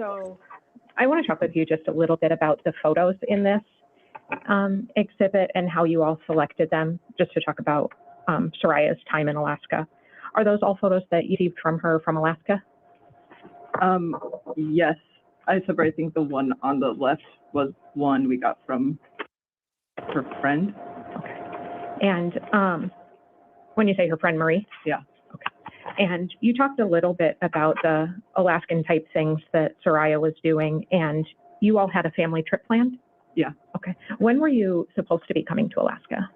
So I want to talk with you just a little bit about the photos in this exhibit and how you all selected them, just to talk about Sorayah's time in Alaska. Are those all photos that you received from her from Alaska? Yes, I think the one on the left was one we got from her friend. Okay. And when you say her friend Marie? Yeah. Okay. And you talked a little bit about the Alaskan type things that Zarrius was doing, and you all had a family trip planned? Yeah. Okay. When were you supposed to be coming to Alaska?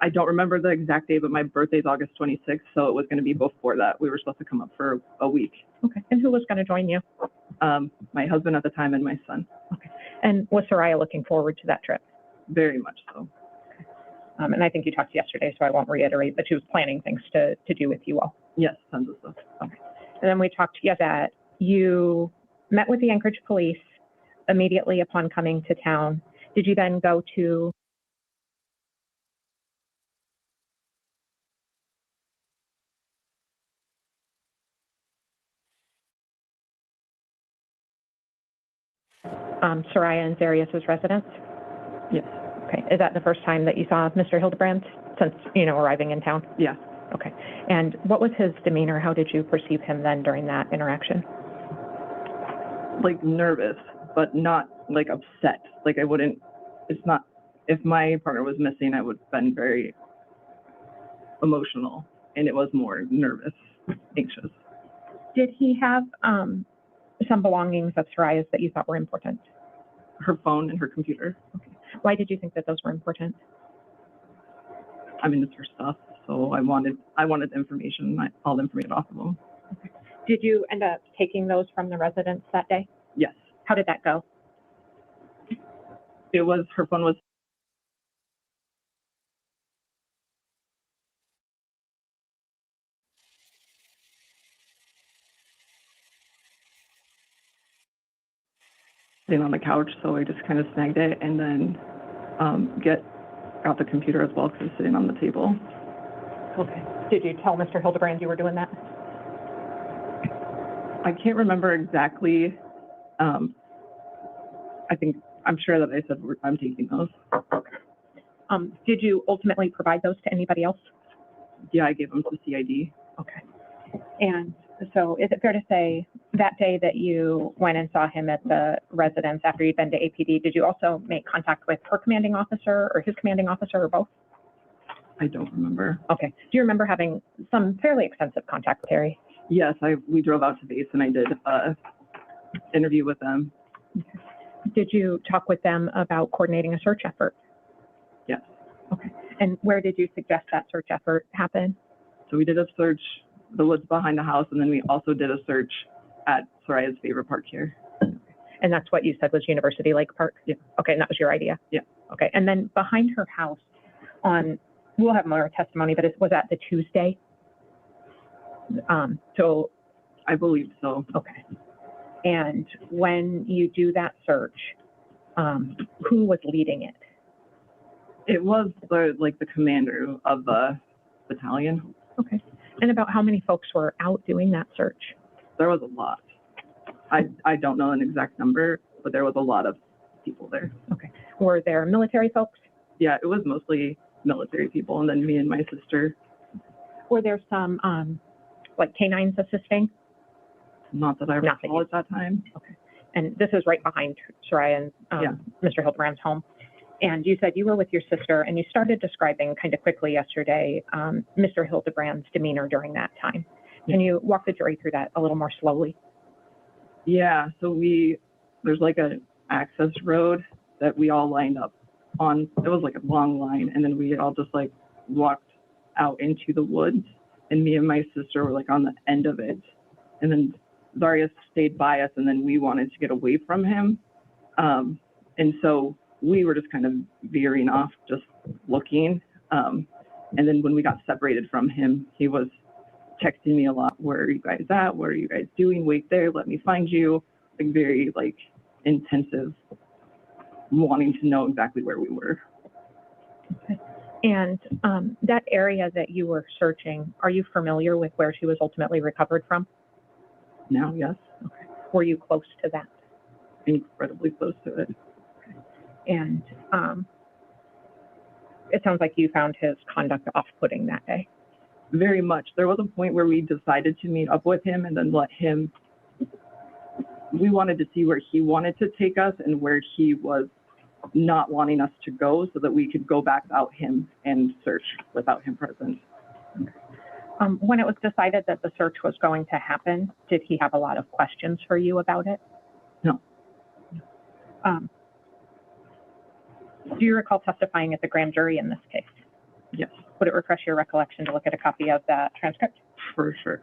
I don't remember the exact date, but my birthday's August 26th, so it was going to be before that. We were supposed to come up for a week. Okay. And who was going to join you? My husband at the time and my son. Okay. And was Zarrius looking forward to that trip? Very much so. Okay. And I think you talked yesterday, so I won't reiterate, but she was planning things to do with you all. Yes, tons of stuff. Okay. And then we talked yesterday that you met with the Anchorage police immediately upon coming to town. Did you then go to Sorayah and Zarrius' residence? Yes. Okay. Is that the first time that you saw Mr. Hildabrand since, arriving in town? Yeah. Okay. And what was his demeanor? How did you perceive him then during that interaction? Like nervous, but not like upset. Like if my partner was missing, I would have been very emotional, and it was more nervous, anxious. Did he have some belongings of Sorayah's that you thought were important? Her phone and her computer. Okay. Why did you think that those were important? I mean, it's her stuff, so I wanted the information, all the information off of them. Okay. Did you end up taking those from the residence that day? Yes. How did that go? Her phone was sitting on the couch, so I just kind of snagged it and then got the computer as well because it was sitting on the table. Okay. Did you tell Mr. Hildabrand you were doing that? I can't remember exactly. I'm sure that I said I'm taking those. Did you ultimately provide those to anybody else? Yeah, I gave them to CID. Okay. And so is it fair to say that day that you went and saw him at the residence after you'd been to APD, did you also make contact with her commanding officer or his commanding officer or both? I don't remember. Okay. Do you remember having some fairly extensive contact with Harry? Yes, we drove out to base and I did an interview with them. Okay. Did you talk with them about coordinating a search effort? Yes. Okay. And where did you suggest that search effort happen? So we did a search, the woods behind the house, and then we also did a search at Sorayah's favorite park here. And that's what you said was University Lake Park? Yeah. Okay, and that was your idea? Yeah. Okay, and then behind her house we'll have more testimony, but was that the Tuesday? So I believe so. Okay. And when you do that search, who was leading it? It was the commander of the battalion. Okay. And about how many folks were out doing that search? There was a lot. I don't know an exact number, but there was a lot of people there. Okay. Were there military folks? Yeah, it was mostly military people, and then me and my sister. Were there some canines assisting? Not that I recall at that time. Okay. And this is right behind Sorayah and Mr. Hildabrand's home. And you said you were with your sister, and you started describing kind of quickly yesterday Mr. Hildabrand's demeanor during that time. Can you walk the jury through that a little more slowly? Yeah, so there's like an access road that we all lined up on. It was like a long line, and then we all just walked out into the woods, and me and my sister were on the end of it. And then Zarrius stayed by us, and then we wanted to get away from him. And so we were just kind of veering off, just looking. And then when we got separated from him, he was texting me a lot. Where are you guys at? What are you guys doing? Wait there. Let me find you. Very intensive, wanting to know exactly where we were. Okay. And that area that you were searching, are you familiar with where she was ultimately recovered from? Now, yes. Okay. Were you close to that? Incredibly close to it. And it sounds like you found his conduct off-putting that day. Very much. There was a point where we decided to meet up with him and then let him, we wanted to see where he wanted to take us and where he was not wanting us to go so that we could go back without him and search without him present. When it was decided that the search was going to happen, did he have a lot of questions for you about it? No. Do you recall testifying at the grand jury in this case? Yes. Would it refresh your recollection to look at a copy of that transcript? For sure.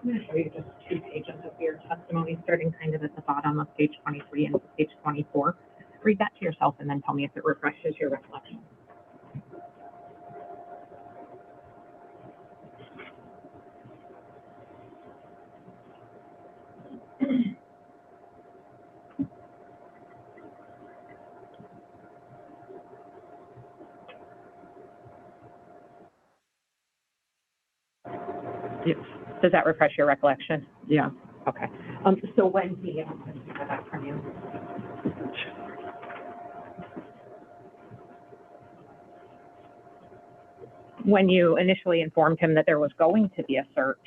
I'm going to show you just 2 pages of your testimony, starting kind of at the bottom of page 23 and page 24. Read that to yourself and then tell me if it refreshes your recollection. Yes. Does that refresh your recollection? Yeah. Okay. So when he, let's have that from you. When you initially informed him that there was going to be a search,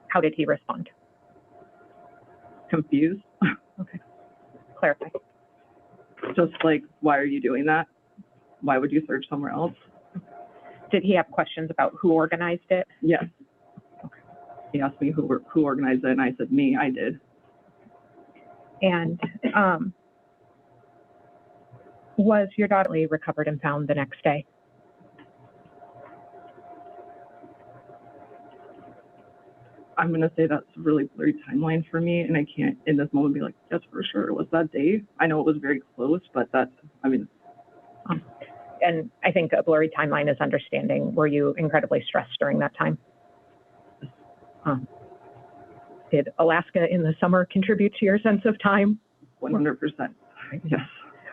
how did he respond? Confused. Okay. Clarify. Just like, why are you doing that? Why would you search somewhere else? Did he have questions about who organized it? Yes. Okay. He asked me who organized it, and I said, me, I did. And was your daughter recovered and found the next day? I'm going to say that's a really blurry timeline for me, and I can't in this moment be like, yes, for sure, it was that day. I know it was very close, but that's, I mean. And I think a blurry timeline is understanding. Were you incredibly stressed during that time? Did Alaska in the summer contribute to your sense of time? 100%. Yes.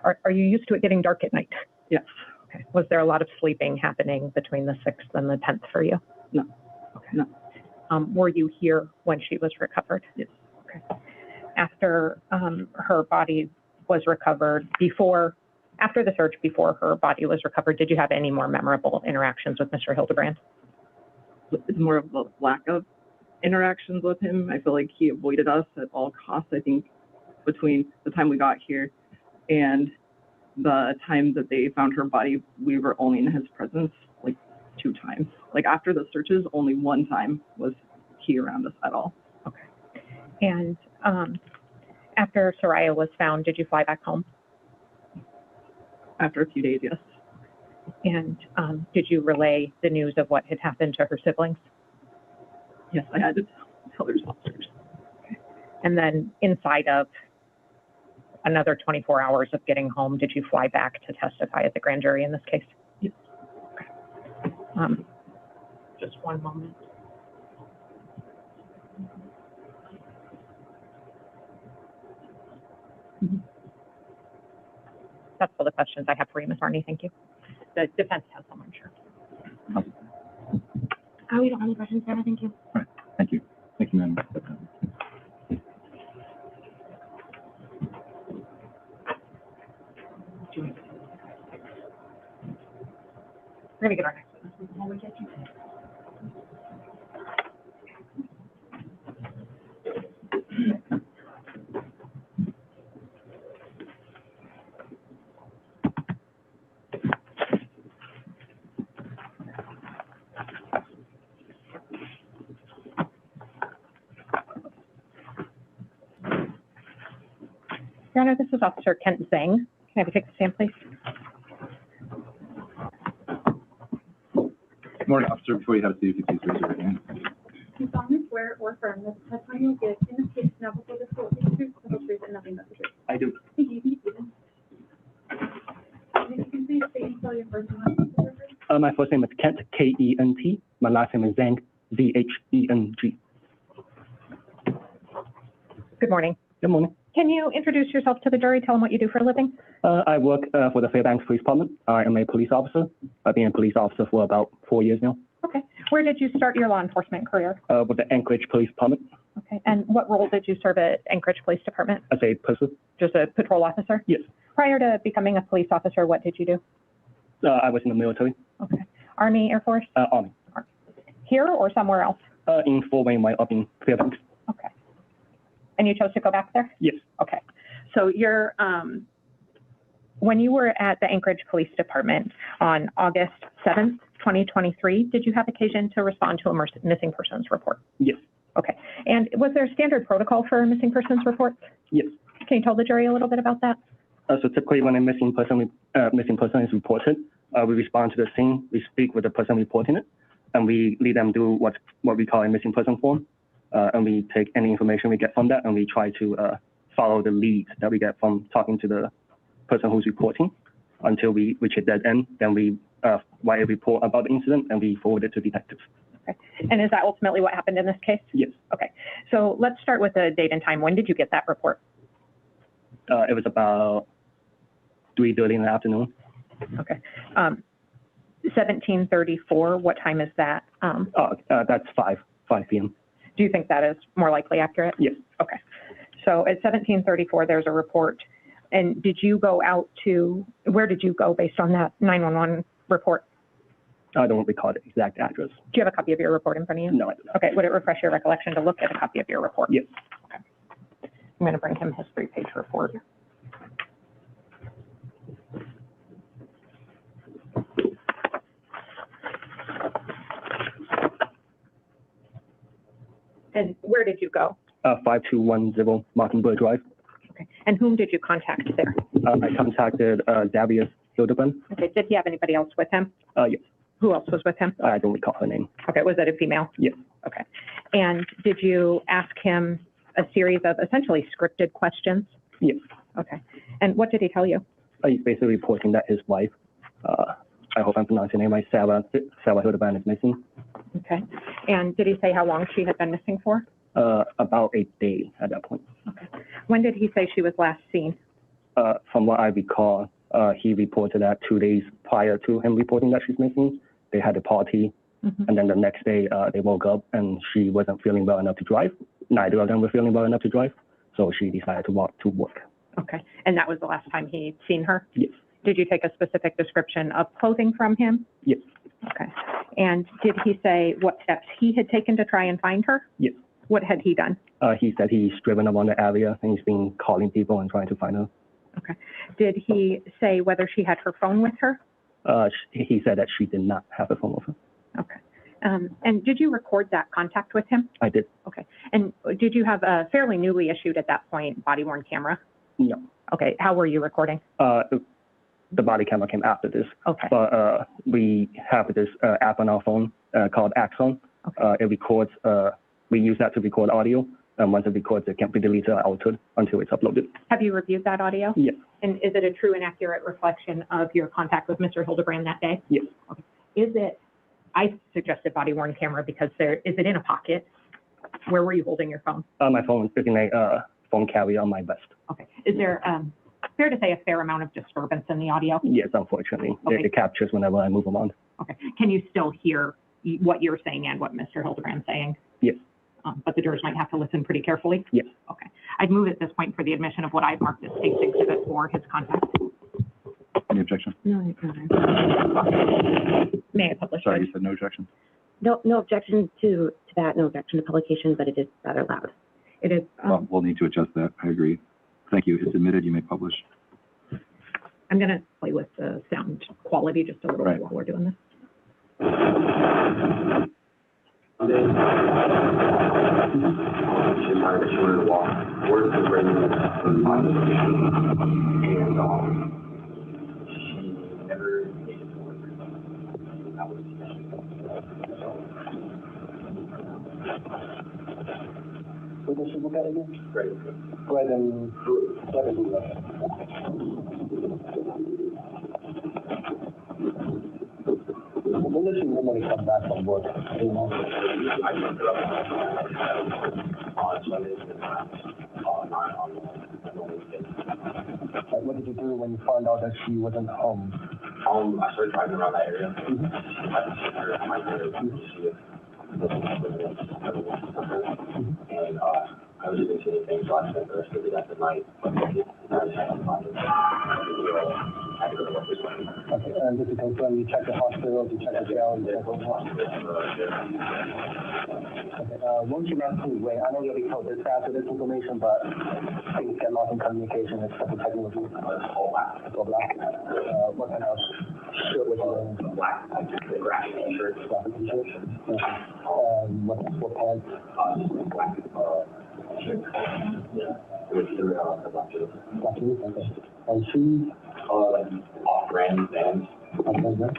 Are you used to it getting dark at night? Yes. Okay. Was there a lot of sleeping happening between the 6th and the 10th for you? No. Okay. No. Were you here when she was recovered? Yes. Okay. After her body was recovered, after the search, before her body was recovered, did you have any more memorable interactions with Mr. Hildabrand? It's more of a lack of interactions with him. I feel like he avoided us at all costs. I think between the time we got here and the time that they found her body, we were only in his presence like 2 times. Like after the searches, only 1 time was he around us at all. Okay. And after Soraya was found, did you fly back home? After a few days, yes. And did you relay the news of what had happened to her siblings? Yes, I had to tell their officers. Okay. And then inside of another 24 hours of getting home, did you fly back to testify at the grand jury in this case? Yes. Okay. Just one moment. That's all the questions I have for you, Ms. Marney. Thank you. The defense has someone, sure. We don't have any questions, Sarah. Thank you. All right. Thank you. Thank you, ma'am. We're going to get our next witness while we get you. Your Honor, this is Officer Kent Zhang. Can I have you take the stand, please? Good morning, officer. Before you have a seat, if you please raise your right hand. You solemnly swear or affirm that the testimony you give in this case now before this court is true, the whole truth, and nothing but the truth. I do. Thank you. You can please state and spell your first and last name for the record? My first name is Kent, K-E-N-T. My last name is Zhang, Z-H-E-N-G. Good morning. Good morning. Can you introduce yourself to the jury? Tell them what you do for a living. I work for the Fairbanks Police Department. I am a police officer. I've been a police officer for about 4 years now. Okay. Where did you start your law enforcement career? With the Anchorage Police Department Okay. And what role did you serve at Anchorage Police Department? as a person. Just a patrol officer? Yes. Prior to becoming a police officer, what did you do? I was in the military, Okay. Army, Air Force? Army. Here or somewhere else? In Fort Wayne, up in Fairbanks. Okay. And you chose to go back there? Yes. Okay. So you're, when you were at the Anchorage Police Department on August 7th, 2023, did you have occasion to respond to a missing persons report? Yes. Okay. And was there standard protocol for missing persons reports? Yes. Can you tell the jury a little bit about that? So typically when a missing person is reported, we respond to the scene, we speak with the person reporting it, and we lead them do what we call a missing person form. And we take any information we get from that, and we try to follow the lead that we get from talking to the person who's reporting until we reach a dead end. Then we write a report about the incident, and we forward it to detectives. Okay. And is that ultimately what happened in this case? Yes. Okay. So let's start with the date and time. When did you get that report? It was about 3:30 in the afternoon. Okay. 1734, what time is that? That's 5 p.m. Do you think that is more likely accurate? Yes. Okay. So at 1734, there's a report. And did you go out to, where did you go based on that 911 report? I don't recall the exact address. Do you have a copy of your report in front of you? No, I do not. Okay. Would it refresh your recollection to look at a copy of your report? Yes. Okay. I'm going to bring him his 3-page report. And where did you go? 5210 Mockingbird Drive. Okay. And whom did you contact there? I contacted Zarrius Hildabrand. Okay. Did he have anybody else with him? Yes. Who else was with him? I don't recall her name. Okay. Was that a female? Yes. Okay. And did you ask him a series of essentially scripted questions? Yes. Okay. And what did he tell you? He's basically reporting that his wife, I hope I'm pronouncing her name right, Sarah Hildabrand is missing. Okay. And did he say how long she had been missing for? About a day at that point. Okay. When did he say she was last seen? From what I recall, he reported that 2 days prior to him reporting that she's missing, they had a party, and then the next day they woke up and she wasn't feeling well enough to drive. Neither of them were feeling well enough to drive, so she decided to walk to work. Okay. And that was the last time he'd seen her? Yes. Did you take a specific description of clothing from him? Yes. Okay. And did he say what steps he had taken to try and find her? Yes. What had he done? He said he's driven around the area and he's been calling people and trying to find her. Okay. Did he say whether she had her phone with her? He said that she did not have a phone with her. Okay. And did you record that contact with him? I did. Okay. And did you have a fairly newly issued at that point body-worn camera? No. Okay. How were you recording? The body camera came after this. Okay. But we have this app on our phone called Axon. Okay. It records, we use that to record audio. And once it records, it can't be deleted or altered until it's uploaded. Have you reviewed that audio? Yes. And is it a true and accurate reflection of your contact with Mr. Hildabrand that day? Yes. Okay. Is it, I suggested body-worn camera because is it in a pocket? Where were you holding your phone? My phone is in a phone carrier on my vest. Okay. Is there, fair to say, a fair amount of disturbance in the audio? Yes, unfortunately. Okay. It captures whenever I move around. Okay. Can you still hear what you're saying and what Mr. Hildabrand's saying? Yes. But the jurors might have to listen pretty carefully? Yes. Okay. I'd move at this point for the admission of what I've marked as State's Exhibit 4, his contact. Any objection? No, May I publish Sorry, it? you said no objection? No objection to that, no objection to publication, but it is rather loud. It is, Well, we'll need to adjust that. I agree. Thank you. It's admitted. You may publish. I'm going to play with the sound quality just a little Right. bit while we're doing this. She decided that she wanted to walk towards the bridge and she never made it towards her. That was the issue. What does she look at again? Great. Go ahead and do that. When does she normally come back from work? You know? I picked her up on Sundays and on the only weekend. What did you do when you found out that she wasn't home? I started driving around that area. I seen her on my area to see if and I was even seeing things, so I spent the rest of the day that night. Okay, and just to confirm, you checked the hospital, you checked the jail, you checked all the Okay, once you left anyway, I know you'll be told dispatch of this information, but things get lost in communication, it's double checking with you. It's all black. It's all black. What kind of shirt was you wearing? Black, the grass t-shirt. Black t-shirt? What pants? Black, shirt. Yeah. With the black shoes. Black shoes, okay. And shoes? Like off-brand Vans. Okay, good.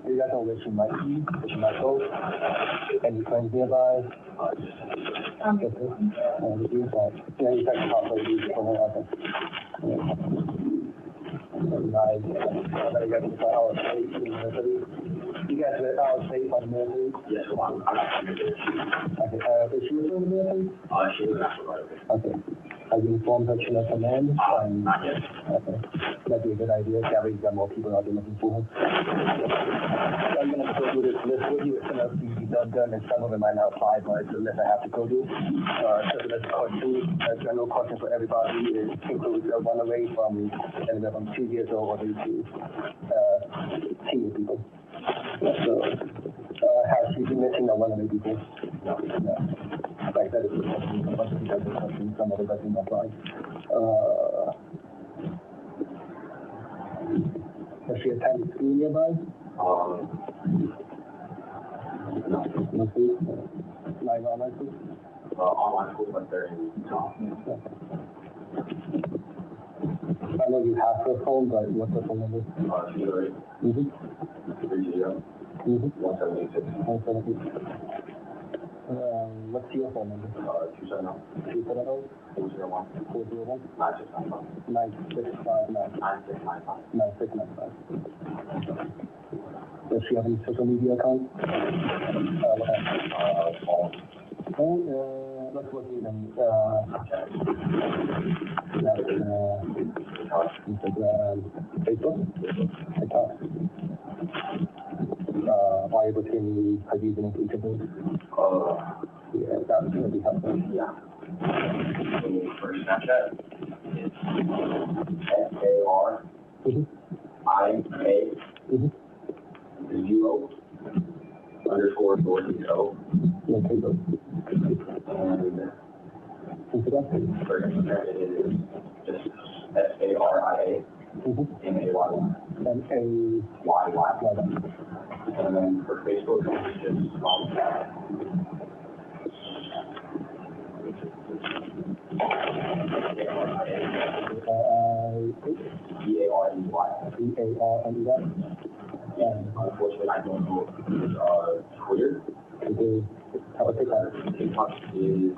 You guys know where she might be, where she might go? Any friends nearby? Okay. Did you yeah, you checked the hospital, you told her, okay. Nice. You guys were out safe in the military? You guys were out safe on the military? Yes, well, I'm not in the military. Is she in the military? She was not part of it. Okay. Have you informed her chain of command? Not yet. Okay. That'd be a good idea. Gary's got more people out there looking for her. So I'm going to go through this list with you. It's going to be done, and some of it might not apply, but it's a list I have to go through. So let's question. A general question for everybody is includes a runaway from anywhere from 2 years old all the way to senior people. So, has she been missing or runaway before? No. Like that is a question. A bunch of people have a question. Some of it doesn't apply. Has she attended school nearby? No. No school? Like online school? Online school, but they're in Utah. I know you have her phone, but what's her phone number? 208. 30. 1786. 178. What's your phone number? 270. 270? 401. 401? 9695. 9695. 9695. 9695. Does she have any social media accounts? Let's look at them. Instagram, Facebook, TikTok. Are you able to give me her username for each of those? Yeah, that would be helpful. Yeah. So for Snapchat, it's SAR IA 0 underscore Dorothy O. Okay, good. And Instagram? for Instagram, it is just SARIA MAYY. MAYY. And then for Facebook, it's just BARNEY. And unfortunately, I don't know Twitter. How about TikTok? TikTok is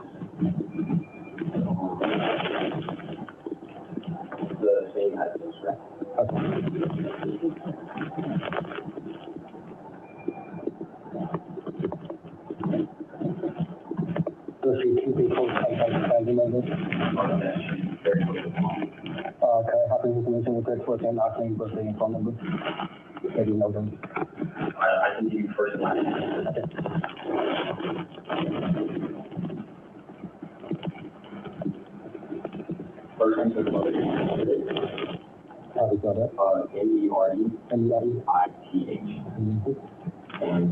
the same as Instagram. Does she keep a close contact with family members? Can I have the information with their first name, last name, birthday, and phone number? Maybe know them. I can give you first and last name. First name is mother. How do you spell that? MERD. MERD. ITH. And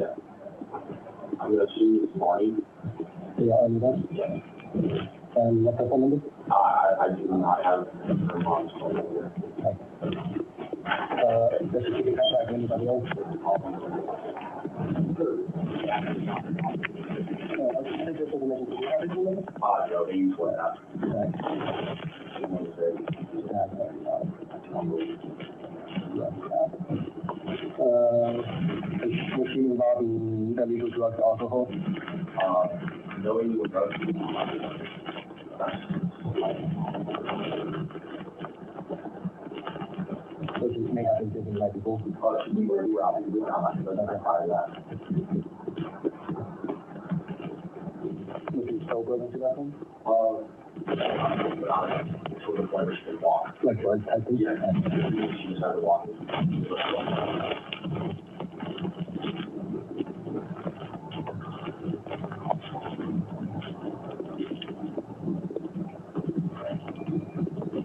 I'm going to assume it's Marty. Yeah, Yes. And what's her phone number? I do not have her mom's phone number. Does she keep in contact with anybody else? Take this information. Do you have her phone number? No, they use WhatsApp. Right. Was she involved in illegal drugs or alcohol? No illegal drugs. So she may have been drinking the night before. We were out last night, but prior to that. Was she sober when she got home? sort of like she walk. Like what type of? Yeah, and she decided to walk.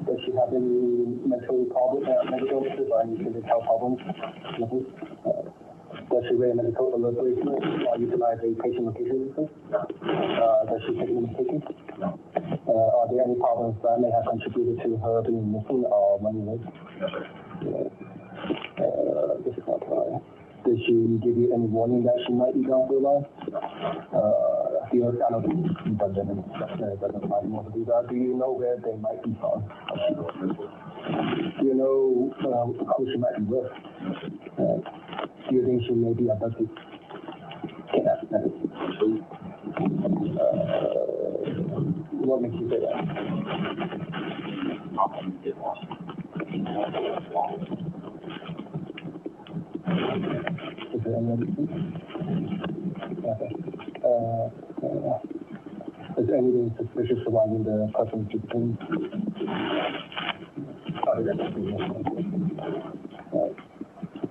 Does she have any medical illnesses or any physical health problems? Nothing? Does she wear medical alert bracelet or utilize a patient location system? Does she take any medication? No. Are there any problems that may have contributed to her being missing or running late? This is not right. Did she give you any warning that she might be gone for a while? I know that doesn't apply more to do that. Do you know where they might be from? Do you know who she might be with? Do you think she may be abducted? What makes you say that? Get lost. Is there any other thing? Okay. Is there anything suspicious surrounding the person's detained?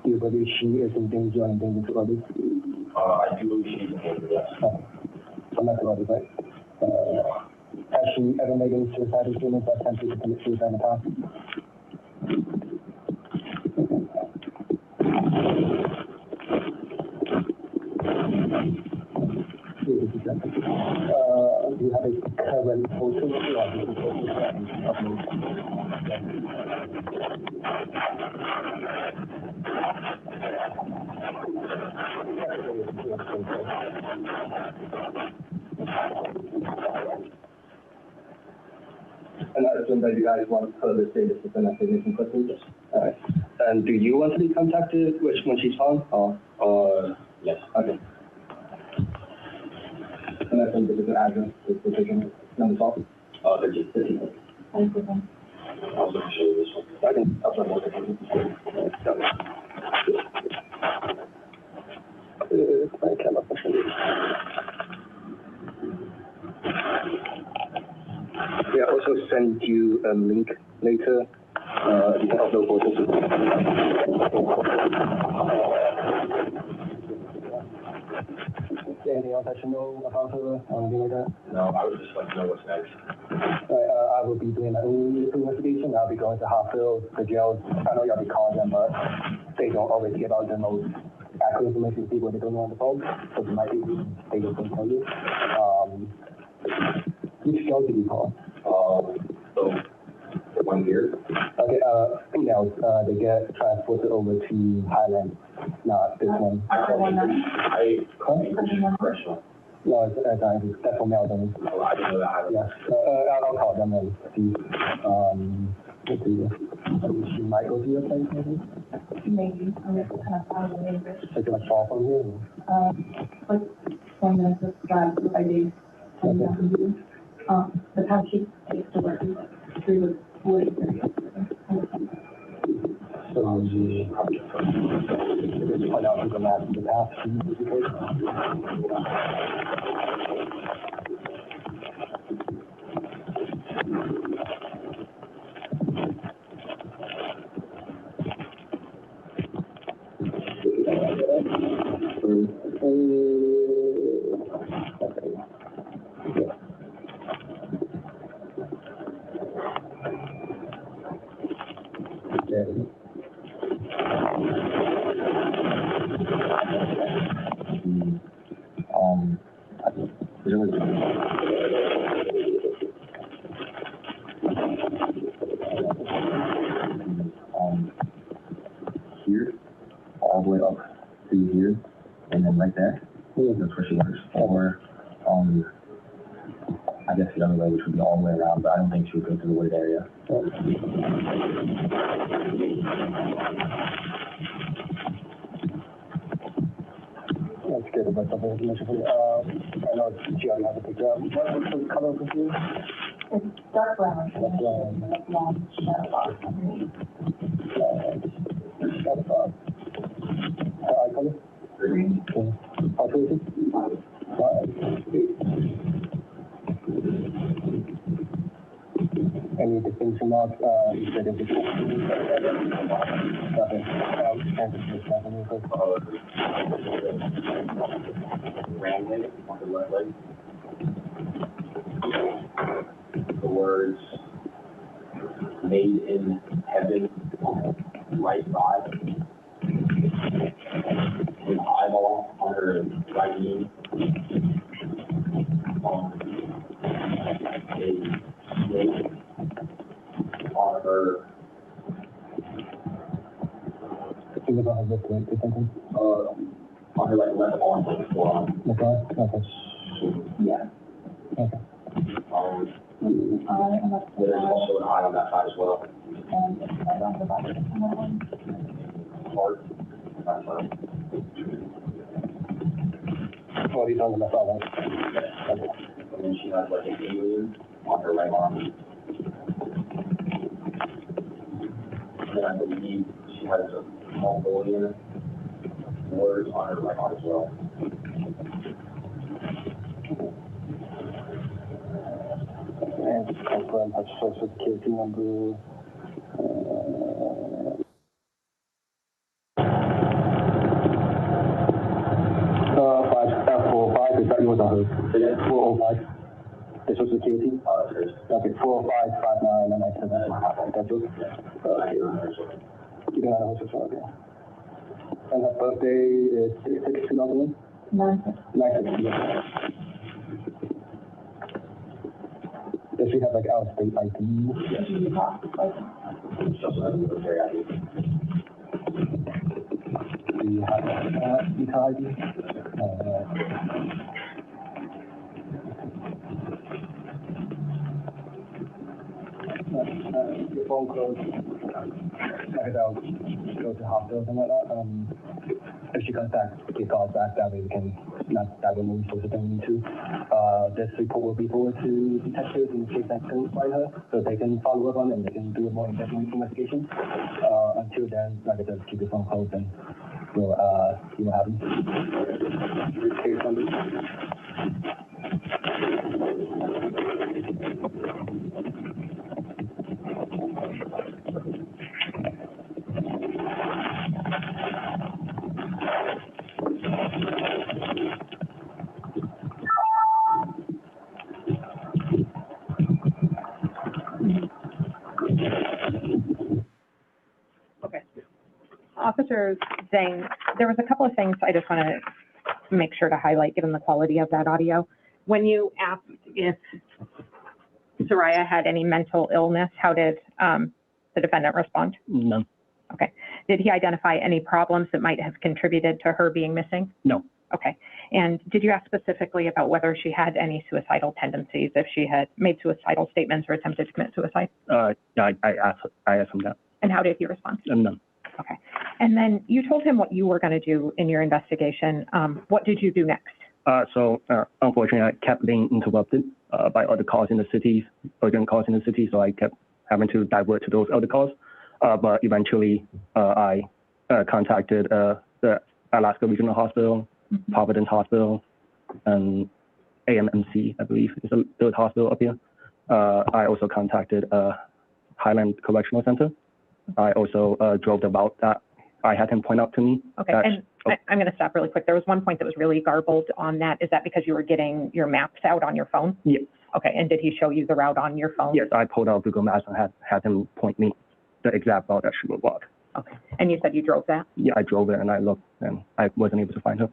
Do you believe she is in danger or in danger to others? I do believe she's in danger, yes. So not to others, right? Has she ever made any suicidal statements or attempted to commit suicide in the past? Do you have a current photo or do you And I assume that you guys want to further say this is an missing person? Yes. All right. And do you want to be contacted when she's found? Yes. Okay. And I think this is an address, this position, number 12. Thank you. Thank you. I'll show you this one. I can, I'll try to my camera question. Yeah, also send you a link later. You can upload photos. Anything else I should know about her or anything like that? No, I would just like to know what's next. I will be doing my own investigation. I'll be going to hospitals, the jails. I know you already called them, but they don't always give out the most accurate information to people they don't know on the phone. So it might be they just don't tell you. Which jail did you call? So one here. Okay, females, they get transported over to Highland, not this one. I correctional. No, that's for males only. Oh, I didn't know that. Yeah, I'll call them and see. Let's see. She might go to your place, maybe? Maybe, I'm just kind of far away, but, Is it like far from here? like, 10 minutes of drive by day. The time she takes to work is through the wood area. So you just point out the map, the path to the here, all the way up to here, and then right there, that's where she works. Or, I guess the other way, which would be all the way around, but I don't think she would go to the wooded area. That's good, but something information for you. I know she already has a picture. What's the color of the shoe? It's dark brown. Dark brown. Like long shadow box underneath. Shadow box. Eye color? Green. Okay. How tall is it? 5'8". Any distinction marks, you said it before? Nothing. Rambling on the left leg. The words made in heaven on the right side. An eyeball on her right knee. On a snake on her. It was on her left leg or something? On her like left arm, like forearm. Okay. Yeah. Okay. There's also an eye on that side as well. Heart. That's right. Oh, these on the left arm, right? Okay. And then she has like an alien on her right arm. And then I believe she has a Mongolian words on her right arm as well. And confirm her social security number. 405, is that yours or hers? 405. The social security? Okay, 405 59997. That's yours? You don't have a social, okay. And her birthday is 6/2001? 9/6. Yeah. Does she have like out-of-state ID? Yes. She also has a military ID. Do you have visa ID? Your phone closed. Check it out. Go to the hospital or something like that. If she comes back, she calls back. That way we can not that will move closer than we need to. This report will be forwarded to detectives in case they can find her, so they can follow up on it and they can do a more in-depth investigation. Until then, like I said, keep your phone closed and we'll see what happens. Case number. Okay. Officer Zhang, there was a couple of things I just want to make sure to highlight, given the quality of that audio. When you asked if Zarrius had any mental illness, how did the defendant respond? None. Okay. Did he identify any problems that might have contributed to her being missing? No. Okay. And did you ask specifically about whether she had any suicidal tendencies, if she had made suicidal statements or attempted to commit suicide? Yeah, I asked him that. And how did he respond? None. Okay. And then you told him what you were going to do in your investigation. What did you do next? So unfortunately, I kept being interrupted by other calls in the city, urgent calls in the city, so I kept having to divert to those other calls. But eventually, I contacted the Alaska Regional Hospital, Providence Hospital, and AMMC, I believe, is the third hospital up here. I also contacted Highland Correctional Center. I also drove the route that I had him point out to me. Okay, and I'm going to stop really quick. There was one point that was really garbled on that. Is that because you were getting your maps out on your phone? Yes. Okay, and did he show you the route on your phone? Yes, I pulled out Google Maps and had him point me the exact route that she would walk. Okay, and you said you drove that? Yeah, I drove it and I looked and I wasn't able to find her.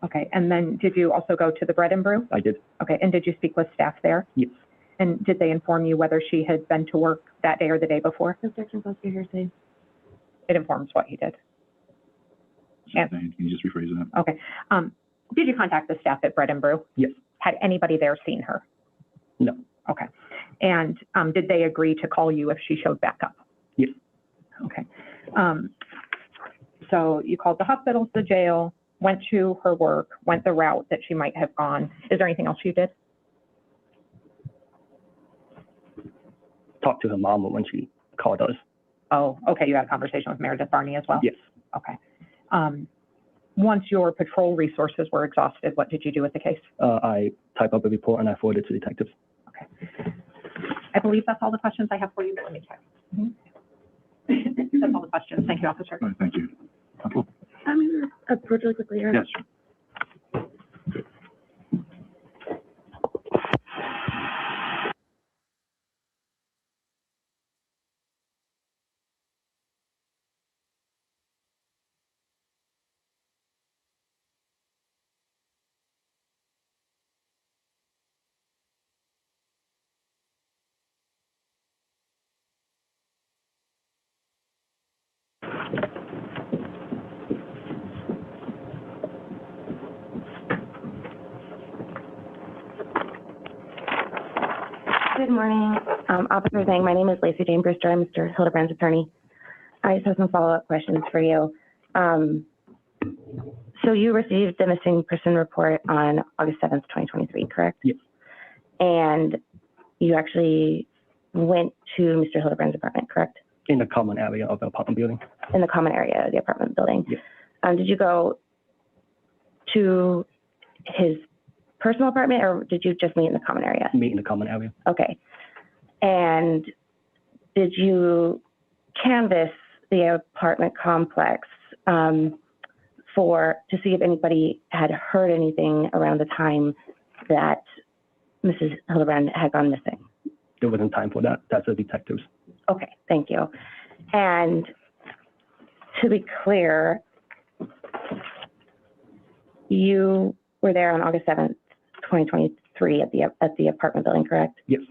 Okay, and then did you also go to the Bread and Brew? I did. Okay, and did you speak with staff there? Yes. And did they inform you whether she had been to work that day or the day before? Objection, close to hearsay. It informs what he did. Yeah. Can you just rephrase that? Okay. Did you contact the staff at Bread and Brew? Yes. Had anybody there seen her? No. Okay. And did they agree to call you if she showed back up? Yes. Okay. So you called the hospital, the jail, went to her work, went the route that she might have gone. Is there anything else you did? Talked to her mom when she called us. Oh, okay. You had a conversation with Meredith Barney as well? Yes. Okay. Once your patrol resources were exhausted, what did you do with the case? I typed up a report and I forwarded it to detectives. Okay. I believe that's all the questions I have for you, but let me check. That's all the questions. Thank you, officer. All right, thank you. Counsel? I'm going to approach really quickly here. Yes, sure. Good morning, Officer Zhang. My name is Lacey Jane Brewster. I'm Mr. Hildebrand's attorney. I just have some follow-up questions for you. So you received the missing person report on August 7th, 2023, correct? Yes. And you actually went to Mr. Hildebrand's apartment, correct? In the common area of the apartment building. In the common area of the apartment building? Yes. Did you go to his personal apartment, or did you just meet in the common area? Meet in the common area. Okay. And did you canvass the apartment complex to see if anybody had heard anything around the time that Mrs. Hildebrand had gone missing? There wasn't time for that. That's the detectives. Okay, thank you. And to be clear, you were there on August 7th, 2023 at the apartment building, correct? Yes.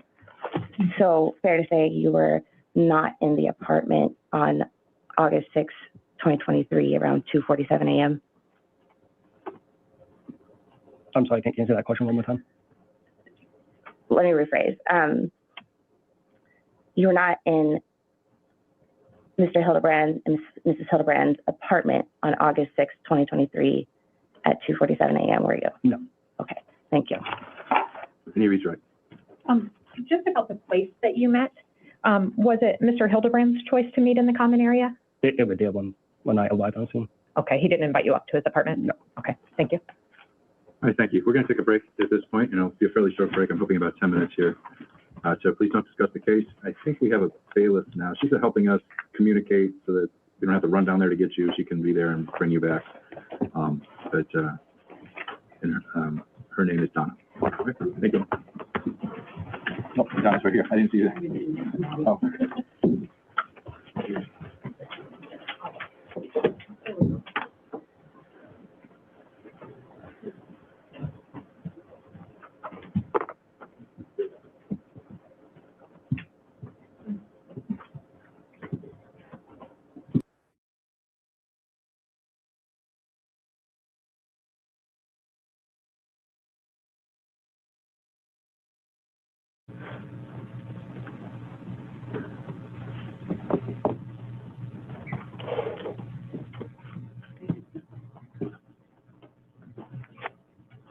So fair to say you were not in the apartment on August 6th, 2023 around 2:47 a.m.? I'm sorry, can you answer that question one more time? Let me rephrase. You were not in Mr. Hildebrand and Mrs. Hildebrand's apartment on August 6th, 2023 at 2:47 a.m., were you? No. Okay, thank you. And he reads right. Just about the place that you met, was it Mr. Hildebrand's choice to meet in the common area? It was there when I arrived on scene. Okay, he didn't invite you up to his apartment? No. Okay, thank you. All right, thank you. We're going to take a break at this point. It'll be a fairly short break. I'm hoping about 10 minutes here. So please don't discuss the case. I think we have a bailiff now. She's helping us communicate so that we don't have to run down there to get you. She can be there and bring you back. Her name is Donna. Okay, thank you. Oh, Donna's right here. I didn't see that. Oh.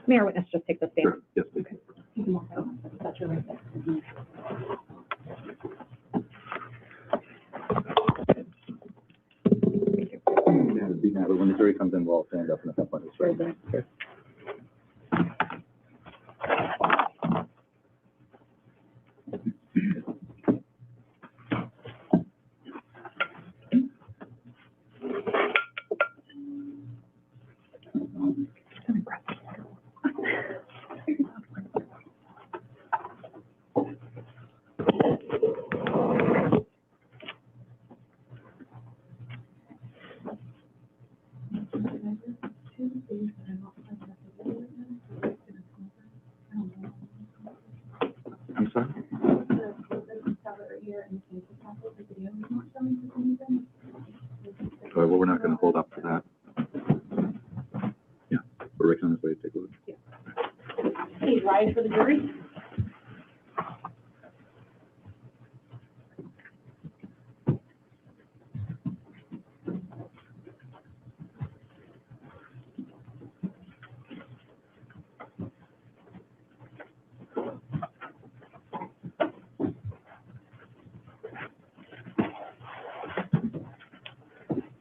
Mayor Witness, just take the stand. Sure. Yes, please. Yeah, but when the jury comes in, we'll all stand up and at that point it's ready. Okay. I'm sorry? Well, we're not going to hold up for that. Yeah, we're Rick's on his way to take a look. Please rise for the jury.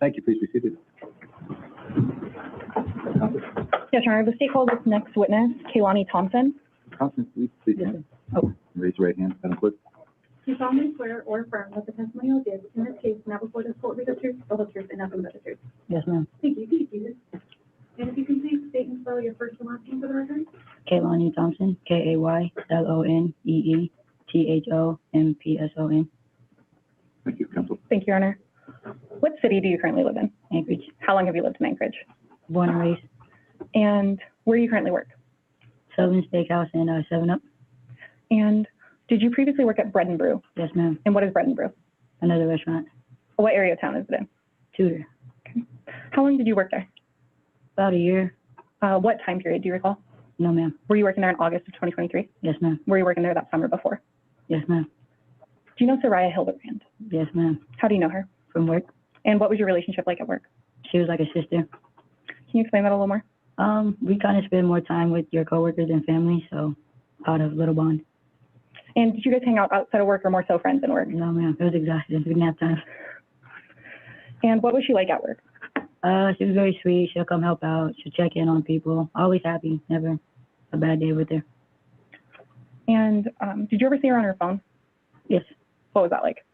Thank you. Please be seated. Yes, Your Honor. The state calls its next witness, Kaylani Thompson. Constance, please stand. Oh. Raise your right hand, Madam Clerk. Do you solemnly swear or affirm that the testimony you'll give in this case now before this court will be the truth, the whole truth, and nothing but the truth? Yes, ma'am. Thank you. Can you please? And if you can please state and spell your first and last name for the record? Kaylani Thompson, KAYLONEETHOMPSON, Thank you, counsel. Thank you, Your Honor. What city do you currently live in? Anchorage, How long have you lived in Anchorage? born and raised, And where do you currently work? Southern Steakhouse and 7-Up. And did you previously work at Bread and Brew? Yes, ma'am. And what is Bread and Brew? Another restaurant, What area of town is it in? Tudor. How long did you work there? About a year. What time period do you recall? No, ma'am. Were you working there in August of 2023? Yes, ma'am. Were you working there that summer before? Yes, ma'am. Do you know Zarrius Hildabrand? Yes, ma'am. How do you know her? From work. And what was your relationship like at work? She was like a sister. Can you explain that a little more? We kind of spend more time with your coworkers and family, so out of little bond. And did you guys hang out outside of work or more so friends than work? No, ma'am. It was exhausting. We didn't have time. And what was she like at work? She was very sweet. She'll come help out. She'll check in on people. Always happy. Never a bad day with her. And did you ever see her on her phone? Yes, What was that like?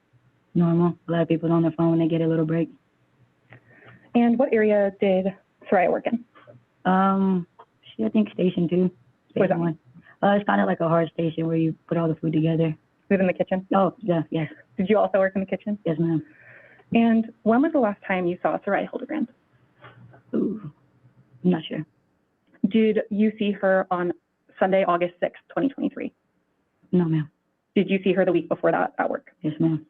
normal. A lot of people on their phone when they get a little break. And what area did Zarrius work in? I think station 2. What is that? Station 1. It's kind of like a hard station where you put all the food together. Live in the kitchen? Oh, yeah, yes. Did you also work in the kitchen? Yes, ma'am. And when was the last time you saw Zarrius Hildabrand? Ooh, I'm not sure. Did you see her on Sunday, August 6th, 2023? No, ma'am. Did you see her the week before that at work? Yes, ma'am.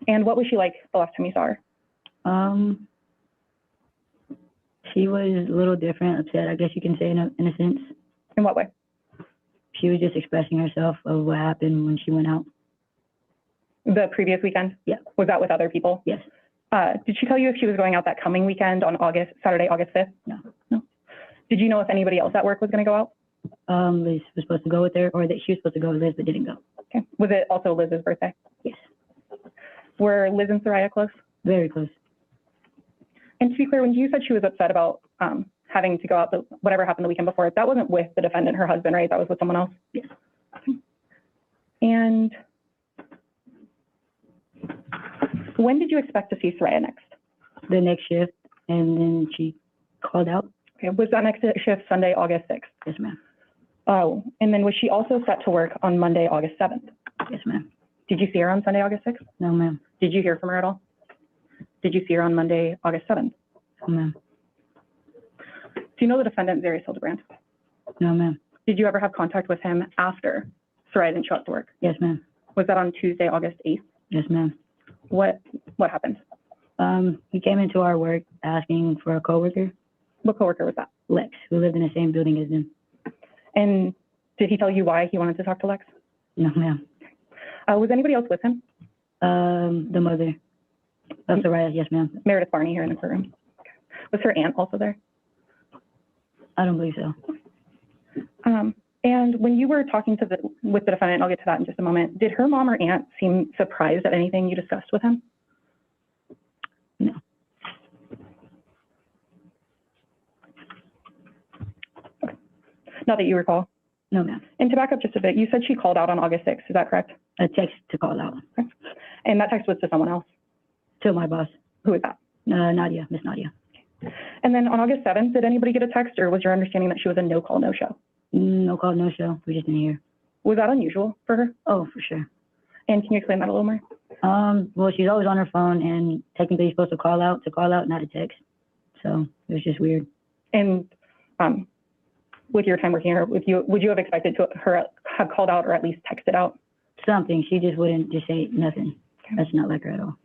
And what was she like the last time you saw her? She was a little different, upset, I guess you can say, in a sense. In what way? She was just expressing herself of what happened when she went out. The previous weekend? Yeah. Was that with other people? Yes. Did she tell you if she was going out that coming weekend on Saturday, August 5th? No. Did you know if anybody else at work was going to go out? Liz was supposed to go with her, or that she was supposed to go with Liz, but didn't go. Okay. Was it also Liz's birthday? Yes. Were Liz and Zarrius close? Very close. And to be clear, when you said she was upset about having to go out, whatever happened the weekend before, that wasn't with the defendant, her husband, right? That was with someone else? Yes. And when did you expect to see Zarrius next? The next shift, and then she called out. Okay. Was that next shift Sunday, August 6th? Yes, ma'am. Oh, and then was she also set to work on Monday, August 7th? Yes, ma'am. Did you see her on Sunday, August 6th? No, ma'am. Did you hear from her at all? Did you see her on Monday, August 7th? No, ma'am. Do you know the defendant, Zarrius Hildabrand? No, ma'am. Did you ever have contact with him after Zarrius didn't show up to work? Yes, ma'am. Was that on Tuesday, August 8th? Yes, ma'am. What happened? He came into our work asking for a coworker, What coworker was that? Lex, who lived in the same building as them. And did he tell you why he wanted to talk to Lex? No, ma'am. Was anybody else with him? The mother of Zarrius, yes, ma'am. Meredith Barney here in the courtroom. Okay. Was her aunt also there? I don't believe so. And when you were talking with the defendant, I'll get to that in just a moment, did her mom or aunt seem surprised at anything you discussed with him? No. Okay. Not that you recall? No, ma'am. And to back up just a bit, you said she called out on August 6th, is that correct? A text to call out Okay. And that text was to someone else? to my boss, Who is that? Nadia, Miss Nadia. And then on August 7th, did anybody get a text, or was your understanding that she was a no-call, no-show? No call, no show. We just didn't hear. Was that unusual for her? Oh, for sure. And can you explain that a little more? Well, she's always on her phone, and technically you're supposed to call out, not a text. So it was just weird. And with your time working here, would you have expected her have called out or at least texted out? Something. She just wouldn't just say nothing. Okay. That's not like her at all.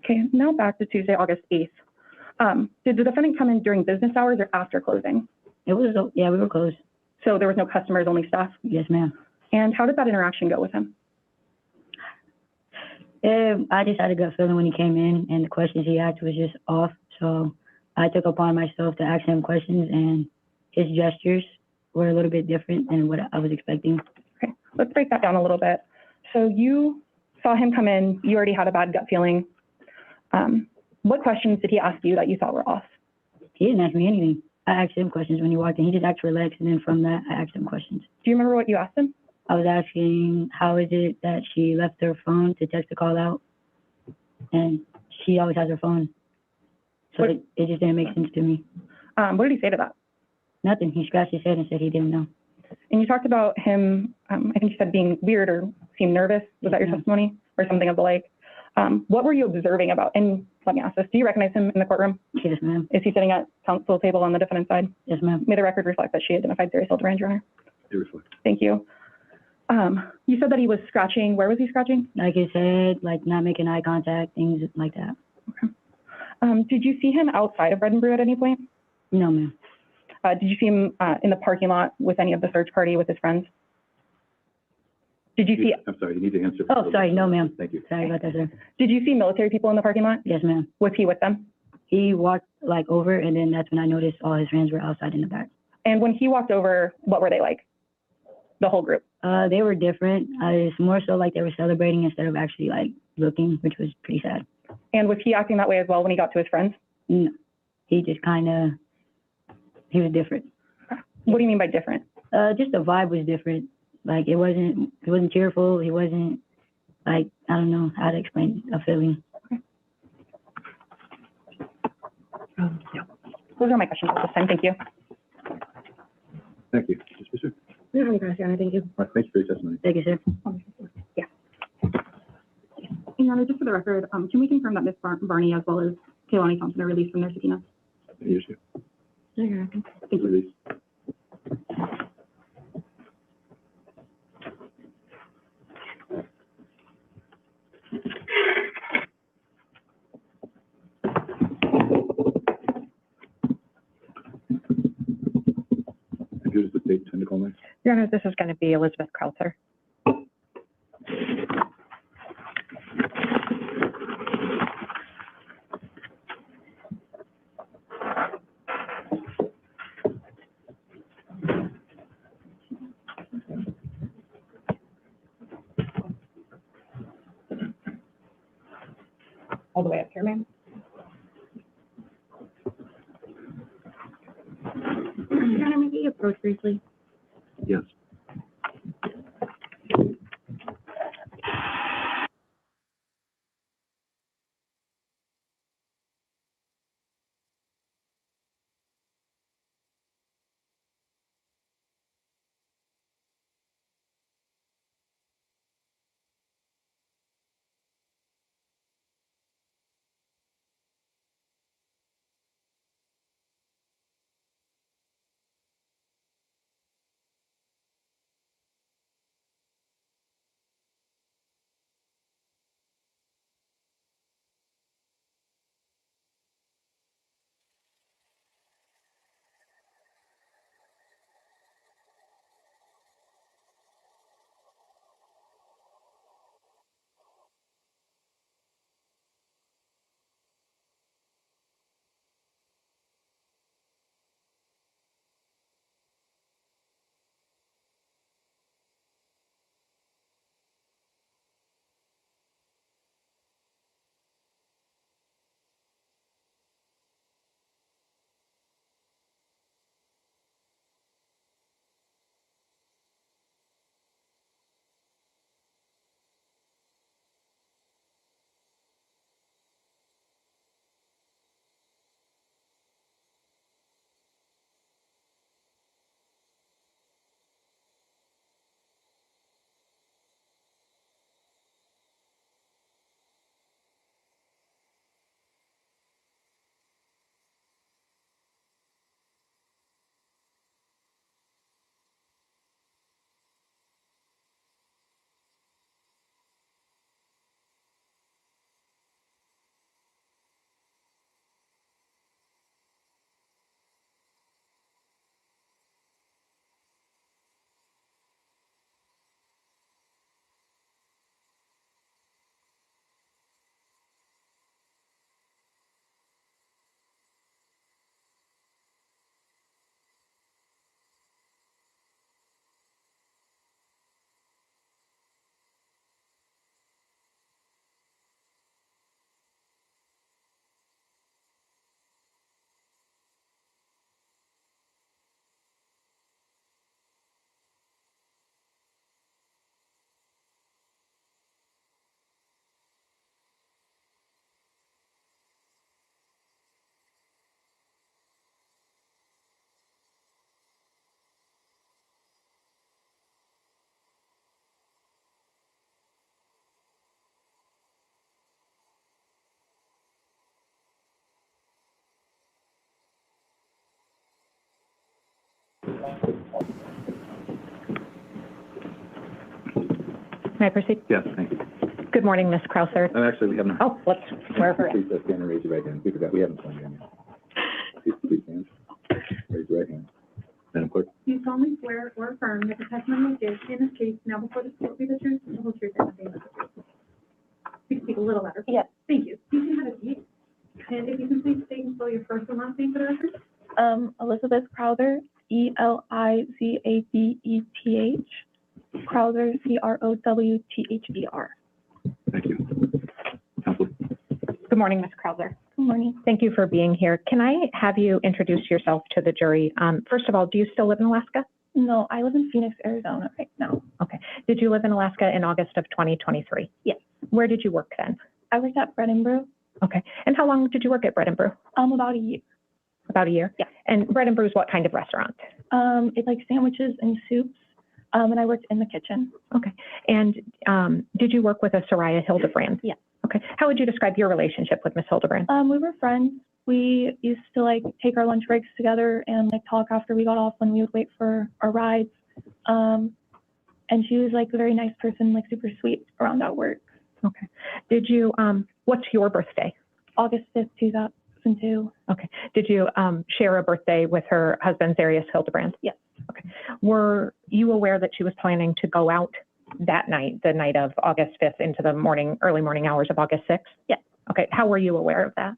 Okay, now back to Tuesday, August 8th. Did the defendant come in during business hours or after closing? It was, yeah, we were close. So there was no customers, only staff? Yes, ma'am. And how did that interaction go with him? I just had a gut feeling when he came in, and the questions he asked was just off. So I took upon myself to ask him questions, and his gestures were a little bit different than what I was expecting. Okay, let's break that down a little bit. So you saw him come in, you already had a bad gut feeling. What questions did he ask you that you thought were off? He didn't ask me anything. I asked him questions when he walked in. He just asked for Lex, and then from that, I asked him questions. Do you remember what you asked him? I was asking how is it that she left her phone to text the call out, and she always has her phone. So it just didn't make sense to me. What did he say to that? Nothing. He scratched his head and said he didn't know. And you talked about him, I think you said being weird or seemed nervous. Was that your testimony or something of the like? What were you observing about? And let me ask this, do you recognize him in the courtroom? Yes, ma'am. Is he sitting at counsel table on the defendant's side? Yes, ma'am. May the record reflect that she identified Zarrius Hildabrand, Your Honor? It reflects. Thank you. You said that he was scratching. Where was he scratching? Like his head, like not making eye contact, things like that. Okay. Did you see him outside of Bread and Brew at any point? No, ma'am. Did you see him in the parking lot with any of the search party with his friends? Did you see? I'm sorry, you need to answer. Oh, sorry, no, ma'am. Thank you. Sorry about that, sir. Did you see military people in the parking lot? Yes, ma'am. Was he with them? He walked like over, and then that's when I noticed all his friends were outside in the back. And when he walked over, what were they like? The whole group? They were different. It's more so like they were celebrating instead of actually like looking, which was pretty sad. And was he acting that way as well when he got to his friends? No, he just he was different. What do you mean by different? Just the vibe was different. Like he wasn't cheerful. He wasn't like, I don't know how to explain a feeling. Yeah. Those are my questions at this time. Thank you. Thank you. Ms. Fisher? No, Your Honor, thank you. All right, thank you for your testimony. Thank you, sir. Yeah. Your Honor, just for the record, can we confirm that Ms. Barney as well as Kehlani Thompson are released from their subpoenas? Yes, sir. Thank you. Release. Give us the date, time to call next. Your Honor, this is going to be Elizabeth Krauser. All the way up here, ma'am. Your Honor, may we approach briefly? Yes. May I proceed? Yes, thank you. Good morning, Ms. Krauser. Actually, we have not. Oh, let's swear her in. Please stand and raise your right hand. We forgot, we haven't sworn you in yet. Please stand. Raise your right hand. Madam Clerk? Do you solemnly swear or affirm that the testimony you give in this case now before the court will be the truth, the whole truth, and nothing but the truth? You can speak a little louder. Yes. Thank you. You can have a seat. And if you can please state and spell your first and last name for the record. Elizabeth Crowther, Elizabeth, Crowther, Crowther. Thank you. Counsel? Good morning, Ms. Krauser. Good morning. Thank you for being here. Can I have you introduce yourself to the jury? First of all, do you still live in Alaska? No, I live in Phoenix, Arizona right now. Okay. Did you live in Alaska in August of 2023? Yes. Where did you work then? I worked at Bread and Brew, Okay. And how long did you work at Bread and Brew? about a year. About a year? Yeah. And Bread and Brew is what kind of restaurant? It's like sandwiches and soups, and I worked in the kitchen. Okay. And did you work with a Zarrius Hildabrand? Yeah. Okay. How would you describe your relationship with Ms. Hildabrand? We were friends. We used to like take our lunch breaks together and like talk after we got off when we would wait for our rides. And she was like a very nice person, like super sweet around at work. Okay. Did you, what's your birthday? August 5th, 2002. Okay. Did you share a birthday with her husband, Zarrius Hildabrand? Yes. Okay. Were you aware that she was planning to go out that night, the night of August 5th into the early morning hours of August 6th? Yes. Okay. How were you aware of that?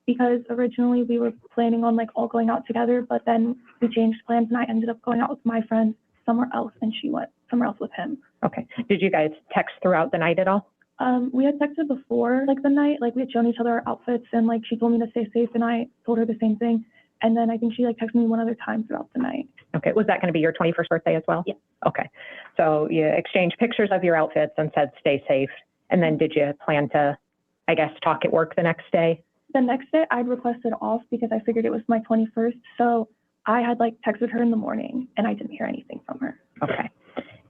Because originally we were planning on like all going out together, but then we changed plans and I ended up going out with my friend somewhere else and she went somewhere else with him. Okay. Did you guys text throughout the night at all? We had texted before like the night, like we had shown each other our outfits and like she told me to stay safe and I told her the same thing. And then I think she like texted me one other time throughout the night. Okay. Was that going to be your 21st birthday as well? Yeah. Okay. So you exchanged pictures of your outfits and said, stay safe. And then did you plan to, I guess, talk at work the next day? The next day I'd requested off because I figured it was my 21st. So I had like texted her in the morning and I didn't hear anything from her. Okay.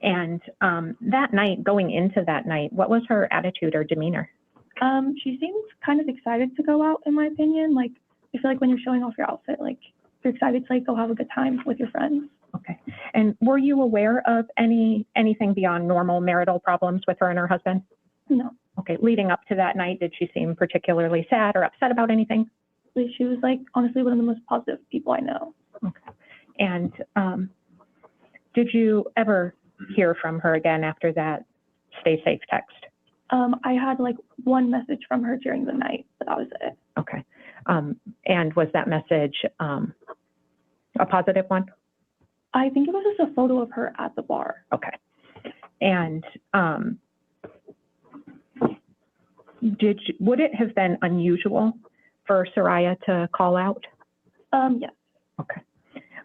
And that night, going into that night, what was her attitude or demeanor? She seemed kind of excited to go out, in my opinion. Like, I feel like when you're showing off your outfit, like you're excited to like go have a good time with your friends. Okay. And were you aware of anything beyond normal marital problems with her and her husband? No. Okay. Leading up to that night, did she seem particularly sad or upset about anything? She was like honestly one of the most positive people I know. Okay. And did you ever hear from her again after that stay safe text? I had like one message from her during the night, but that was it. Okay. And was that message a positive one? I think it was just a photo of her at the bar. Okay. And would it have been unusual for Soraya to call out? Yes. Okay.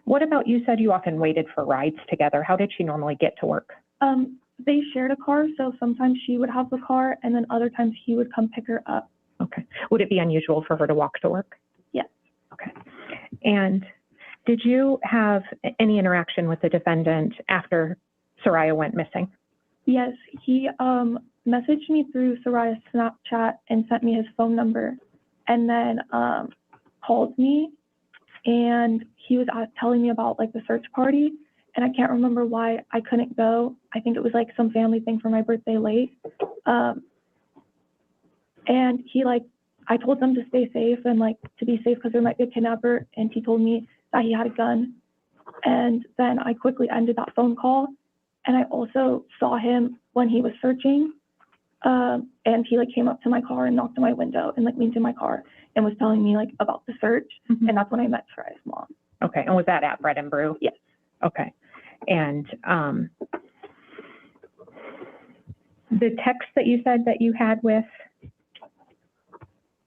What about, you said you often waited for rides together. How did she normally get to work? They shared a car, so sometimes she would have the car, and then other times he would come pick her up. Okay. Would it be unusual for her to walk to work? Yes. Okay. And did you have any interaction with the defendant after Soraya went missing? Yes, he messaged me through Soraya's Snapchat and sent me his phone number, and then called me, and he was telling me about like the search party, and I can't remember why I couldn't go. I think it was like some family thing for my birthday late. And he like, I told them to stay safe and like to be safe because there might be a kidnapper, and he told me that he had a gun. And then I quickly ended that phone call, and I also saw him when he was searching. And he like came up to my car and knocked on my window and like leaned in my car and was telling me like about the search. Mm-hmm. And that's when I met Soraya's mom. Okay. And was that at Bread and Brew? Yes. Okay. And the text that you said that you had with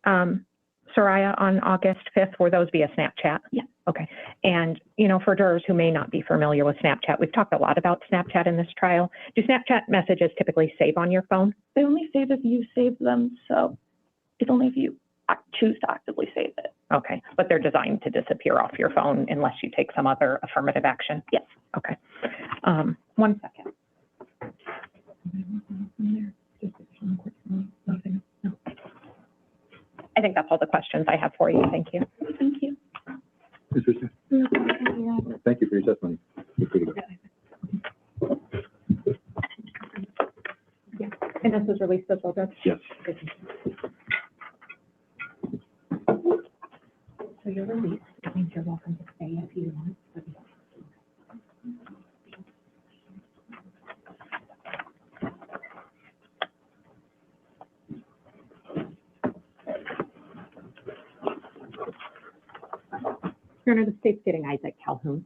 Soraya on August 5th, were those via Snapchat? Yeah. Okay. And, you know, for jurors who may not be familiar with Snapchat, we've talked a lot about Snapchat in this trial. Do Snapchat messages typically save on your phone? They only save if you save them, so it's only if you choose to actively save it. Okay. But they're designed to disappear off your phone unless you take some other affirmative action? Yes. Okay. 1 second. I think that's all the questions I have for you. Thank you. Thank you. Ms. Richardson? Thank you for your testimony. You're free to go. And this was released as well, Judge? Yes. So you're released. That means you're welcome to stay if you want. Your Honor, the state's getting Isaac Calhoun.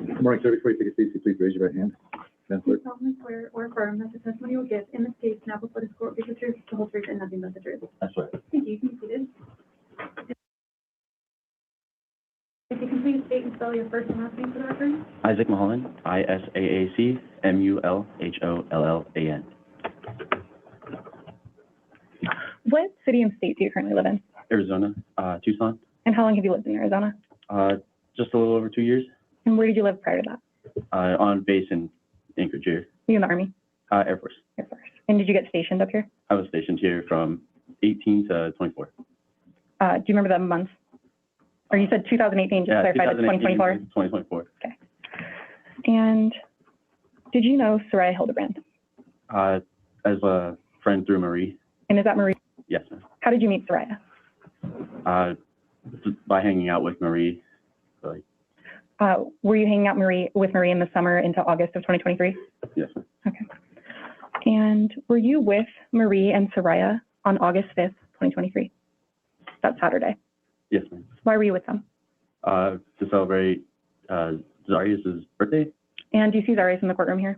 Good morning, sir. Before you take a seat, please raise your right hand. Madam Do Clerk. you solemnly swear or affirm that the testimony you will give in this case now before this court will be the truth, the whole truth, and nothing but the truth? That's right. Thank you. You can be seated. If you can please state and spell your first and last name for the record. Isaac Mulholland, Isaac Mulhollan. What city and state do you currently live in? Arizona, Tucson, And how long have you lived in Arizona? just a little over 2 years, And where did you live prior to that? on base in Anchorage here, Were you in the Army? Air Force. Air Force. And did you get stationed up here? I was stationed here from 18 to 24. Do you remember the month? Or you said 2018, just clarify, that's 2024? 2024. Okay. And did you know Zarrius Hildabrand? As a friend through Marie. And is that Marie? Yes, ma'am. How did you meet Zarrius? By hanging out with Marie. Like, Were you hanging out with Marie in the summer into August of 2023? yes, ma'am. Okay. And were you with Marie and Zarrius on August 5th, 2023? That Saturday. Yes, ma'am. Why were you with them? To celebrate Zarrius' birthday. And do you see Zarrius in the courtroom here?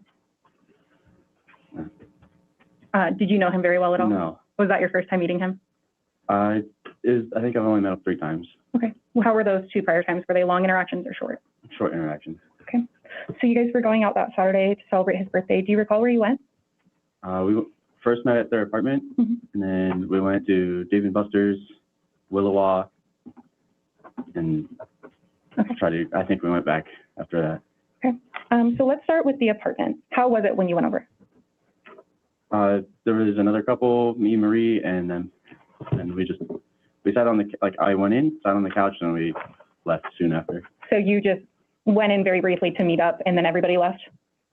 Did you know him very well at all? No. Was that your first time meeting him? I think I've only met him 3 times. Okay. Well, how were those 2 prior times? Were they long interactions or short? Short interactions. Okay. So you guys were going out that Saturday to celebrate his birthday. Do you recall where you went? We first met at their apartment, Mhm. and then we went to Dave & Buster's, Willowa, and Okay. I think we went back after that. So let's start with the apartment. How was it when you went over? There was another couple, me, Marie, and then we sat on I went in, sat on the couch, and we left soon after. So you just went in very briefly to meet up and then everybody left?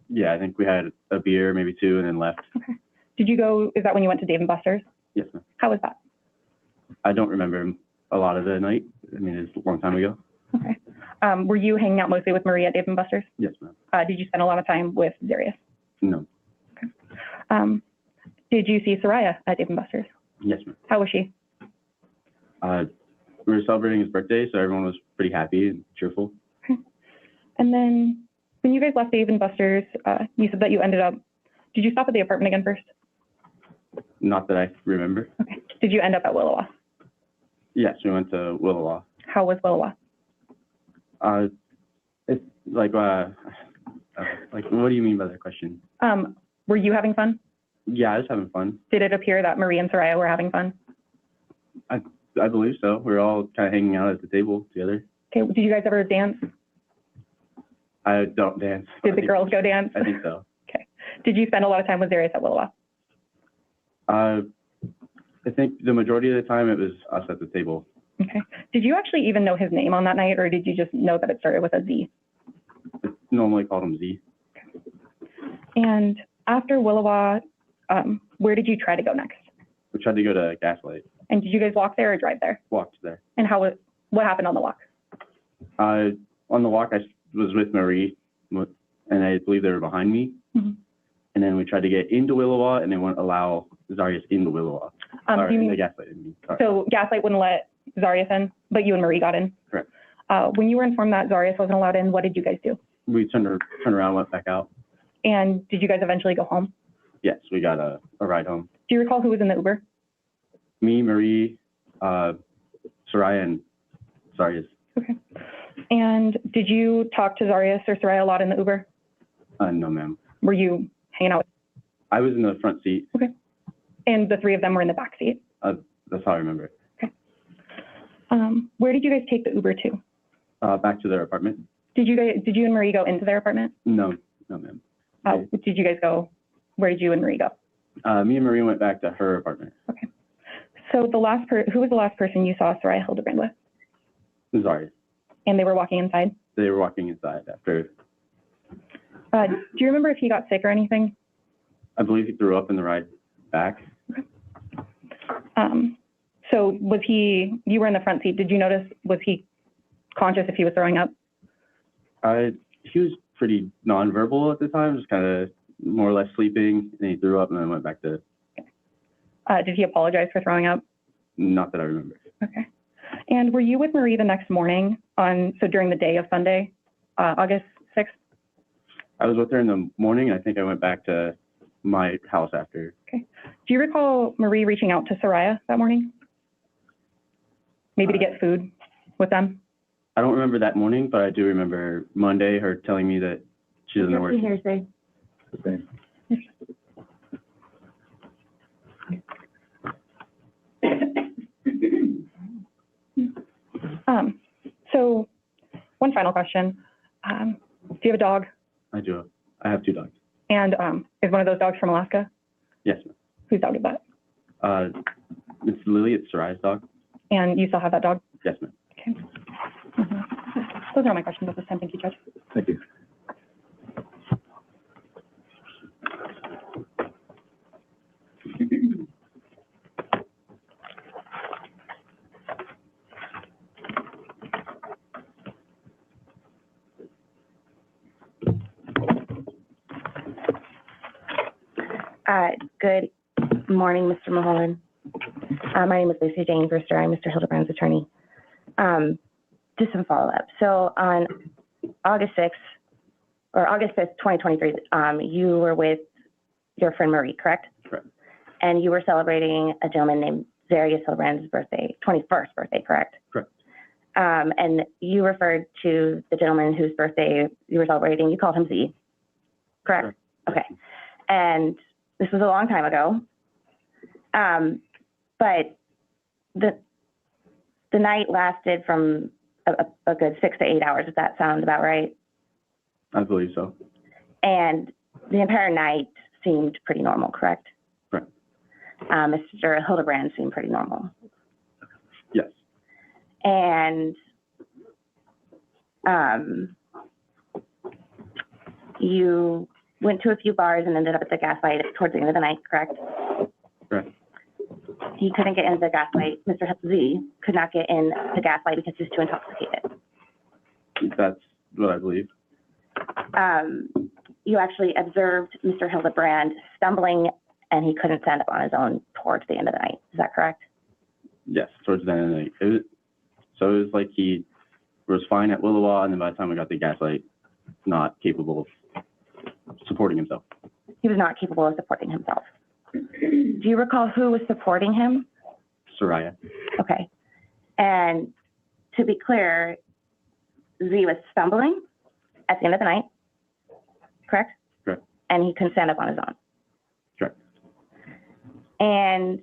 Yeah, I think we had a beer, maybe 2, and then left. Okay. Did you go, is that when you went to Dave & Buster's? Yes, ma'am. How was that? I don't remember a lot of the night. I mean, it's a long time ago. Okay. Were you hanging out mostly with Marie at Dave & Buster's? Yes, ma'am. Did you spend a lot of time with Zarrius? No. Did you see Zarrius at Dave & Buster's? Yes, ma'am. How was she? We were celebrating his birthday, so everyone was pretty happy and cheerful. Okay. And then when you guys left Dave & Buster's, you said that you did you stop at the apartment again first? Not that I remember. Okay. Did you end up at Willowa? Yes, we went to Willowa. How was Willowa? It's like what do you mean by that question? Were you having fun? Yeah, I was having fun. Did it appear that Marie and Zarrius were having fun? I believe so. We were all kind of hanging out at the table together. Okay. Did you guys ever dance? I don't dance. Did the girls go dance? I think so. Okay. Did you spend a lot of time with Zarrius at Willowa? I think the majority of the time it was us at the table. Okay. Did you actually even know his name on that night, or did you just know that it started with a Z? I normally called him Z. And after Willowa, where did you try to go next? We tried to go to Gaslight. And did you guys walk there or drive there? Walked there. And what happened on the walk? On the walk, I was with Marie, and I believe they were behind me. Mhm. And then we tried to get into Willowa, and they wouldn't allow Zarrius into Willowa. Do you mean, the Gaslight, I mean. Sorry. so Gaslight wouldn't let Zarrius in, but you and Marie got in? Correct. When you were informed that Zarrius wasn't allowed in, what did you guys do? We turned around, went back out. And did you guys eventually go home? Yes, we got a ride home. Do you recall who was in the Uber? Me, Marie, Soraya, and Zarrius. Okay. And did you talk to Zarrius or Soraya a lot in the Uber? No, ma'am. Were you hanging out? I was in the front seat. Okay. And the 3 of them were in the back seat? That's how I remember it. Okay. Where did you guys take the Uber to? Back to their apartment. Did you and Marie go into their apartment? No, no, ma'am. Did you guys go, where did you and Marie go? Me and Marie went back to her apartment. Okay. So who was the last person you saw Zarrius Hildabrand with? Zarrius. And they were walking inside? They were walking inside after. Do you remember if he got sick or anything? I believe he threw up in the ride back. Okay. So you were in the front seat. Did you notice, was he conscious if he was throwing up? He was pretty nonverbal at the time, just kind of more or less sleeping, and he threw up and then went back to. Did he apologize for throwing up? Not that I remember. Okay. And were you with Marie the next morning during the day of Sunday, August 6th? I was with her in the morning, and I think I went back to my house after. Okay. Do you recall Marie reaching out to Zarrius that morning? Maybe to get food with them? I don't remember that morning, but I do remember Monday, her telling me that she doesn't know where she is. The same. So one final question. Do you have a dog? I do. I have 2 dogs. And is one of those dogs from Alaska? Yes, ma'am. Whose dog is that? It's Lily. It's Sarai's dog. And you still have that dog? Yes, ma'am. Okay. Those are all my questions at this time. Thank you, Judge. Thank you. Good morning, Mr. Mulholland. My name is Lucy Jane Brewster. I'm Mr. Hildebrand's attorney. Just some follow-up. So on August 5th, 2023, you were with your friend Marie, correct? Correct. And you were celebrating a gentleman named Zarrius Hildabrand's 21st birthday, correct? Correct. And you referred to the gentleman whose birthday you were celebrating. You called him Z, correct? Okay. And this was a long time ago. But the night lasted from a good 6 to 8 hours. Does that sound about right? I believe so. And the entire night seemed pretty normal, correct? Correct. Mr. Hildebrand seemed pretty normal. Yes. And you went to a few bars and ended up at the Gaslight towards the end of the night, correct? Correct. He couldn't get into the Gaslight. Mr. Z could not get in the Gaslight because he was too intoxicated. That's what I believe. You actually observed Mr. Hildebrand stumbling, and he couldn't stand up on his own towards the end of the night. Is that correct? Yes, towards the end of the night. It was like he was fine at Willowa, and then by the time we got to Gaslight, not capable of supporting himself. He was not capable of supporting himself. Do you recall who was supporting him? Soraya. Okay. And to be clear, Z was stumbling at the end of the night, correct? Correct. And he couldn't stand up on his own. Correct. And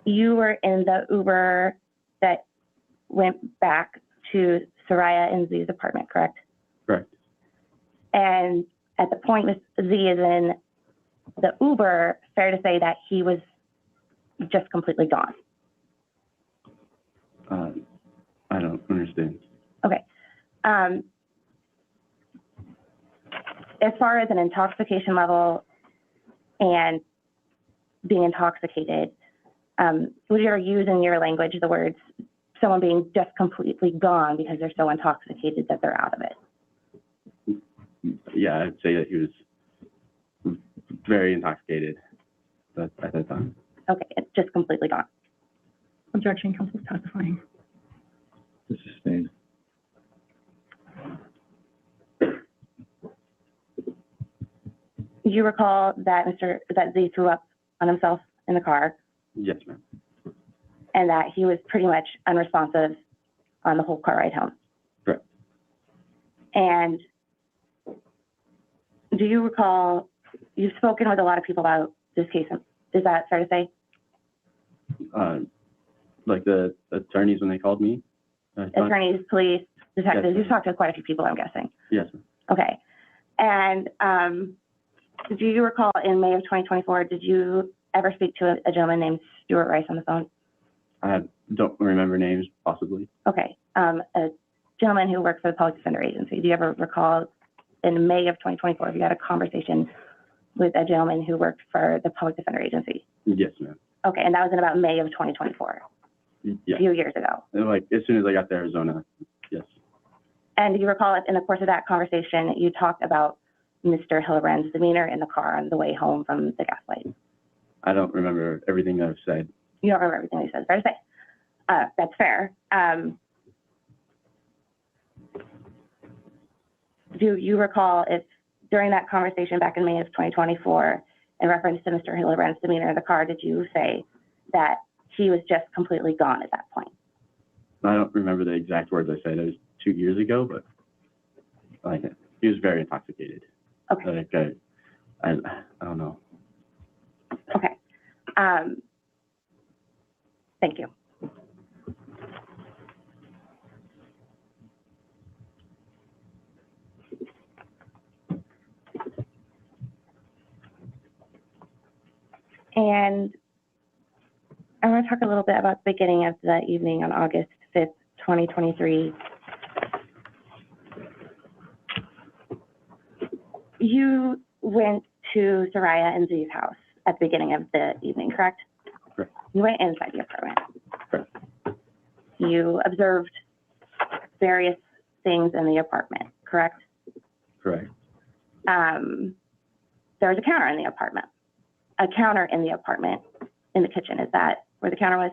you were in the Uber that went back to Soraya and Z's apartment, correct? Correct. And at the point Ms. Z is in the Uber, fair to say that he was just completely gone. I don't understand. Okay. As far as an intoxication level and being intoxicated, would you ever use in your language the words someone being just completely gone because they're so intoxicated that they're out of it? Yeah, I'd say that he was very intoxicated at that time. Okay, it's just completely gone. Objection, counsel's testifying. Sustained. Do you recall that that Z threw up on himself in the car Yes, ma'am. and that he was pretty much unresponsive on the whole car ride home? Correct. And do you recall, you've spoken with a lot of people about this case, is that fair to say? Like the attorneys when they called me? Attorneys, police, detectives, Yes, you've talked to quite a few people, I'm guessing. Yes, ma'am. Okay. And do you recall in May of 2024, did you ever speak to a gentleman named Stuart Rice on the phone? I don't remember names, possibly. Okay. A gentleman who worked for the Public Defender Agency, do you ever recall in May of 2024, if you had a conversation with a gentleman who worked for the Public Defender Agency? Yes, ma'am. Okay, and that was in about May of 2024, Yeah. a few years ago. And, like, as soon as I got to Arizona, yes. And do you recall if in the course of that conversation, you talked about Mr. Hildabrand's demeanor in the car on the way home from the gas light? I don't remember everything that I've said. You don't remember everything he said, fair to say. That's fair. Do you recall if during that conversation back in May of 2024, in reference to Mr. Hildabrand's demeanor in the car, did you say that he was just completely gone at that point? I don't remember the exact words I said. It was 2 years ago, but like he was very intoxicated. Okay. Like, I don't know. Okay. Thank you. And I want to talk a little bit about the beginning of the evening on August 5th, 2023. You went to Soraya and Z's house at the beginning of the evening, correct? Correct. You went inside the apartment. Correct. You observed various things in the apartment, correct? Correct. There was a counter in the apartment. A counter in the apartment in the kitchen. Is that where the counter was?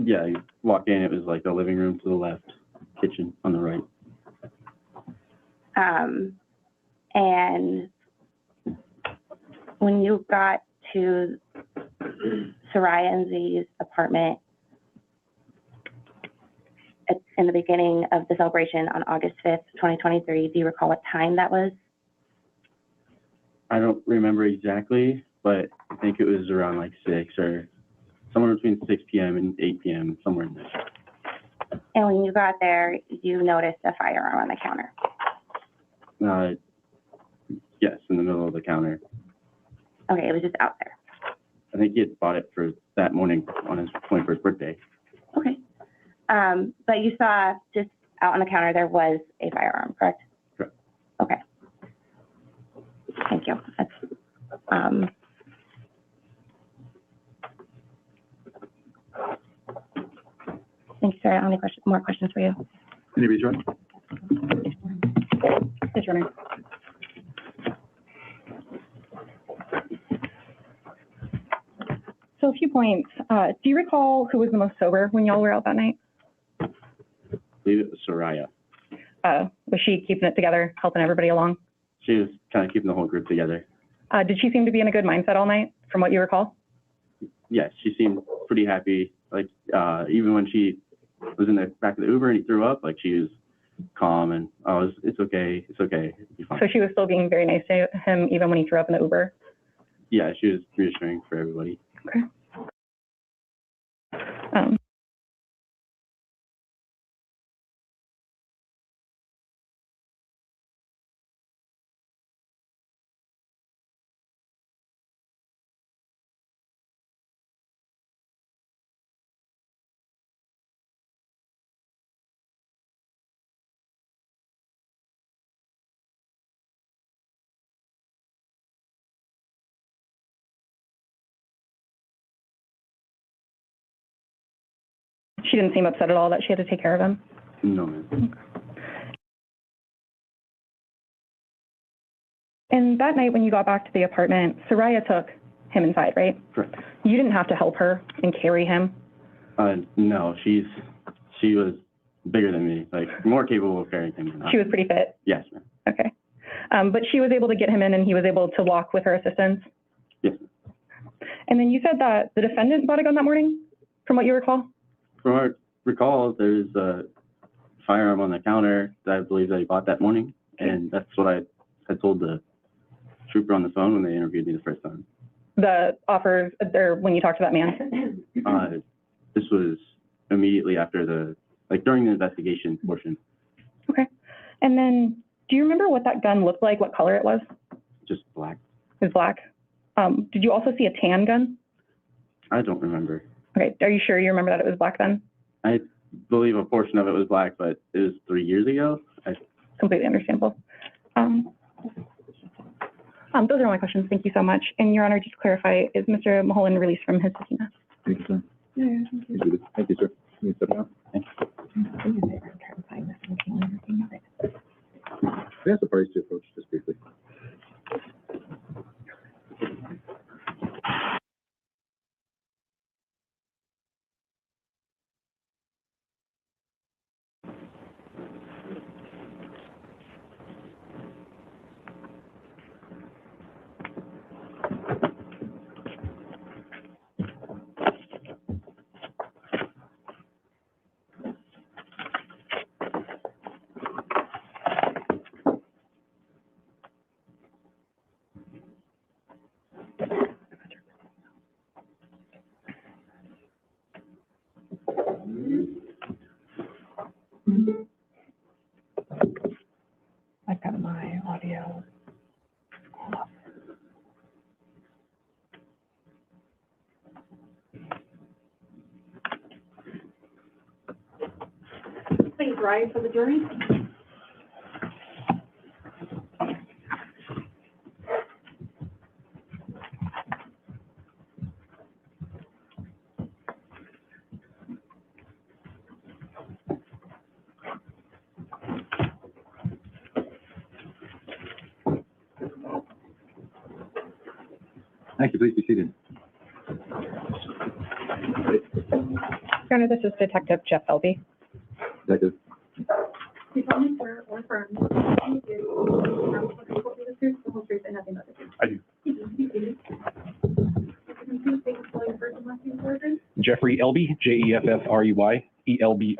Yeah, you walk in, it was like the living room to the left, kitchen on the right. And when you got to Soraya and Z's apartment in the beginning of the celebration on August 5th, 2023, do you recall what time that was? I don't remember exactly, but I think it was around like 6 or somewhere between 6 p.m. and 8 p.m., somewhere in there. And when you got there, you noticed a firearm on the counter. Yes, in the middle of the counter. Okay, it was just out there. I think he had bought it for that morning on his 21st birthday. Okay. But you saw just out on the counter, there was a firearm, correct? Correct. Okay. Thank you. That's, thank you, sir. I don't have any more questions for you. Anybody's right? Yes, Your Honor. So a few points. Do you recall who was the most sober when y'all were out that night? I believe it was Soraya. Was she keeping it together, helping everybody along? She was kind of keeping the whole group together. Did she seem to be in a good mindset all night, from what you recall? Yes, she seemed pretty happy. Like, even when she was in the back of the Uber and he threw up, like she was calm and, oh, it's okay, it's okay. It'll be fine. So she was still being very nice to him even when he threw up in the Uber? Yeah, she was reassuring for everybody. Okay. She didn't seem upset at all that she had to take care of him? No, man. And that night when you got back to the apartment, Soraya took him inside, right? Correct. You didn't have to help her and carry him? No, she was bigger than me, like more capable of carrying him than I. She was pretty fit? Yes, ma'am. Okay. But she was able to get him in and he was able to walk with her assistance? Yes. And then you said that the defendant bought a gun that morning, from what you recall? From what I recall, there's a firearm on the counter that I believe that he bought that morning, and that's what I had told the trooper on the phone when they interviewed me the first time. The offer, or when you talked to that man? This was immediately after during the investigation portion. Okay. And then, do you remember what that gun looked like, what color it was? Just black. It was black. Did you also see a tan gun? I don't remember. Okay. Are you sure you remember that it was black then? I believe a portion of it was black, but it was 3 years ago. Completely understandable. Those are all my questions. Thank you so much. And Your Honor, just to clarify, is Mr. Mulholland released from his subpoena? Thank you, sir. Yeah. Thank you, sir. You can step down. We asked the parties to approach just briefly. I've got my audio. Please rise for the jury. Thank you. Please be seated. Your Honor, this is Detective Jeff Elby. Detective. You solemnly swear or affirm that you do the truth, the whole truth, and nothing but the truth. I do. Can you please spell your first and last name for us? Jeffrey Elby, Jeffrey Elby.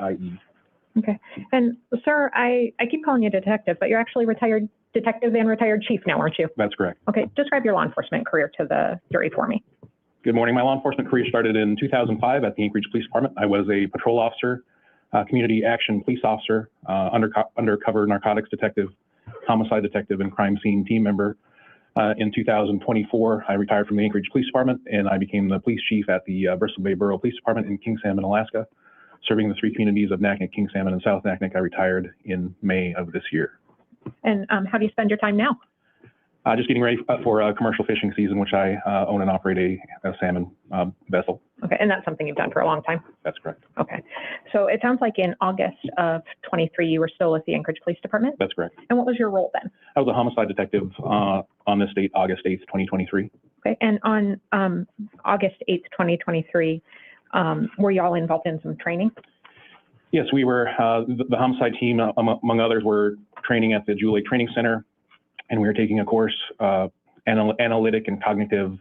Okay. And sir, I keep calling you detective, but you're actually retired detective and retired chief now, aren't you? That's correct. Okay. Describe your law enforcement career to the jury for me. Good morning. My law enforcement career started in 2005 at the Anchorage Police Department. I was a patrol officer, community action police officer, undercover narcotics detective, homicide detective, and crime scene team member. In 2024, I retired from the Anchorage Police Department, and I became the police chief at the Bristol Bay Borough Police Department in King Salmon, Alaska, serving the 3 communities of Naknek, King Salmon, and South Naknek. I retired in May of this year. And how do you spend your time now? Just getting ready for a commercial fishing season, which I own and operate a salmon vessel. Okay. And that's something you've done for a long time? That's correct. Okay. So it sounds like in August of 23, you were still with the Anchorage Police Department? That's correct. And what was your role then? I was a homicide detective on this date, August 8th, 2023. Okay. And on August 8th, 2023, were you all involved in some training? Yes, we were. The homicide team, among others, were training at the Jewel Training Center, and we were taking a course, analytic and cognitive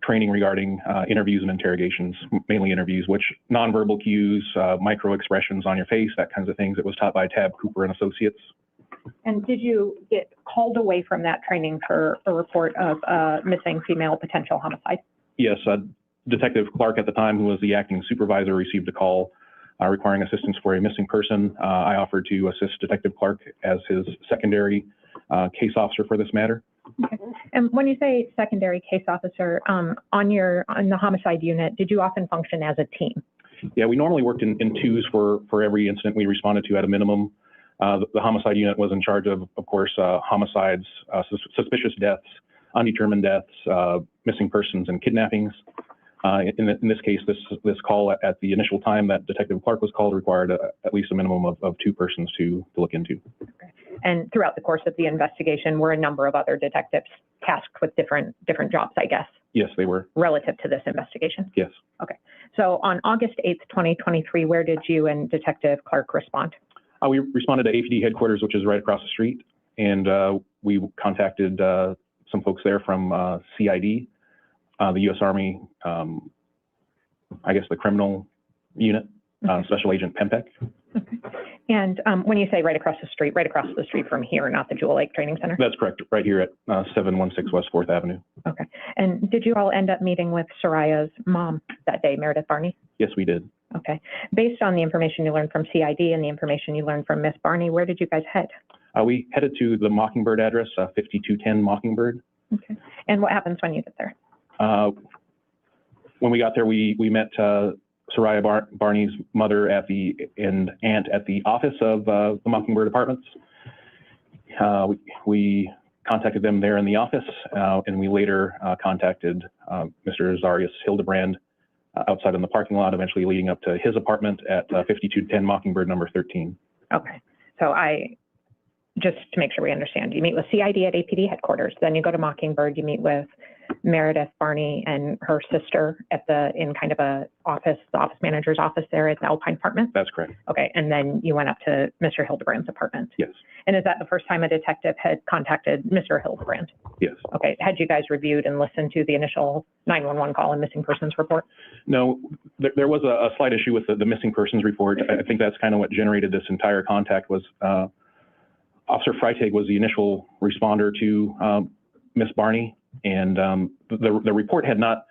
training regarding interviews and interrogations, mainly interviews, which nonverbal cues, micro expressions on your face, that kinds of things. It was taught by Tab Cooper and Associates. And did you get called away from that training for a report of missing female potential homicide? Yes, Detective Clark at the time, who was the acting supervisor, received a call requiring assistance for a missing person. I offered to assist Detective Clark as his secondary case officer for this matter. Okay. And when you say secondary case officer, on the homicide unit, did you often function as a team? Yeah, we normally worked in twos for every incident we responded to at a minimum. The homicide unit was in charge of course, homicides, suspicious deaths, undetermined deaths, missing persons, and kidnappings. In this case, this call at the initial time that Detective Clark was called required at least a minimum of 2 persons to look into. Okay. And throughout the course of the investigation, were a number of other detectives tasked with different jobs, I guess? Yes, they were. Relative to this investigation? Yes. Okay. So on August 8th, 2023, where did you and Detective Clark respond? We responded to APD headquarters, which is right across the street, and we contacted some folks there from CID, the U.S. Army, I guess the criminal unit, Special Agent Pempek. Okay. And when you say right across the street from here, not the Jewel Lake Training Center? That's correct, right here at 716 West 4th Avenue. Okay. And did you all end up meeting with Soraya's mom that day, Meredith Barney? Yes, we did. Okay. Based on the information you learned from CID and the information you learned from Miss Barney, where did you guys head? We headed to the Mockingbird address, 5210 Mockingbird. Okay. And what happens when you get there? When we got there, we met Soraya Barney's mother and aunt at the office of the Mockingbird Apartments. We contacted them there in the office, and we later contacted Mr. Zarrius Hildabrand outside in the parking lot, eventually leading up to his apartment at 5210 Mockingbird number 13. Okay. So just to make sure we understand, you meet with CID at APD headquarters, then you go to Mockingbird, you meet with Meredith Barney and her sister in kind of the office manager's office there at the Alpine Apartment? That's correct. Okay, and then you went up to Mr. Hildebrand's apartment? Yes. And is that the first time a detective had contacted Mr. Hildebrand? Yes. Okay, had you guys reviewed and listened to the initial 911 call and missing persons report? No, there was a slight issue with the missing persons report. I think that's kind of what generated this entire contact was Officer Freitag was the initial responder to Miss Barney, and the report had not,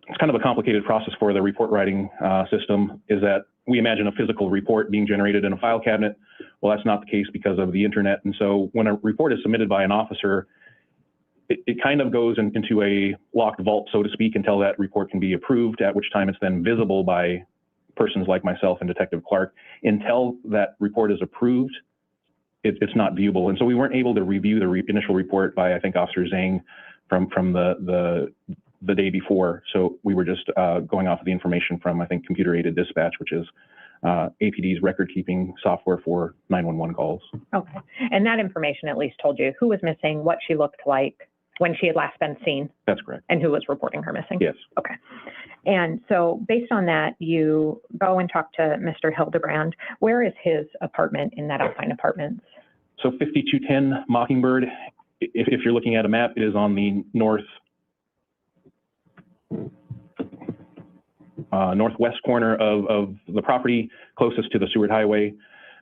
it's kind of a complicated process for the report writing system, is that we imagine a physical report being generated in a file cabinet. Well, that's not the case because of the internet. And so when a report is submitted by an officer, it kind of goes into a locked vault, so to speak, until that report can be approved, at which time it's then visible by persons like myself and Detective Clark. Until that report is approved, it's not viewable. And so we weren't able to review the initial report by, I think, Officer Zhang from the day before. So we were just going off of the information from, I think, computer-aided dispatch, which is APD's record-keeping software for 911 calls. Okay. And that information at least told you who was missing, what she looked like, when she had last been seen? That's correct. And who was reporting her missing? Yes. Okay. And so based on that, you go and talk to Mr. Hildebrand. Where is his apartment in that Alpine Apartments? So 5210 Mockingbird, if you're looking at a map, it is on the northwest corner of the property, closest to the Seward Highway.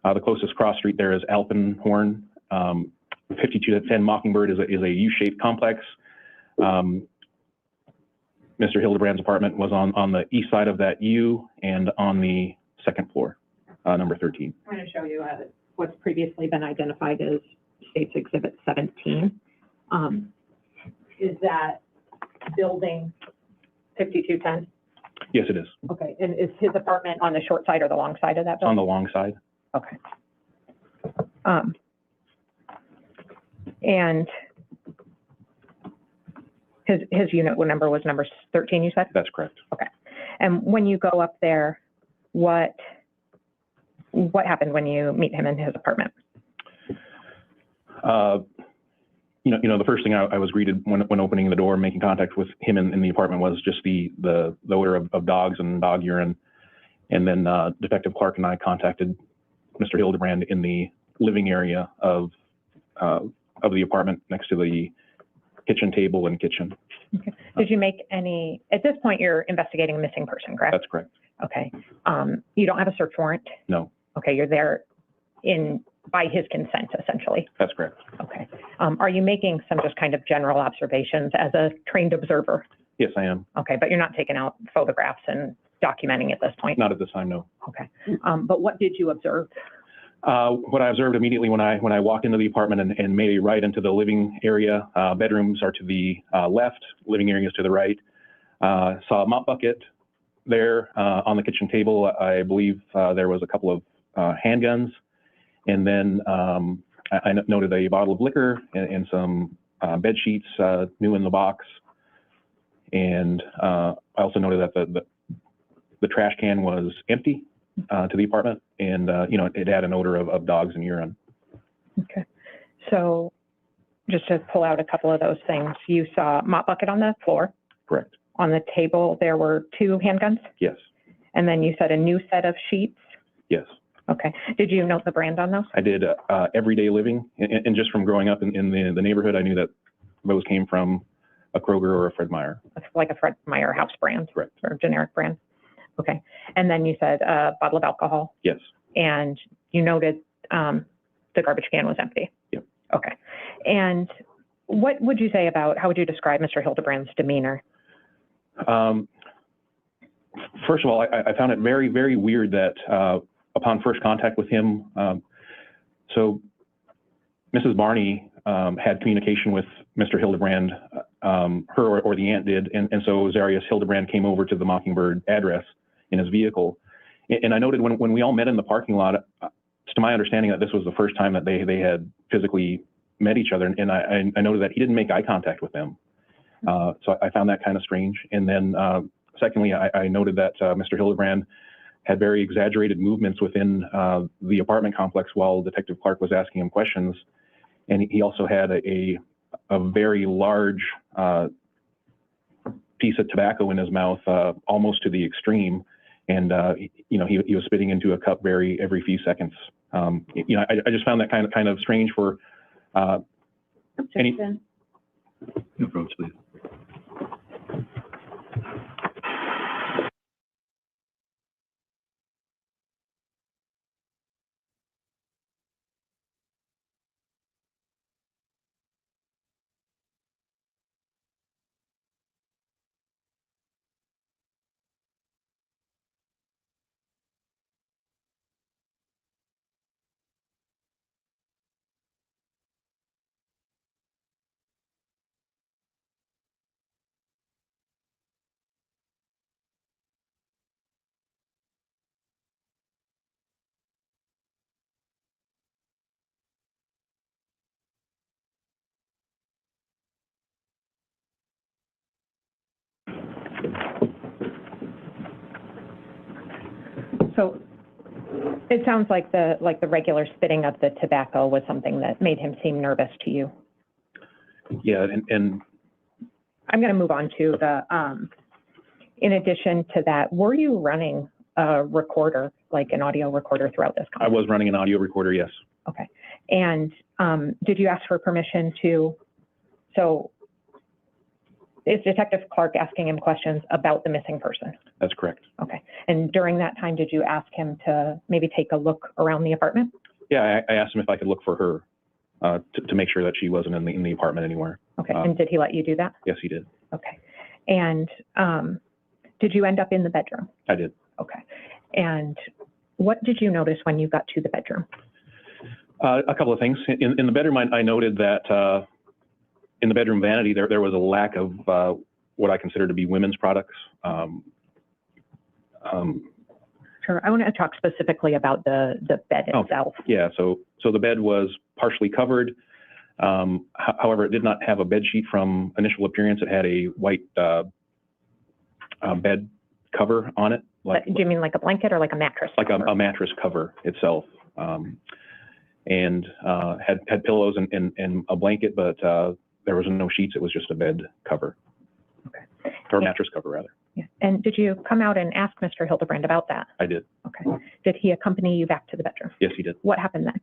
The closest cross street there is Alpenhorn. 5210 Mockingbird is a U-shaped complex. Mr. Hildebrand's apartment was on the east side of that U and on the second floor, number 13. I'm going to show you what's previously been identified as State's Exhibit 17. Is that building 5210? Yes, it is. Okay, and is his apartment on the short side or the long side of that It's on building? the long side. Okay. And his unit number was number 13, you said? That's correct. Okay. And when you go up there, what happened when you meet him in his apartment? The first thing I was greeted when opening the door, making contact with him in the apartment was just the odor of dogs and dog urine. And then Detective Clark and I contacted Mr. Hildebrand in the living area of the apartment next to the kitchen table and kitchen. Okay. Did you make any, at this point, you're investigating a missing person, correct? That's correct. Okay. You don't have a search warrant? No. Okay, you're there by his consent, essentially. That's correct. Okay. Are you making some just kind of general observations as a trained observer? Yes, I am. Okay, but you're not taking out photographs and documenting at this point? Not at this time, no. Okay. But what did you observe? What I observed immediately when I walked into the apartment and made a right into the living area, bedrooms are to the left, living area is to the right. Saw a mop bucket there on the kitchen table. I believe there was a couple of handguns. And then I noted a bottle of liquor and some bed sheets new in the box. And I also noted that the trash can was empty to the apartment, and it had an odor of dogs and urine. Okay. So just to pull out a couple of those things, you saw a mop bucket on the floor. Correct. On the table, there were 2 handguns? Yes. And then you said a new set of sheets? Yes. Okay. Did you note the brand on those? I did. Everyday Living, and just from growing up in the neighborhood, I knew that those came from a Kroger or a Fred Meyer. Like a Fred Meyer house brand? Correct. Or generic brand? Okay. And then you said a bottle of alcohol? Yes. and you noted the garbage can was empty. Yep. Okay. And what would you say about, how would you describe Mr. Hildebrand's demeanor? First of all, I found it very, very weird that upon first contact with him, so Mrs. Barney had communication with Mr. Hildebrand, her or the aunt did, and so Zarrius Hildabrand came over to the Mockingbird address in his vehicle. And I noted when we all met in the parking lot, it's to my understanding that this was the first time that they had physically met each other, and I noted that he didn't make eye contact with them. So I found that kind of strange. And then secondly, I noted that Mr. Hildebrand had very exaggerated movements within the apartment complex while Detective Clark was asking him questions. And he also had a very large piece of tobacco in his mouth, almost to the extreme. And, you know, he was spitting into a cup every few seconds. You know, I just found that kind of strange for any. No approach, please. So it sounds like the regular spitting of the tobacco was something that made him seem nervous to you. Yeah, and I'm going to move on to the, in addition to that, were you running a recorder, like an audio recorder throughout this conversation? I was running an audio recorder, yes. Okay. And did you ask for permission to, so is Detective Clark asking him questions about the missing person? That's correct. Okay. And during that time, did you ask him to maybe take a look around the apartment? Yeah, I asked him if I could look for her to make sure that she wasn't in the apartment anywhere. Okay. And did he let you do that? Yes, he did. Okay. And did you end up in the bedroom? I did. Okay. And what did you notice when you got to the bedroom? A couple of things. In the bedroom, I noted that in the bedroom vanity, there was a lack of what I consider to be women's products. Sure. I want to talk specifically about the bed itself. Yeah. So the bed was partially covered. However, it did not have a bed sheet from initial appearance. It had a white bed cover on it. Do you mean like a blanket or like a mattress? Like a mattress cover itself. And had pillows and a blanket, but there was no sheets. It was just a bed cover. Okay. Or mattress cover, rather. Yeah. And did you come out and ask Mr. Hildebrand about that? I did. Okay. Did he accompany you back to the bedroom? Yes, he did. What happened then?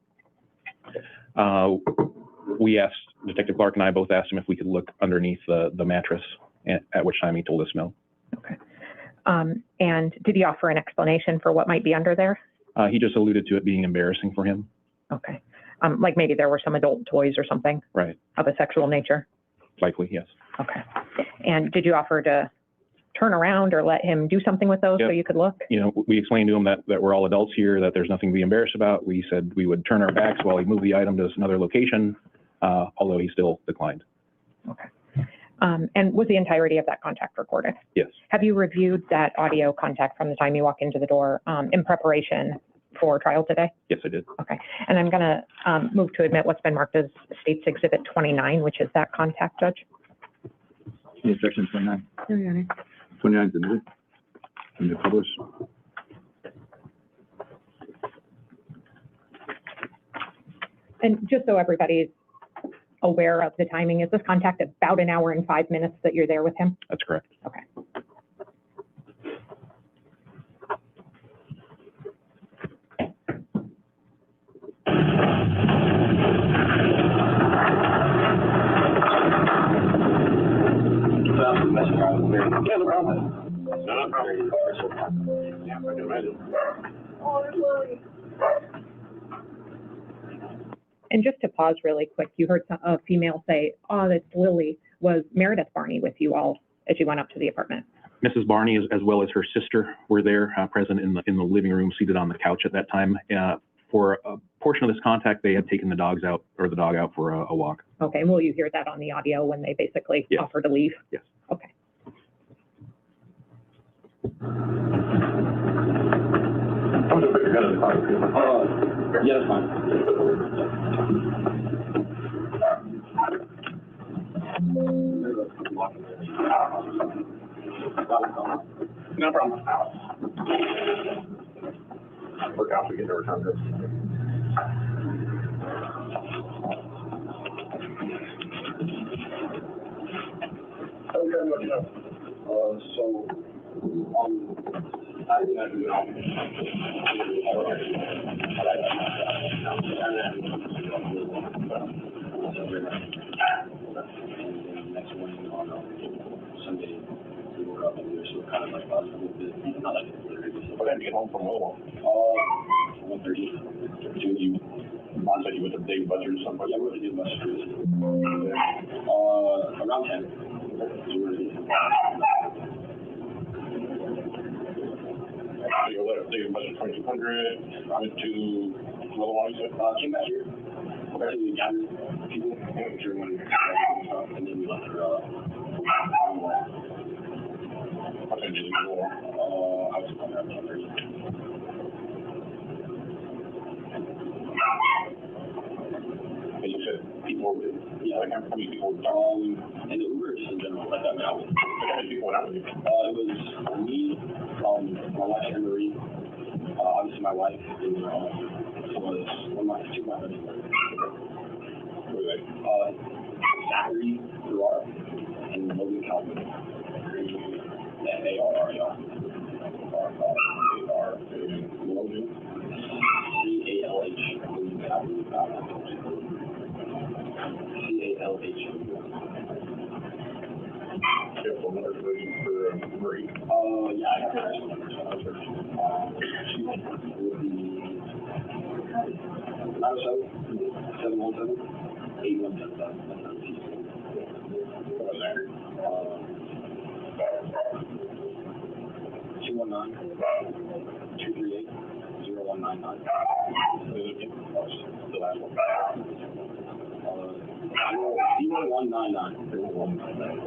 We asked, Detective Clark and I both asked him if we could look underneath the mattress, at which time he told us no. Okay. And did he offer an explanation for what might be under there? He just alluded to it being embarrassing for him. Okay. Like maybe there were some adult toys or something? Right. Of a sexual nature? Likely, yes. Okay. And did you offer to turn around or let him do something with those so you could look? You know, we explained to him that we're all adults here, that there's nothing to be embarrassed about. We said we would turn our backs while he moved the item to another location, although he still declined. Okay. And was the entirety of that contact recorded? Yes. Have you reviewed that audio contact from the time you walk into the door in preparation for trial today? Yes, I did. Okay. And I'm going to move to admit what's been marked as State's Exhibit 29, which is that contact, Judge. Any objection, 29? No, Your Honor. 29 is admitted. And you publish. And just so everybody's aware of the timing, is this contact about an hour and 5 minutes that you're there with him? That's correct. Okay. Oh, Lily. And just to pause really quick, you heard a female say, "Oh, that's Lily." Was Meredith Barney with you all as you went up to the apartment? Mrs. Barney, as well as her sister, were there, present in the living room, seated on the couch at that time. For a portion of this contact, they had taken the dog out for a walk. Okay, and will you hear that on the audio when they basically offer to leave? Yes. Okay. I'm gonna put your gun in the car. Yeah, that's fine. No problem. Work out, we get over time. So, I think I do it all. Next morning on Sunday, we woke up and we were sort of kind of like buzzed a little bit. Not like But I had to get home from Louisville. 1:30. Ron said you went to Dave Buster's or something. Yeah, we were to do much around 10. We were to You left Dave Buster's 2200, went to another one, you said? came back here. Okay. We gathered people, everyone, and then we left for, What time did you go? I was about 10:30. And you said people were, like how many people were And the Uber just in general, like that now. Like how many people went out with you? It was me, my wife, Anne Marie, obviously my wife, and it was two of my friends. Who were they? Zachary Hildabrand and Logan Calvin. A-R-R, yeah. A-R, Logan. C-A-L-H. Logan Calvin. C-A-L-H. Phone number for Marie. Yeah, I have her number. She would be 907-717-8177. What was that? 219-238-0199. The last one. 0199.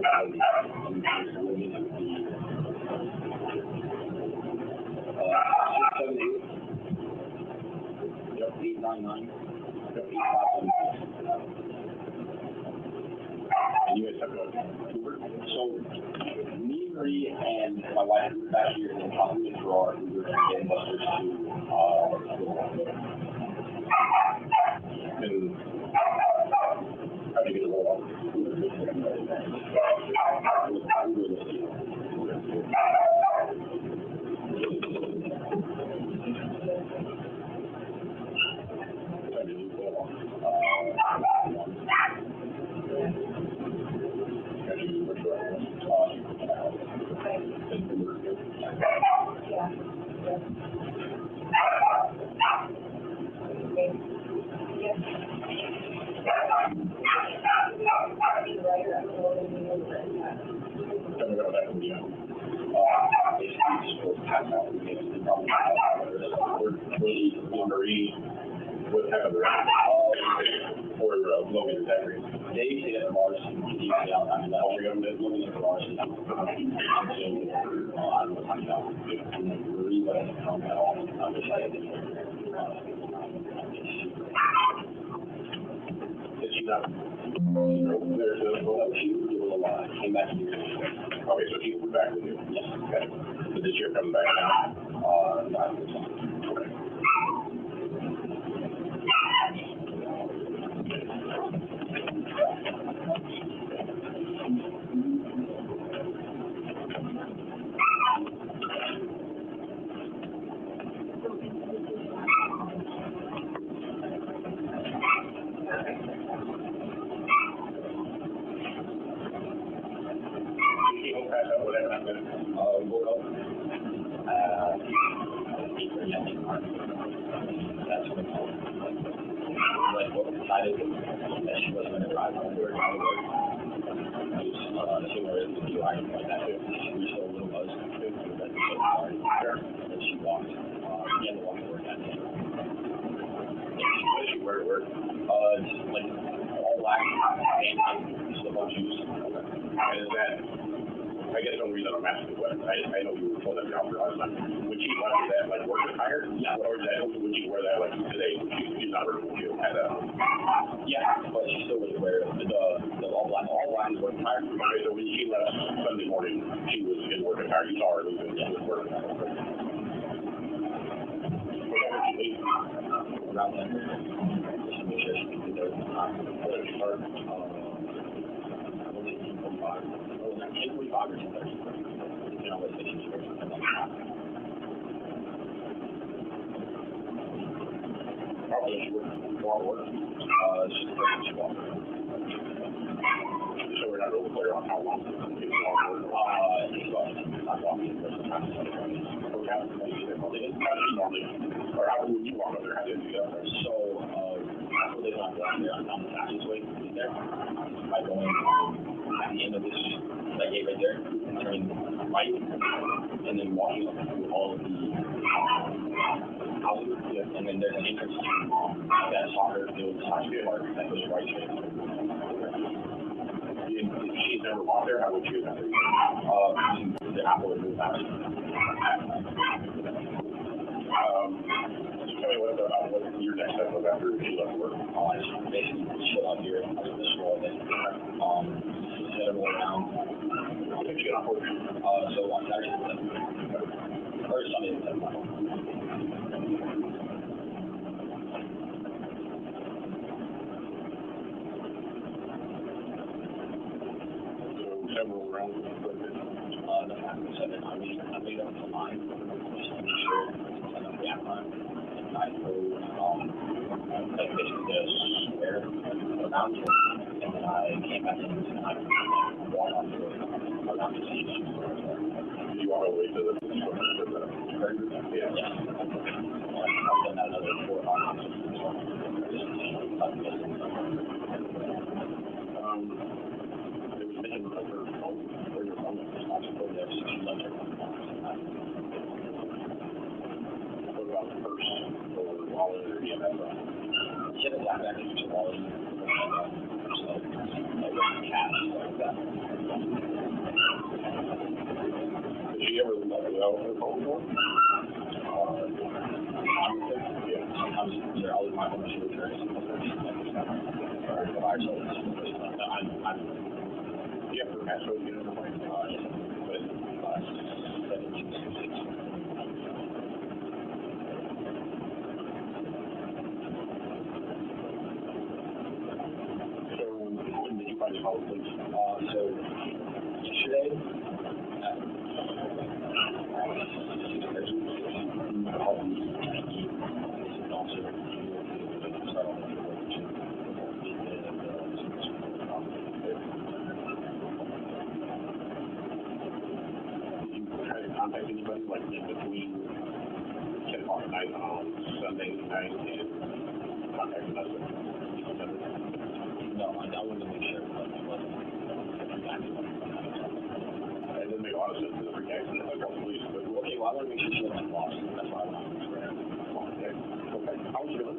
Yep, 899. And you guys have a Uber? So, me, Marie, and my wife moved back here, and then we went for our Uber and Busters to, And how do you get a roll off? Marie, what happened or Logan and Zachary? They stayed at the bars and keep it out. I mean, all three of them, Logan at the bars and I don't know what time out. Marie wasn't home at all. I'm just saying. Did she not? There's a she came back here. Okay, so she was back with you? Yes. Okay. But did she come back now? No. Okay. Woke up at 8:30. ending mark. That's when like what decided that she wasn't going to drive home or drive to work. She was the DUI and like that. She reached a little buzz and then so hard. And then she walked. She had to walk to work that day. What did she wear to work? Just like all black and slip-on shoes. And is that, I guess the only reason I'm asking what, I know you were told that job for last time. When she left, is that like work attire? Yeah. Or is that, would you wear that like today? She's not working, she had that on. Yeah, but she still would wear the all black is work attire. Okay, so when she left Sunday morning, she was in work attire. You saw her leaving, she was work attire. What time did she leave? Around 10. Just to make sure she could be there on time. What did she start? I believe 10:45. Oh, 10:45 or 10:30. You know, what station she works at. Probably she worked more work. She's the person she walked. So we're not real clear on how long it's going to take to walk work. It's about not walking the rest of the time. Okay, how do you normally, or how would you walk up there? How do you do that? So, after they not walking there, I found the fastest way to get there by going at the end of this gate right there, turning right, and then walking up through all of the houses, and then there's an entrance to that soccer field / park that goes right straight. If she's never walked there, how would you have there? The Apple would move out. Tell me what your next step was after she left work. I just basically chill out here at the store and set everyone around. When did you get off work? So on Saturday at 7. Or Sunday at 7. Several rounds of equipment. Nothing happened at 7. I made up to 9 just to make sure it's enough gap time. And I go, like basically did a square around it. And then I came back in and I walked on to it around the stage. Did you walk all the way to the Yeah. Yeah. I've done that another 4 or 5 times. It was making her phone, or your phone was not supposed to have 60 left. What about the purse or wallet or do you have that? She had a backpack and used a wallet and cash, stuff like that. Did she ever let you out of her phone before? Yeah. Sometimes they're always my phone, she returns. Or if I so I'm Do you have her password? You know, like, yes. but 726. so when did you find the call, please? So yesterday at 6:30, I called the officer to start on the Try to contact anybody like in between 10 o'clock at night on Sunday night and contacting us at No, I wanted to make sure that it wasn't it doesn't make a lot of sense to the freak accident like all the police, but okay, well I want to make sure she wasn't lost. That's why I wanted to make sure. okay. How was she doing?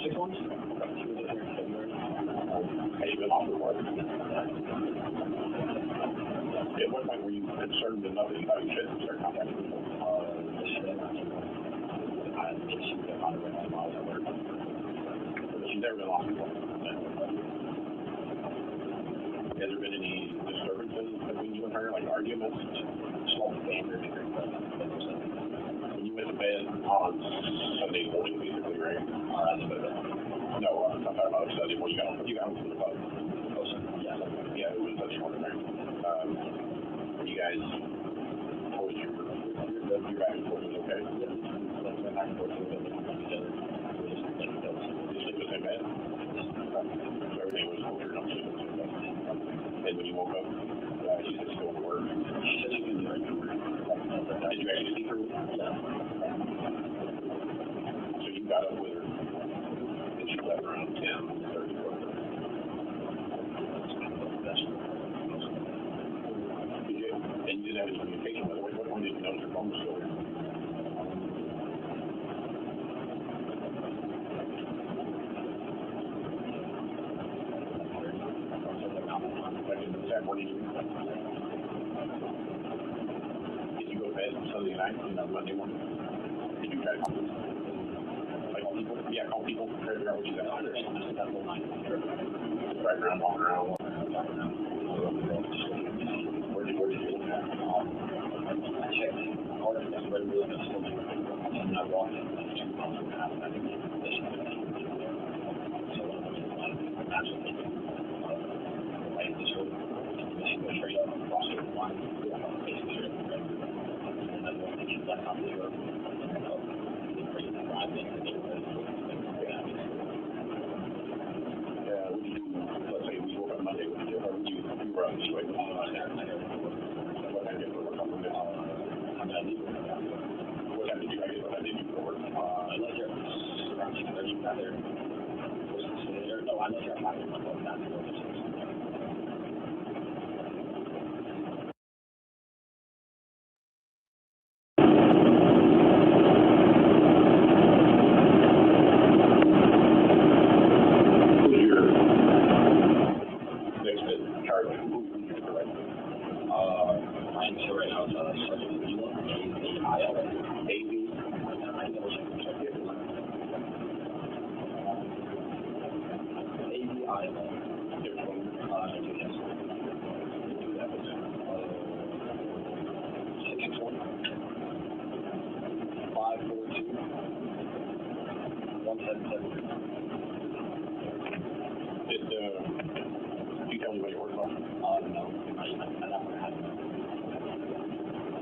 6 months? She was up here in February. Had you been off the work? At what point were you concerned enough that you thought you should start contacting people? Yesterday, I think she would have found it right while I was at work. But she's never been off before. Has there been any disturbances between you and her, like arguments? Small family different, but When you went to bed on Sunday morning, basically, right? that's about it. No, I'm not talking about Sunday morning. You got home from the club. Oh, so, yeah, Yeah, it was Sunday morning, right? You guys told your back and forth was okay? yeah, like went back and forth a little bit, like together. We just like those. You sleep in the same bed? So everything was over and upstairs. And when you woke up, she said she's going to work. She said she could do it. Did you actually see her? Yeah. got up with her, and she left around 10:30. And you didn't have any communication with her. What point did you notice her phone was still there? That morning, did you go to bed Sunday night and Monday morning? Did you try to call people? Yeah, call people, try to figure out what you got on there. That whole night. Right around, walking around. Where did you look at? I checked all the things, but really not still there. And I walked in like 2 months and a half, and I didn't get the position. So that's what they did. Like this whole mission goes straight up across the line, facing straight up, right? And then when they left off the road, they drive in and they were would you, let's say we woke up Monday, would you, or would you were on this way? What time did you get for work? What time did you, I guess, what time did you go to work? I left here around 6:30, got there. No, I left here at 5 o'clock, not to go to 6.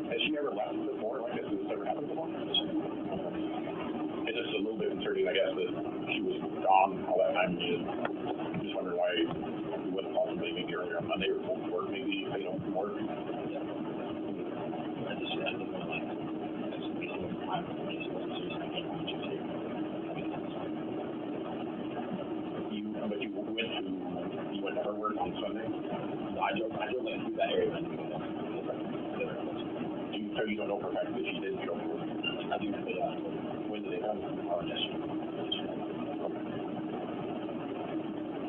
Has she ever left before? Like this? Has this ever happened before? It's just a little bit concerning, I guess, that she was gone all that time. I'm just wondering why we wouldn't call somebody maybe earlier on Monday or before work, maybe, you know, from work. But you went to her work on Sunday? No, I drove like through that area. So you don't know for a fact that she did show up? I do, but when did they come? Yesterday.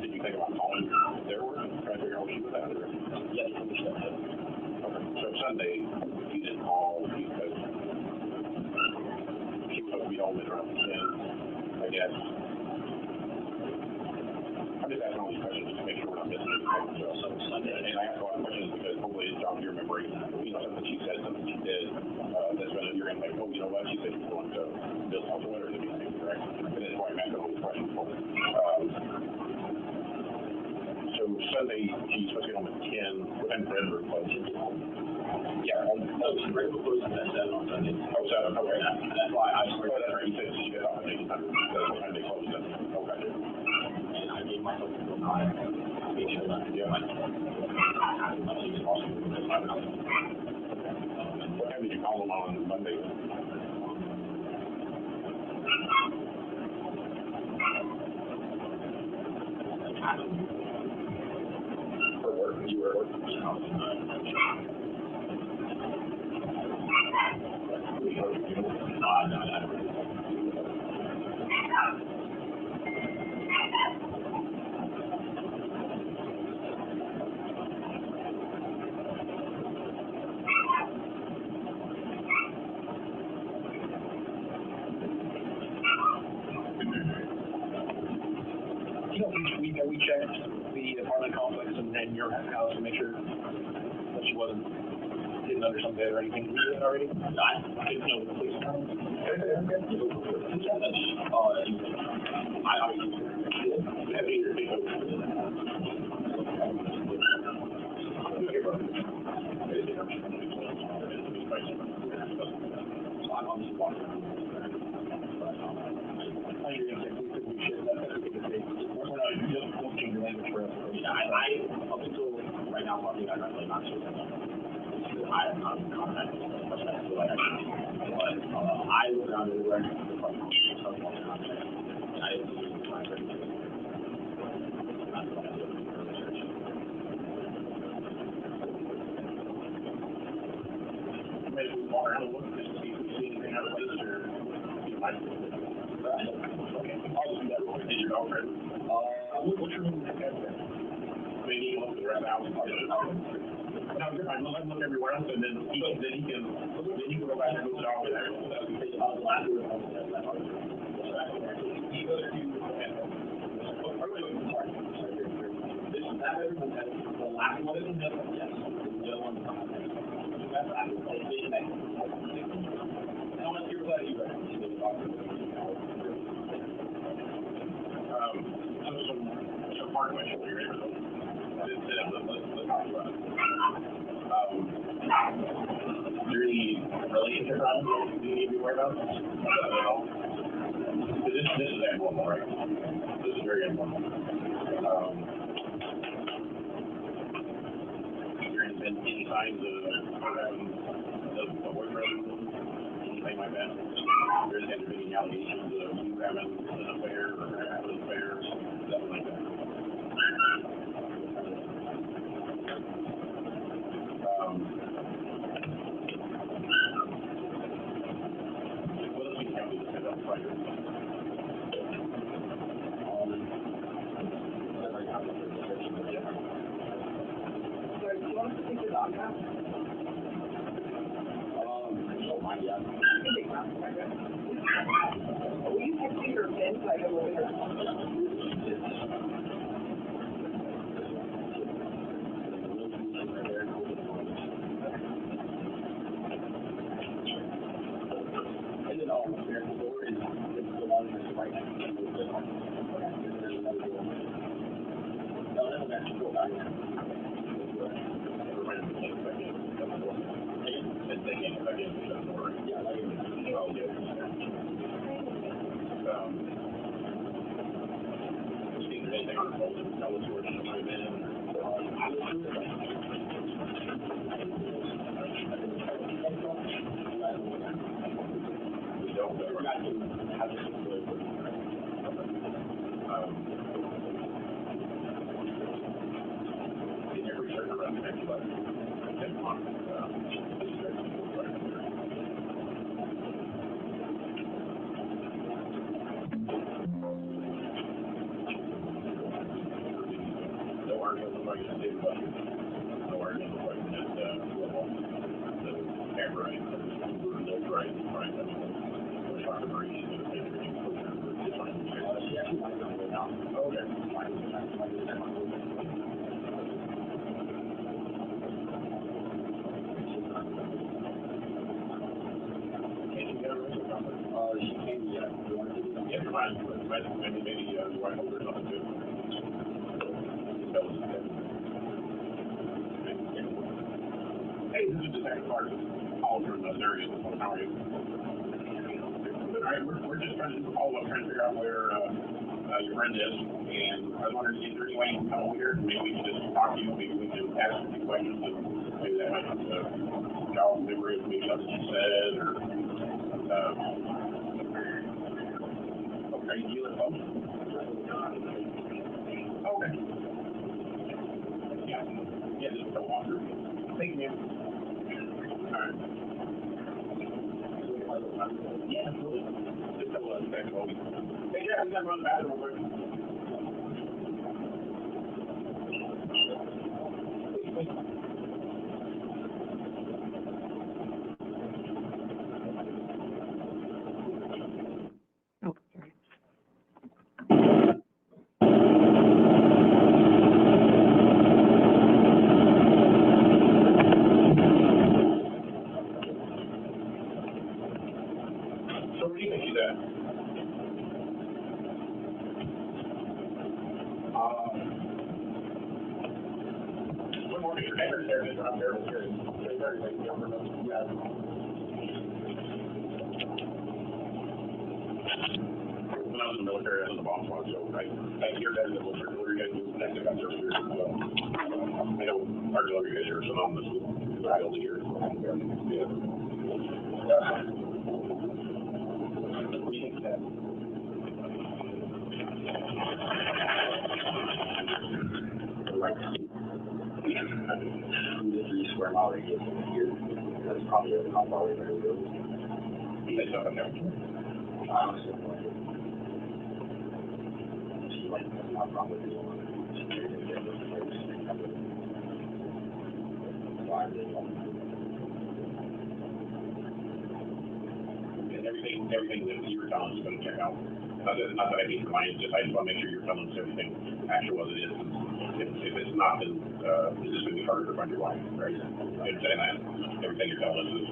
Did you think about calling their work and trying to figure out what she was at? Or? Yeah, they finished up. Okay. So Sunday, you didn't call because she was supposed to be home at around 10, I guess. I'm just asking all these questions just to make sure we're not missing anything. So Sunday, and I ask a lot of questions because hopefully it's job your memory. You know, something she said, something she did, that's when you're going to like, oh, you know what, she said she's going to build house or anything, correct? And that's why I'm asking all these questions. So Sunday, she's supposed to get home at 10. What time did Redbird close? Yeah, Redbird closed at 7 on Sunday. Oh, 7, okay. That's why I swear. Oh, that's right, you said she got off at 8:00. That's what time they closed at. Okay. I gave myself a little time to make sure that I do my as much as possible because I'm not. What time did you call them on Monday? For work? You were at work? We checked the apartment complex and your house to make sure that she wasn't hidden under some bed or anything. Did you do that already? I didn't know the police. I obviously have either big I'm obviously walking around. I think we should don't change your language for us. Yeah, I up until right now, I mean, I'm really not sure. I'm not in contact with them, but I feel like I should be. But, I look around everywhere, and it's like, so long contact, and I didn't see any time for anything. I feel like I did a research. Maybe we walk around and look just to see if we see anything out of place, or, you might. Okay, I'll just do that real quick. Did your dog friend? What's your room? Maybe you look at the rest of the house. No, you're fine. Let him look everywhere else, and then he can go back and move it over there. The last room. He goes to. That bedroom has the last one is in the middle. Yes. The other one. That's how much you're glad you read. So part of my show, you're able to sit up, let's talk about it. Is there any relationship problems that you need to be worried about? At all? This is abnormal, right? This is very abnormal. Has there been any signs of having a boyfriend, anything like that? Has there been any allegations of you having an affair or having affairs, something like that? What else can you help me with that fire? Sorry, do you want us to take your dog out? Don't mind, yeah. Will you text me your pin so I can look at her? And then all the door is the one that's right next to the door. And there's another door. No, that's actually go back. Never mind, we can't go back in. And they can't go back in the door. Yeah, like it. Oh, yeah. See if there's anything on the phone that tell us where to chime in. We don't, but we're not doing have this in every certain around the next level. And no argument like I did, but no argument like that, the camera, no right, we're trying to bring in the picture and put it in the different. She came, yeah. Yeah, maybe, do I hope there's nothing to it? Hey, this is Detective Carter. Call from Zarrius. How are you? All right, we're just trying to do a follow-up, trying to figure out where your friend is. And I was wondering if there's any way you can come over here. Maybe we can just talk to you. Maybe we can ask a few questions. And maybe that might jog the memory of maybe something you said or. Okay, you live home? Okay. Yeah. Yeah, just go walk through. Thank you. All right. Yeah, absolutely. Just go back home. Hey, yeah, we got to run the bathroom real quick. Oh, sorry. So where do you think she's at? One more picture. Hey, there's there. I'm there. Yeah. When I was in the military, I was in the bomb squad, so I hear that in the military. What are you guys doing next? I got service here. I know artillery guys are synonymous with the field here. What do you think of that? Like, 2 to 3 square mile radius from here. That's probably how far away they're going. They don't know. Honestly, like, that's not probably the one. And everything that you were telling us is going to check out. Not that I mean for mine, just I just want to make sure you're telling us everything actual as it is. If it's not, then it's just going to be harder to find your wife, right? I understand that. Everything you're telling us is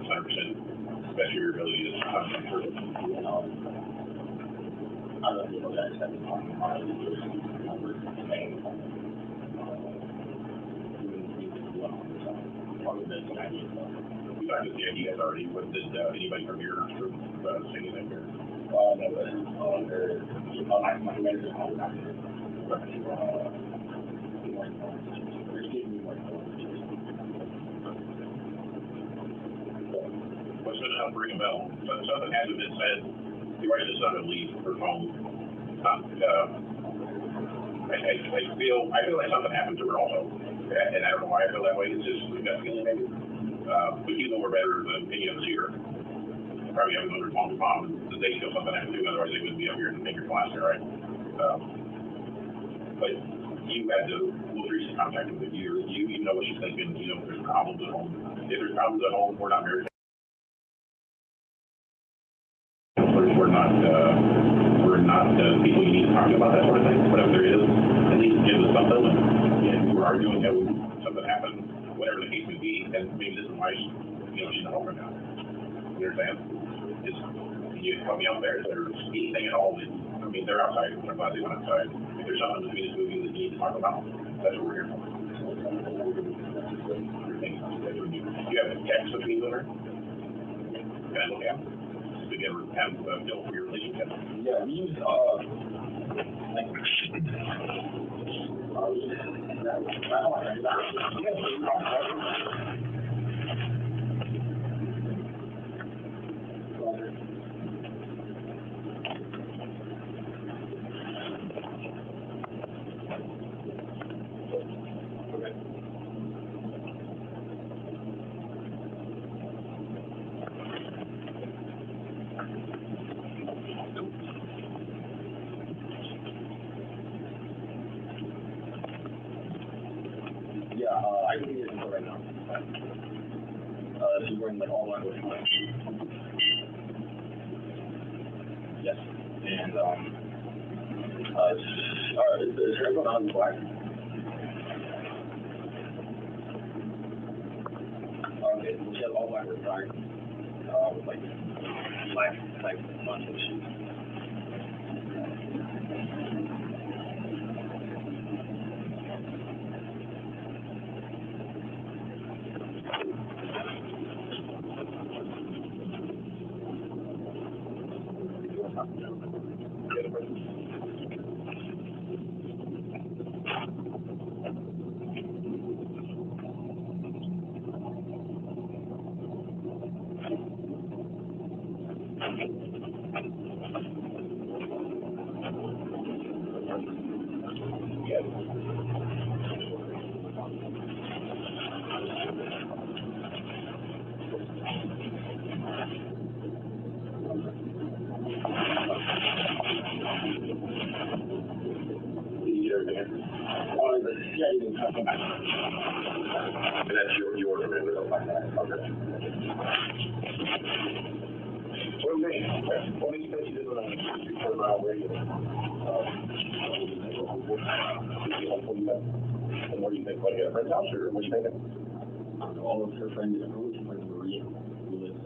100%, best of your ability to prove it. I don't know if you guys have been talking about it. We got to see ideas already. What did anybody from your group say anything here? No, but my manager called back. What's going to help ring a bell? Something hasn't been said. Your wife just doesn't leave her phone. I feel like something happened to her also, and I don't know why I feel that way. It's just we've got feeling maybe. But you know we're better than any of us here. Probably haven't known her mom, and they feel something happened to them, otherwise they wouldn't be up here and make your class here, right? But you had the most recent contact with you. You know what she's thinking. You know if there's problems at home. If there's problems at home, we're not married. We're not people you need to talk about that sort of thing. Whatever there is, at least give us something. And we were arguing that something happened, whatever the case may be, and maybe this is why she's not home right now. You understand? Just you help me out there. If there's anything at all, I mean they're outside, which I'm glad they went outside. If there's something between this movie that you need to talk about, that's what we're here for. You have a text between them? Can I look at them? To get have a feel for your relationship. Yeah, we use I can use it right now. She's wearing like all black with black. Yes. And is her going on black? Okay, well, she has all black with black, with like black type bunch of shoes. And that's your commitment. Okay. What do you think you did on a 4-mile radius? And what do you think? Like at a friend's house, or what do you think? All of her friends, her friend Maria, who lives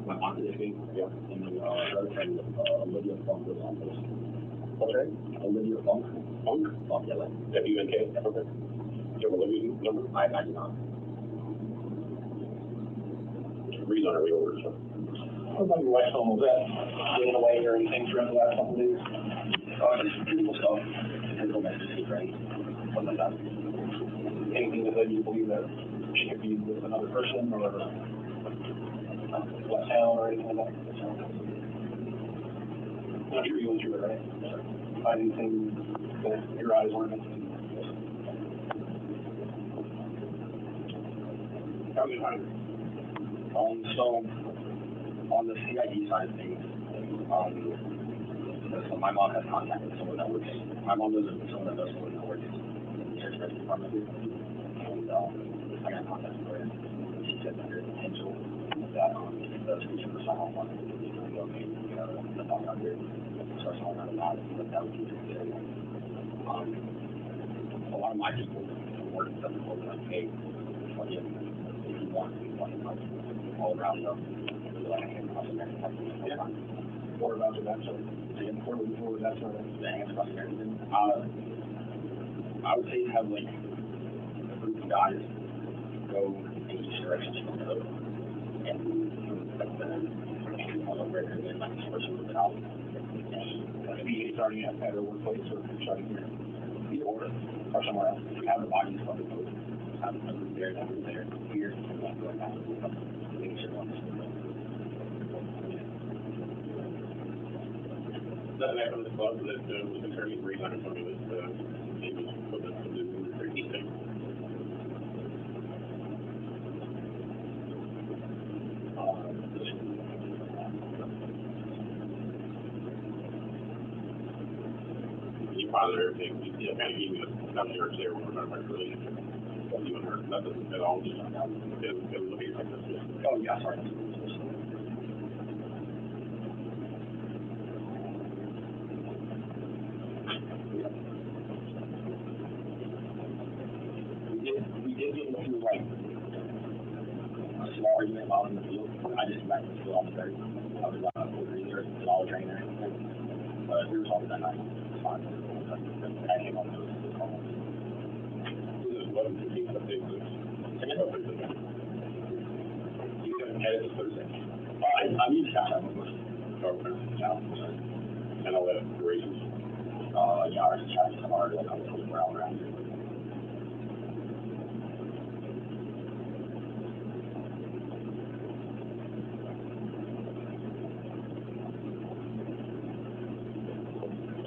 my aunt is here. Yeah. And then her other friend Olivia Funk lives on this. What's her name? Olivia Funk. Funk? Funk, yeah, like F-U-N-K? Okay. Do you have Olivia's number? I do not. Read on her way over, so. What about your wife's home? Was that getting away or anything throughout the last couple of days? Just people stuff. Physical messages, right? Something like that. Anything that led you to believe that? she could be with another person or left tail or anything like that. So, I'm sure you went through it, right? Find anything that your eyes weren't missing. How many times? So on the CID side of things, so my mom has contacted someone that works. My mom knows someone that does someone that works in the search and rescue department here, and I got contacted with her. She said that there's potential that the solution for sign off on it would be okay, you know, the dog out here starts all around the lot, but that would be considered. A lot of my people who work with them told me like, hey, fucking, if you want to like all around them, like I came across American Texas, yeah. What about the next one? Before that sort of The hands across everything. I would say have like a group of guys go in each direction from the other, and like the entry point of where they're going, like this person with the house. Immediately starting at a workplace or starting here? Either or somewhere else. If you have the bodies of the post, have a group there, here, and like going back and forth, making sure one is Doesn't happen in the club that was concerning the reason I told me that he was put this to do 13 things. You father everything, you kind of gave me the nothing or there when we're talking about relationship. You and her, nothing at all, just it was looking like this. Oh, yeah, sorry. We did get into like a small argument while in the field. I just back in the field all the time. I was over there, all training and everything. But we were talking that night. It's fine. I came on those calls. You haven't had it this Thursday. I'm used to that. I know that races. Yeah, our chat is hard. Like, I'm 24 hours around here.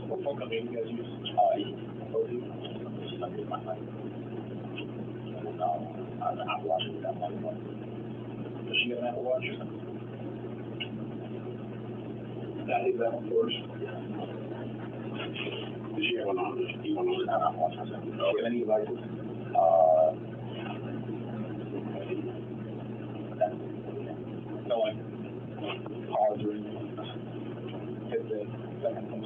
What phone company do you guys use? She's my phone. And I have an Apple Watch with that one. Does she have an Apple Watch? That is that one yours? Does she have one on? Does she have one on? An Apple Watch. Do you have any devices? No, like cards or anything? Fitbit, that kind of thing.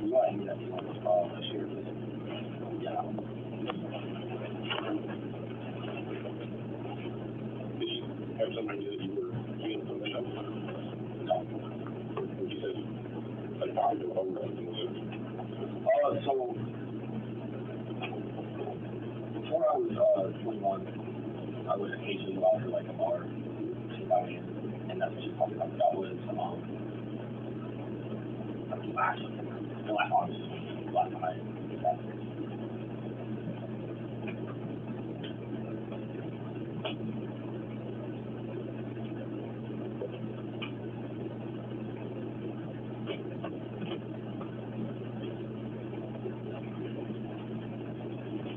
Yeah, I need that share. Yeah. Did she have some idea that you were doing something else? No. Would you say, like, talking to a phone or something? So, before I was 21, I would occasionally go out to like a bar, sit down and that's what she talked about. That was like last August, last time I did that.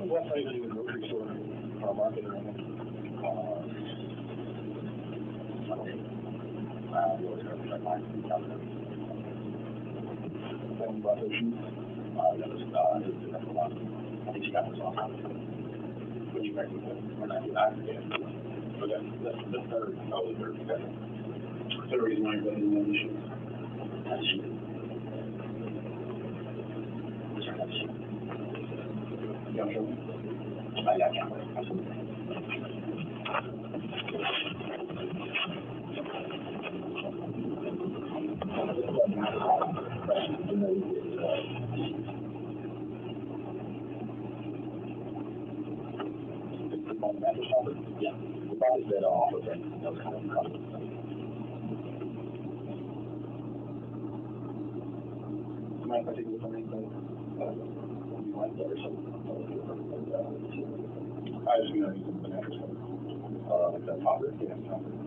What size are you in a grocery store or a market or anything? And about those shoes? I think she got this off. When you back with them? When I do that, yeah. So that's better. Oh, the third. Okay. That's the reason why you're getting the shoes. That's she. Which one has she? You want to show me? Yeah, I can't wait. Absolutely. Yeah, we probably did all of it. That was kind of My mind if I take a look on anything? You mind that or something? I just mean, I need the mattress. Like the topper, yeah,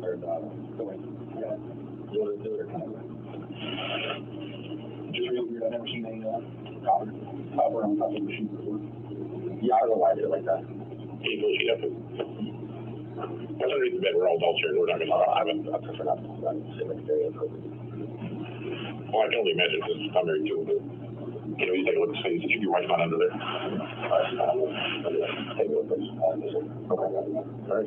or the wing, yeah. The other kind of. Just really weird. I've never seen a copper on top of the machine before. Yeah, I don't know why I did it like that. People, she'd have to. That's underneath the bed. We're all adults here. We're not going to. I prefer not to. I'm saying like very inappropriate. Well, I can only imagine because I'm married too. But, you know, you take a look at the space. Your wife's not under there. Take a look, please. Okay. All right.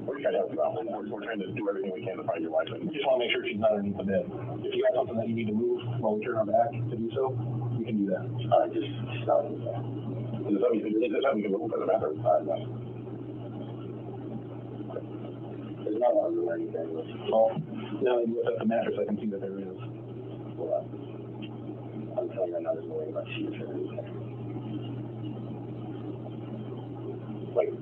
We're trying to help you out. We're trying to do everything we can to find your wife. And We just want to make sure she's not underneath the bed. If you got something that you need to move while we turn our back to do so, we can do that. All right, just stop. Is there something you can move in the bathroom? There's not a lot of room or anything. Well, now that you look at the mattress, I can see that there is. Well, I'm telling you right now, there's no way about sheets or anything. Like,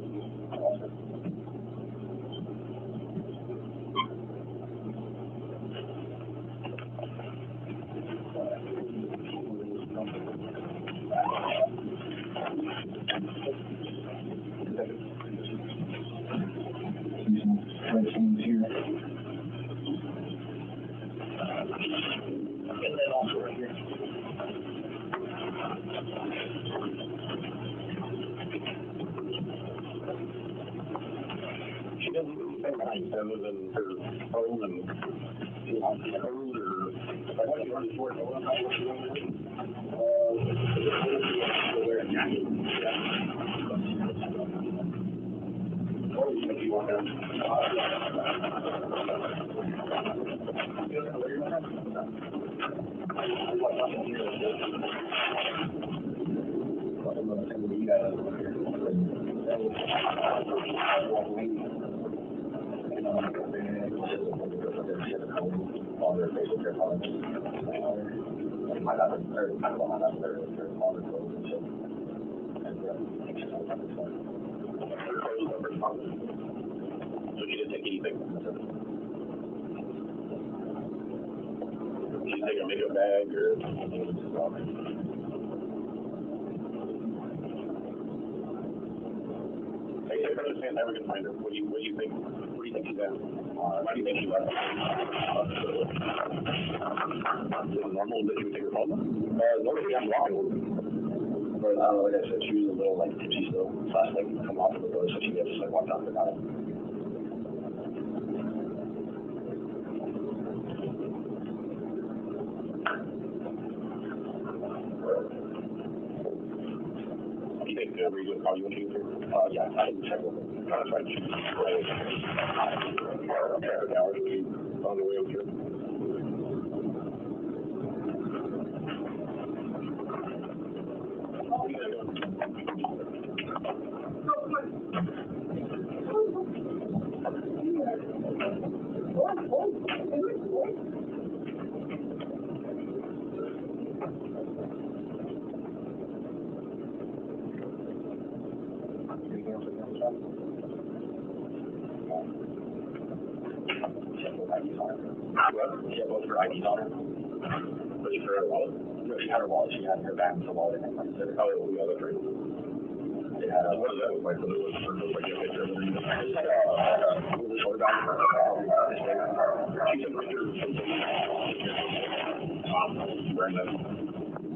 and then also right here. She doesn't do anything behind other than her phone and, you know, code or. I want you to run the board. Wear a jacket. Or you make you walk out. So she didn't take anything. She didn't take a makeup bag or Hey, I understand how we can find her. What do you think? Where do you think she's at? Why do you think she left? Is it normal that you would take her phone? Normally I'm walking. But I don't know, like I said, she was a little like tipsy still. Last like come off of the road, so she just like walked out and got it. You think were you going to call you when she was here? Yeah, I didn't check with her. That's right. Traffic hours on the way over here. What are you guys doing? She had both her IDs on her. But she forgot her wallet? No, she had her wallet. She had her bag with her wallet in it. Oh, yeah, that's right. They had What does that look like? Does it look like a picture of her? It's like a shoulder bag. She took pictures of wearing that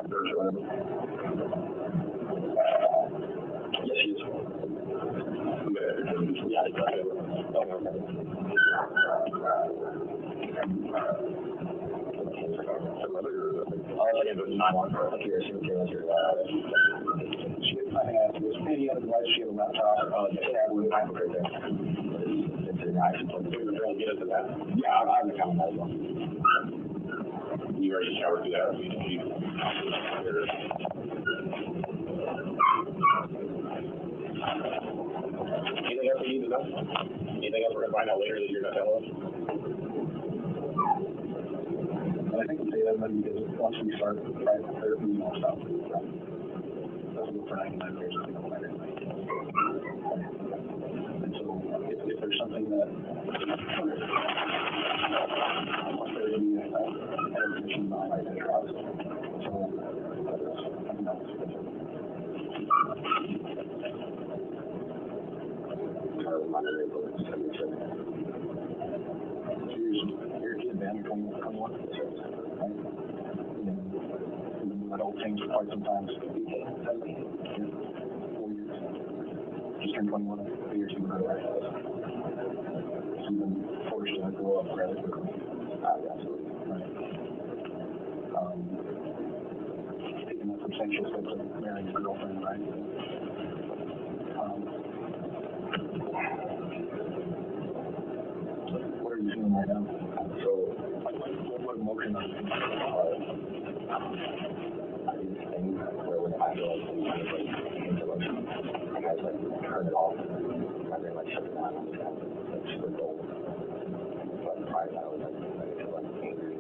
shirt or whatever. Yes, she is. Yeah, exactly. Like a 911 like your signature as your she didn't have this any other device, she had a laptop, yeah, with an iPhone right there. It's an iPhone. So you're going to get into that? Yeah, I have an account on that as well. You already showered through that? Anything else we need to know? Anything else we're going to find out later that you're going to tell us? I think we'll say that maybe because once we start private therapy, we won't stop. Let's go for 99 days. I think we'll find it. And so if there's something that 2021. That all changed quite some times. 4 years. Just turned 21 a year or two ago, right? So you've been forced to grow up rather quickly. Absolutely. Right. Taking that substantial steps of marrying your girlfriend, right? What are you feeling right now? So, what emotion are you feeling? I do this thing where when I feel like things kind of like into like I guys like turn it off and I like shut it down and like super cold. But prior to that I was like feel like angry.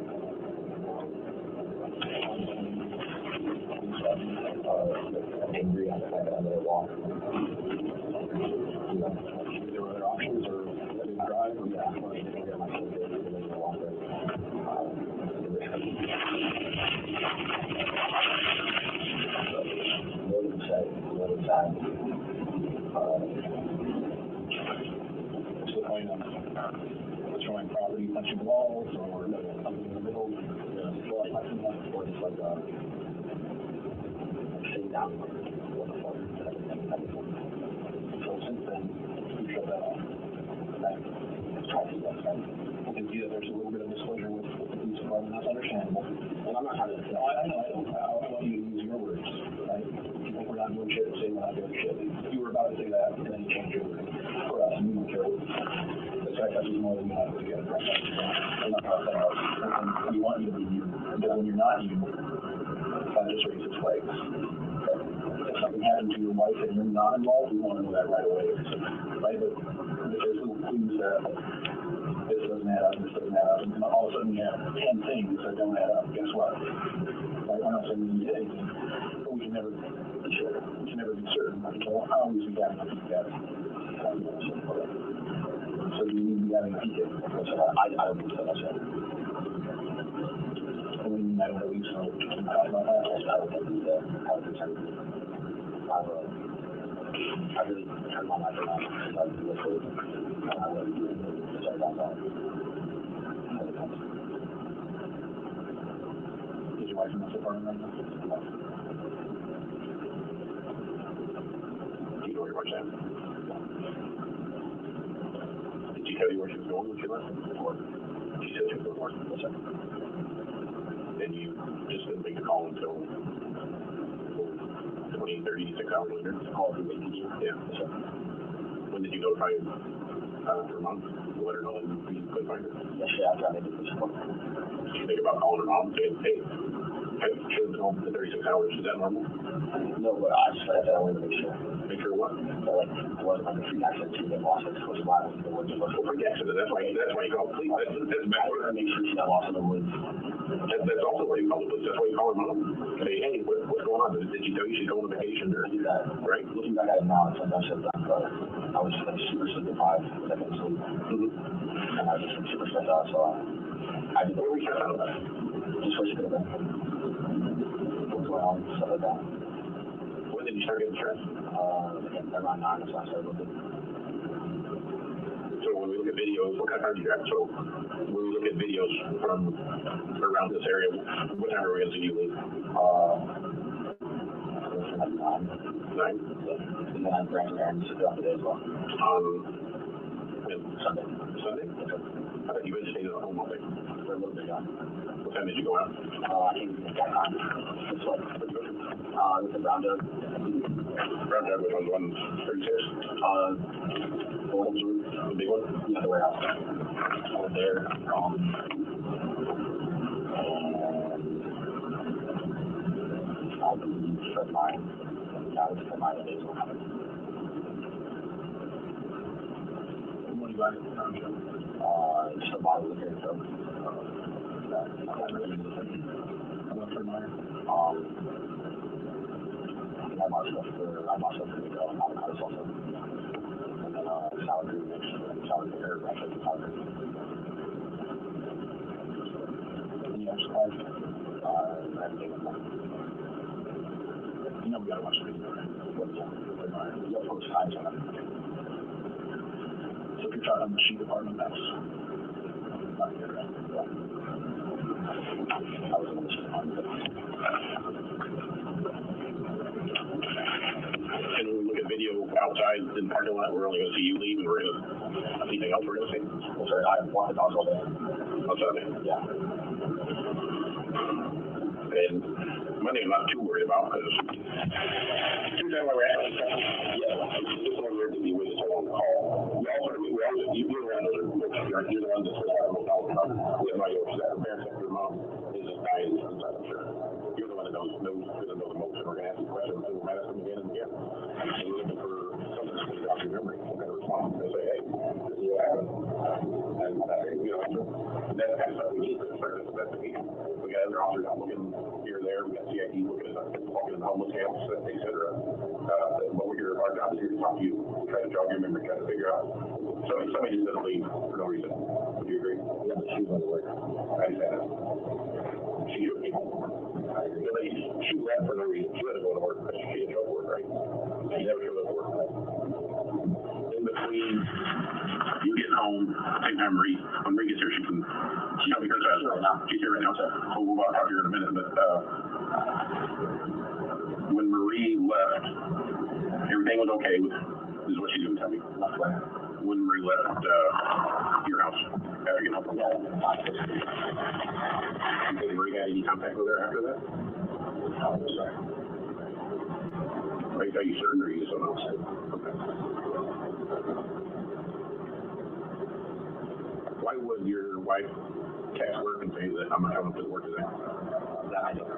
Angry on the end of the wall. There were other options or let me drive or yeah, I got my kids there and then the walk there. What did you say? What is that? What's the point of destroying property, punching walls, or something in the middle? Well, I think that's more just like sitting down and what the fuck is that? So since then, you shut that off. Right? Try to do that, right? You can see that there's a little bit of disclosure with the police department. That's understandable. And I'm not trying to. No, I know. I want you to use your words, right? You think we're not doing shit, say we're not doing shit. You were about to say that, and then you changed your word. For us, we don't care. The fact that there's more than that together. I'm not about that. And we want you to be you. Because when you're not you, that just raises flags. If something happened to your wife and you're not involved, we want to know that right away. Right? But if there's little clues that this doesn't add up, this doesn't add up, and all of a sudden you have 10 things that don't add up, guess what? Right? We're not saying we did anything, but we can never be sure. We can never be certain. We'll always be having a peek at it. So you need to be having a peek at it. I don't think so, that's it. I mean, I don't believe so. Can you talk about that? I don't think we have a concern. I really turned my life around because I was really and I really do it because I got that. Is your wife in this apartment right now? Do you know where your wife's at? Did she tell you where she was going when she left? Or she said she was going to work? What's that? And you just didn't make the call until 20, 36 hours later? Call from APG? Yeah. So, when did you notify her mom? To let her know that you couldn't find her? Yesterday after I made the police report. Did you think about calling her mom and saying, hey, I should have been home for 36 hours. Is that normal? No, but I just said that I wanted to make sure. Make sure what? That like it wasn't like a free accident to get lost. It was why I was in the woods. Well, free accident. That's why you call the police. That's backward. I make sure she got lost in the woods. That's also why you call the police. That's why you call her mom. Say, hey, what's going on? Did she tell you she's going on vacation? Or do that, right? Looking back at it now, it's like I should have done, but I was just like super sleep deprived. I couldn't sleep. And I was just super stressed out, so I did. What were you stressed out about? Just what she could have been. What's going on? Stuff like that. When did you start getting stressed? Around 9 or so I started looking. So when we look at videos, what kind of car do you have? So when we look at videos from around this area, what time are we going to see you leave? 9. And then I'm bringing errands throughout the day as well. Sunday. Sunday? I thought you guys stayed at home all day. For a little bit, yeah. What time did you go out? I came at that time. This way. With the Brown Dog. Brown Dog was on the one 36? The big one? Yeah, the warehouse. I was there. I believe for mine. Yeah, I was for mine days. What do you buy at the car show? Just a bottle of hair soap. How much for mine? I bought stuff for the girl, avocado salsa. And then sour cream mix, sour cream, or actually sour cream. Any other supplies? Everything in there. You know we gotta watch the video, right? What is that? You'll post times on it. So if you're talking on the sheet department, that's not good, right? Yeah. I was in this one. And when we look at video outside in the parking lot, we're only gonna see you leave, and we're gonna, anything else we're gonna see? Well, sir, I walked the dogs all day. On Sunday? Yeah. And Monday, I'm not too worried about, because Tuesday, where we're at, this one we're to be with us on the call. You're the one that's for the most out. We have no idea what that parents of your mom is just dying inside, I'm sure. You're the one that knows the most, and we're gonna ask you questions, and we're gonna ask them again and again. And we're looking for something that's gonna drop your memory, some kind of response, and say, hey, this is what happened. And that's the kind of stuff we need to start this investigation. We got other officers out looking here and there, we got CID looking at homeless camps, et cetera. What we're here, our job is here to talk to you, try to jog your memory, try to figure out. Somebody just doesn't leave for no reason. Would you agree? Yeah, but she was on the work. I understand that. She left for no reason. She had to go to work because she didn't show up to work, right? She never showed up to work. In between you getting home, take time when Marie gets here, she's not be criticized right now. She's here right now, so we'll move on out here in a minute. But when Marie left, everything was okay with, is what she's gonna tell me. When Marie left your house after getting home from home. Did Marie have any contact with her after that? Are you certain, or are you just don't know? Okay. Why would your wife text work and say that I'm not coming to work today? That I don't know.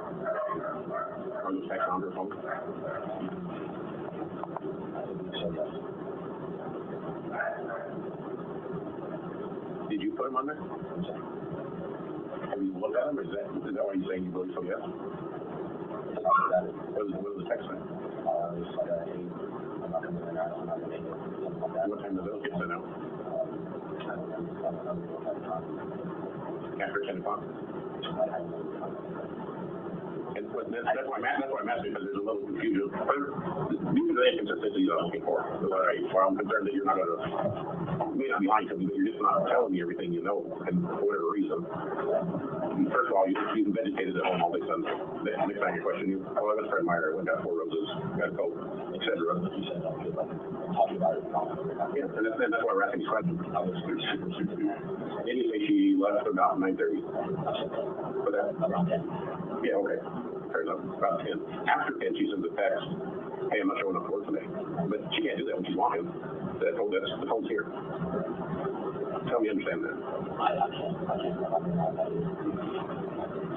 Are those texts on her phone? Did you put them on there? Have you looked at them? Is that why you're saying you believe so? Yes. What was the text saying? It's like, hey, I'm not coming tonight. I'm not gonna make it. What time did those get sent out? After 10 o'clock. And that's why I'm asking, because there's a little confusion. These are the inconsistencies I'm looking for. Right. Well, I'm concerned that you're not gonna, you may not be lying to me, but you're just not telling me everything you know, and for whatever reason. First of all, you've been vegetated at home all day Sunday. Next time you question you, oh, I went to Fred Meyer, I went got 4 roses, got a Coke, et cetera. You said don't feel like talking about it. Yeah, and that's why we're asking these questions. I was super. And you say she left about 9:30. For that? Around 10. Yeah, okay. Fair enough. About 10. After 10, she sends a text, hey, I'm not showing up to work today. But she can't do that when she's lying. The phone's here. Tell me you understand that. I can't.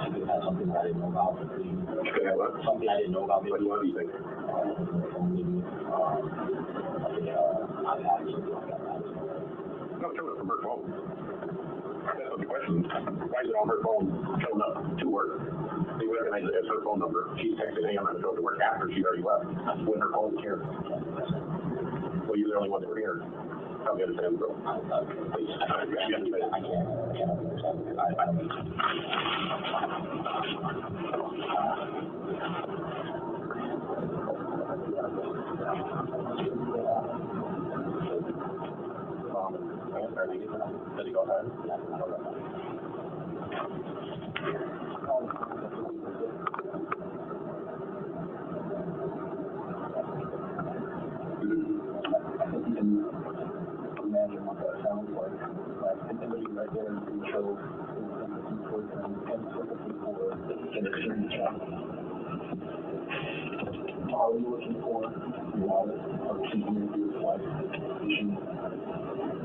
She could have something that I didn't know about. She could have what? Something I didn't know about. What do you think? No, it's showing up from her phone. That's not the question. Why is it on her phone showing up to work? They recognize it as her phone number. She's texting, hey, I'm not going to go to work after she already left. When her phone is here. Well, you're the only one that were here. Help me understand, bro. Please. I can't understand. I don't need to. Does he go home? Imagine what that sounds like. And then you right there and show an extreme check. Are we looking for a lot of keeping your life vision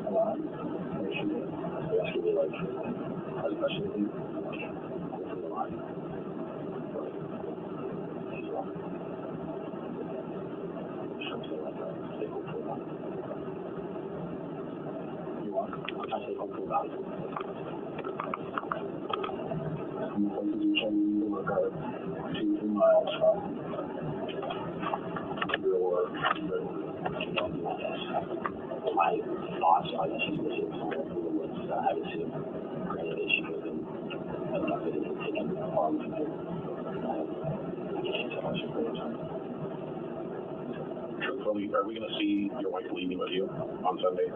alive? Yes, we like, especially alive. Something like that. Stay hopeful about it. You want? I stay hopeful about it. In the position to look at 2-3 miles from your my thoughts, I guess, is was I haven't seen granted she could have been enough that it had taken harm from it. I can't tell much of it. Truthfully, are we going to see your wife leaving with you on Sunday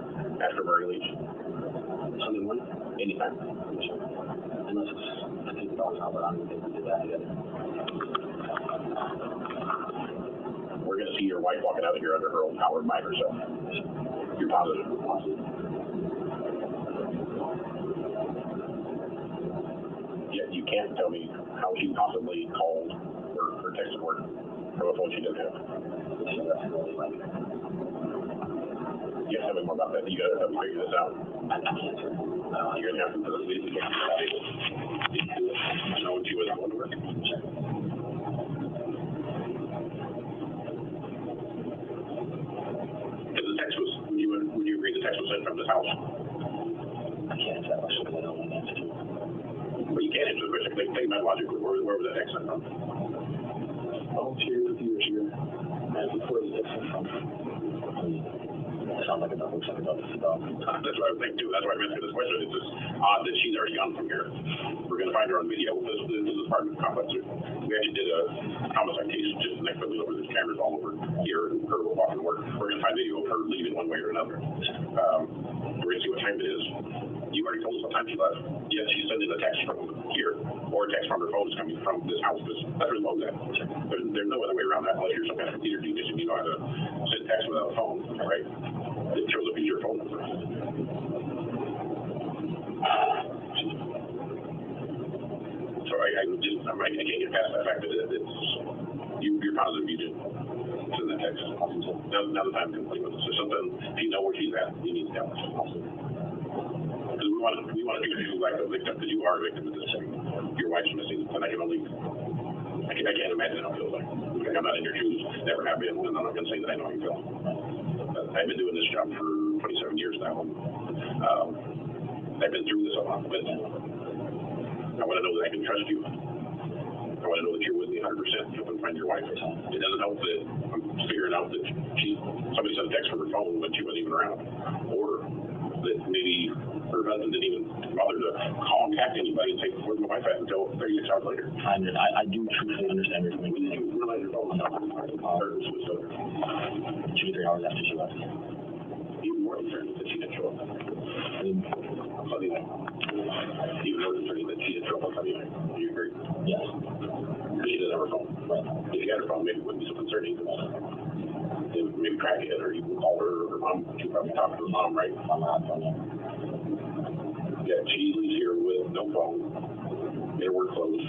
after Murray leaves? Sunday morning? Anytime. Unless it's, I think the dog's out, but I don't think we did that together. We're gonna see your wife walking out of here under her own power by herself. You're positive? Positive. Yet you can't tell me how she possibly called or texted work from a phone she didn't have. You gotta tell me more about that. You gotta help me figure this out. I can't. You're gonna have to, because we can't know when she was going to work. Because the text was, would you agree the text was sent from this house? I can't answer that question because I don't know the answer to it. But you can't answer the question. Think about logically. Where was that text sent from? Volunteer computers here. And before the text sent from. It sounds like a dog. Looks like a dog. It's a dog. That's what I would think too. That's why I'm asking this question. It's just odd that she's already gone from here. We're going to find her on video. This is apartment complex. We actually did a homicide case just the next building over. There's cameras all over here and her walking to work. We're going to find video of her leaving one way or another. We're going to see what time it is. You already told us what time she left. Yet she's sending a text from here or a text from her phone is coming from this house. That's where the at. There's no other way around that unless you're some kind of computer genius and you know how to send text without a phone, right? It shows up as your phone number. So I can't get past that fact that it's you're positive you did send that text. Now the time complete with it. So something, if you know where she's at, you need to tell us. Because we want to treat you like a victim because you are a victim of this. Your wife's missing, and I can't imagine how it feels like. I'm not in your shoes, never have been, and I'm not going to say that I know how you feel. I've been doing this job for 27 years now. I've been through this a lot, but I want to know that I can trust you. I want to know that you're with me 100%. Help and find your wife. It doesn't help that I'm figuring out that somebody sent a text from her phone when she wasn't even around, or that maybe her husband didn't even bother to contact anybody and say, where's my wife at until 36 hours later. I do truly understand your point. You realize your phone was 2 to 3 hours after she left. even more concerning that she didn't show up. On Sunday night. Even more concerning that she didn't show up on Sunday night. Do you agree? Yes. Because she doesn't have her phone. Right. If she had her phone, maybe it wouldn't be so concerning. Maybe track it, or you can call her or her mom. She probably talked to her mom, right? On my phone, yeah. Yeah, she leaves here with no phone, in her work clothes,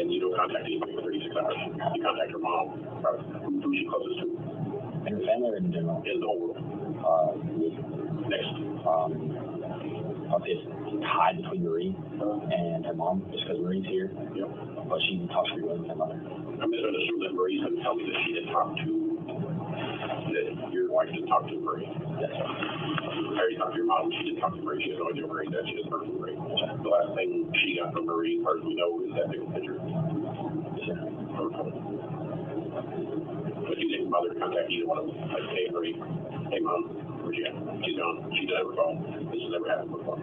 and you don't contact anybody for 36 hours. You contact her mom, who she closest to. In her family or in general? In the whole world. Next. I'll say it's tied between Marie and her mom, just because Marie's here. Yep. But she talks frequently with her mother. I'm just going to assume that Marie's going to tell me that she didn't talk to, that your wife didn't talk to Marie. Yes. I already talked to your mom. She didn't talk to Marie. She has no idea where Marie's at. She doesn't talk to Marie. The last thing she got from Marie, as far as we know, is that big picture. Yes. But you didn't bother to contact either one of them. Like, hey, Marie, hey, Mom, where's she at? She's gone. She doesn't have her phone. This has never happened before.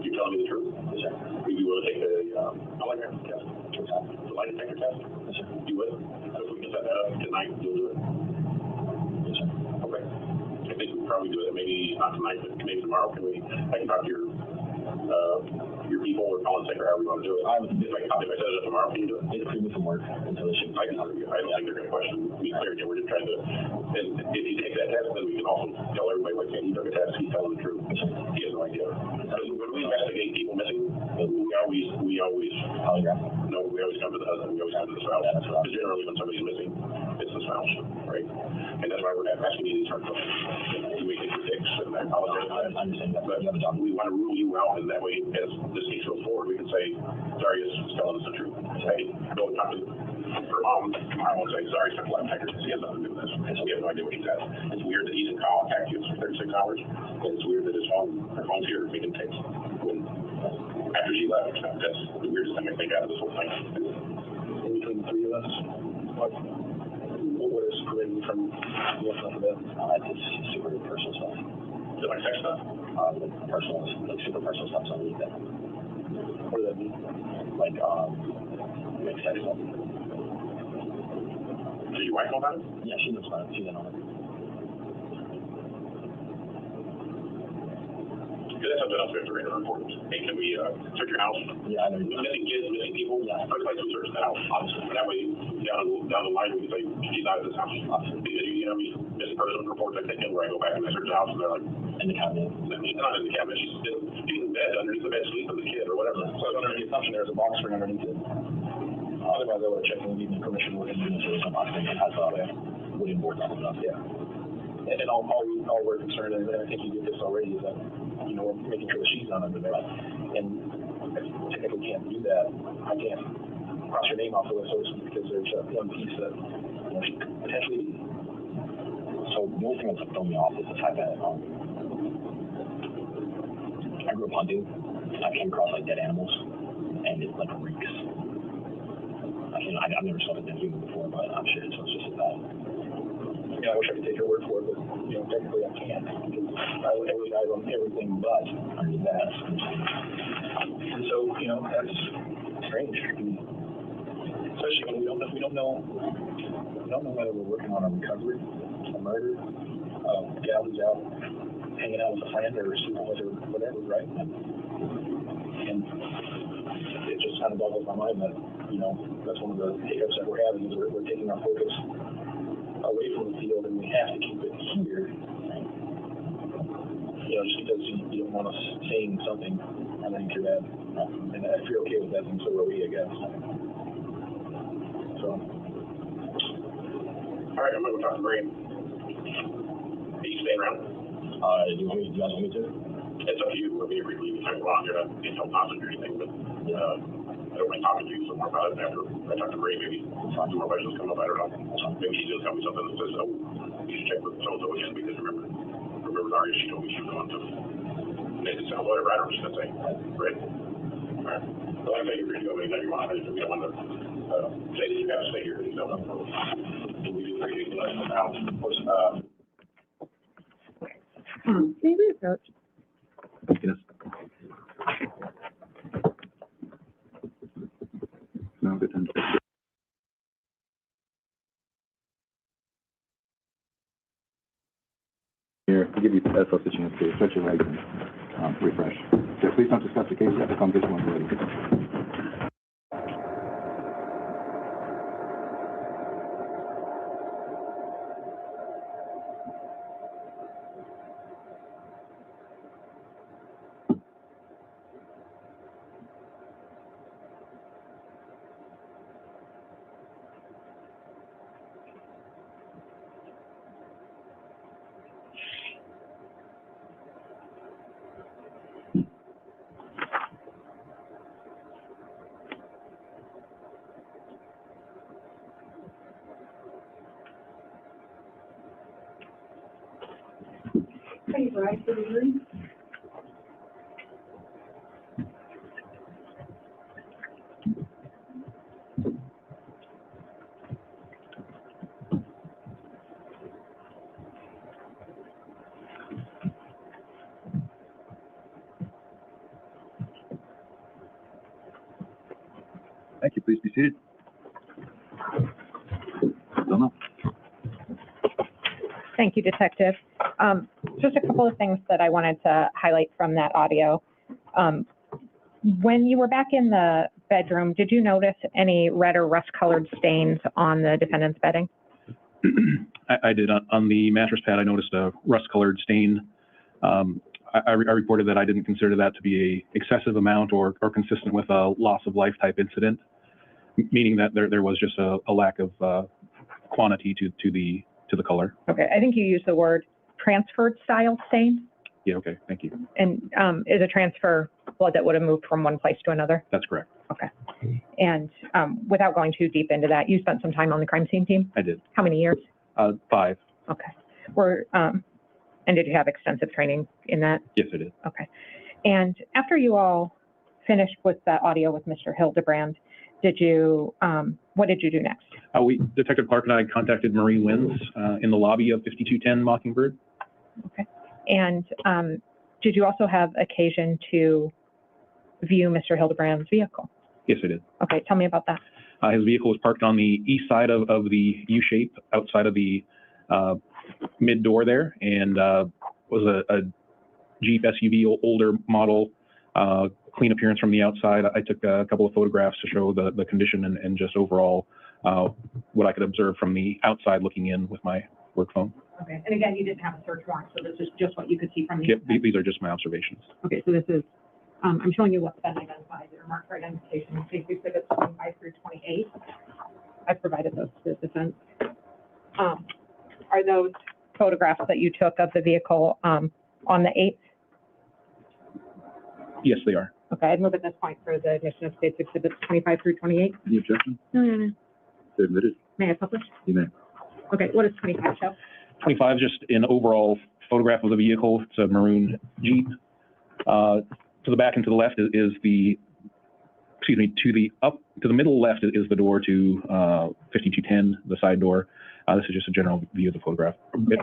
You're telling me the truth? Yes, sir. Would you want to take a polygraph test? The lie detector test? Yes, sir. You would? So if we can set that up tonight, you'll do it? Yes, sir. Okay. I think we can probably do it. Maybe not tonight, but maybe tomorrow. I can talk to your people or call and say, however you want to do it. If I set it up tomorrow, can you do it? It's free me from work until she. I don't think they're going to question me clear. We're just trying to, and if you take that test, then we can also tell everybody, like, hey, he took a test, he's telling the truth. He has no idea. When we investigate people missing, we always Polygraph. No, we always come to the husband, we always come to the spouse. Yeah, that's right. Because generally when somebody's missing, it's the spouse, right? And that's why we're not asking you these hard questions. You may think you're dicks, and I apologize. I understand that, But you have a job. we want to rule you out, and that way, as this case goes forward, we can say, Zarrius is telling us the truth. Hey, go talk to her mom. I won't say, Zarrius took a lie detector because he has nothing to do with this. So we have no idea what she's at. It's weird that he didn't contact you for 36 hours, and it's weird that her phone's here making texts after she left. That's the weirdest thing I think out of this whole thing. In between the three of us, what is preventing you from looking up the bed? It's super personal stuff. Is it like sex stuff? Like super personal stuff, so I need that. What does that mean? Like sex stuff. Does your wife know about it? Yeah, she knows about it. She's in on it. Because that's something else we have to write in our report. Hey, can we search your house? Yeah, I know. Missing kids, missing people. Yeah. I'd like to search the house, obviously. That way, down the line, we can say, she's not at this house. Because you know, missing person reports I take in where I go back and I search the house and they're like, In the cabinet. she's not in the cabinet. She's in bed, underneath the bed, sleeping with the kid or whatever. So I was under the assumption there was a box spring underneath it. Otherwise, I would have checked and given permission to look into this. There was no box spring. It has wooden boards on it. Yeah. And all we're concerned, and I think you did this already, is that, you know, we're making sure that she's not under there. And I technically can't do that. I can't cross your name off the list, so to speak, because there's one piece that, you know, she could potentially be. So the only thing that's thrown me off is the fact that I grew up hunting, and I came across like dead animals, and it like reeks. I've never smelled a dead human before, but I'm sure it's just as bad. Yeah, I wish I could take your word for it, but, you know, technically I can't, because I relied on everything but under that. And so, you know, that's strange. Especially when we don't know whether we're working on a recovery, a murder, gal who's out hanging out with a friend or sleeping with her, whatever, right? And it just kind of boggles my mind that, you know, that's one of the hiccups that we're having, is we're taking our focus away from the field, and we have to keep it here. You know, just because you don't want us saying something underneath your bed. And if you're okay with that, then so are we, I guess. So. All right, I'm going to talk to Brian. Are you staying around? Do you guys want me to? It's up to you. We're being briefly kind of go on here to get help hostage or anything, but I don't mind talking to you some more about it after I talk to Ray. Maybe some more questions come up. I don't know. Maybe she just tell me something that says, oh, you should check with so-and-so again, because remember Zarrius, she told me she was going to make it sound whatever. I don't know what she's going to say. Right? All right. So I think you're going to go anytime you want. We don't want to say that you have to stay here because you don't know. We do appreciate you letting us out. Of course, Maybe approach. Yes. No, good time. Here, I'll give you a chance to stretch your legs and refresh. So please don't discuss the case. You have to come get one ready. Please rise for the hearing. Thank you. Please be seated. Don't know. Thank you, Detective. Just a couple of things that I wanted to highlight from that audio. When you were back in the bedroom, did you notice any red or rust-colored stains on the defendant's bedding? I did. On the mattress pad, I noticed a rust-colored stain. I reported that I didn't consider that to be a excessive amount or consistent with a loss of life type incident, meaning that there was just a lack of quantity to the color. Okay, I think you used the word transferred style stain. Yeah, okay, thank you. And is a transfer blood that would have moved from one place to another? That's correct. Okay. And without going too deep into that, you spent some time on the crime scene team? I did. How many years? 5. Okay. And did you have extensive training in that? Yes, I did. Okay. And after you all finished with that audio with Mr. Hildabrand, what did you do next? Detective Clark and I contacted Marie Wins in the lobby of 5210 Mockingbird. Okay. And did you also have occasion to view Mr. Hildebrand's vehicle? Yes, I did. Okay, tell me about that. His vehicle was parked on the east side of the U-shape outside of the mid door there, and was Jeep SUV, older model, clean appearance from the outside. I took a couple of photographs to show the condition and just overall what I could observe from the outside looking in with my work phone. Okay, and again, you didn't have a search warrant, so this is just what you could see from the Yep, inside? these are just my observations. Okay, so this is, I'm showing you what's been identified, they're marked for identification, safety exhibits 25 through 28. I've provided those to the defense. Are those photographs that you took of the vehicle on the 8th? Yes, they are. Okay, I'd move at this point for the admission of states exhibits 25 through 28. Any objection? No. They're admitted. May I publish? You may. Okay, what does 25 show? 25, just an overall photograph of the vehicle. It's a maroon Jeep. To the back and to the left is the, excuse me, to the middle left is the door to 5210, the side door. This is just a general view of the photograph,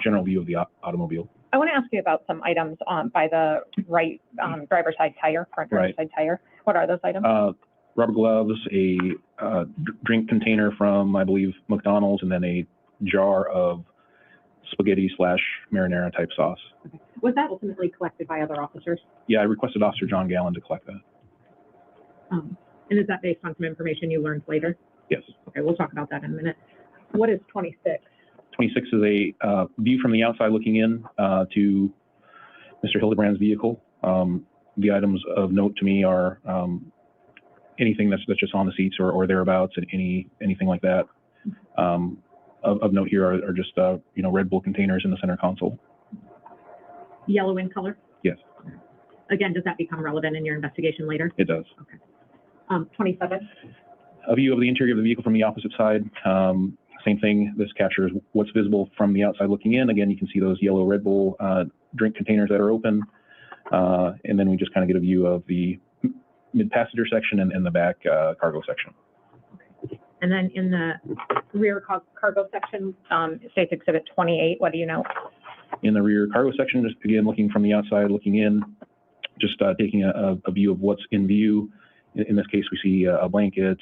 general view of the automobile. I want to ask you about some items by the right driver's side tire, front driver's side tire. What are those items? Rubber gloves, a drink container from, I believe, McDonald's, and then a jar of spaghetti/marinara type sauce. Okay. Was that ultimately collected by other officers? Yeah, I requested Officer John Gallen to collect that. And is that based on some information you learned later? Yes. Okay, we'll talk about that in a minute. What is 26? 26 is a view from the outside looking in to Mr. Hildebrand's vehicle. The items of note to me are anything that's just on the seats or thereabouts, and anything like that. Of note here are just Red Bull containers in the center console. Yellow in color? Yes. Again, does that become relevant in your investigation later? It does. Okay. 27? A view of the interior of the vehicle from the opposite side. Same thing. This captures what's visible from the outside looking in. Again, you can see those yellow Red Bull drink containers that are open. And then we just kind of get a view of the mid-passenger section and the back cargo section. Okay. And then in the rear cargo section, States Exhibit 28, what do you know? In the rear cargo section, just again, looking from the outside, looking in, just taking a view of what's in view. In this case, we see a blanket,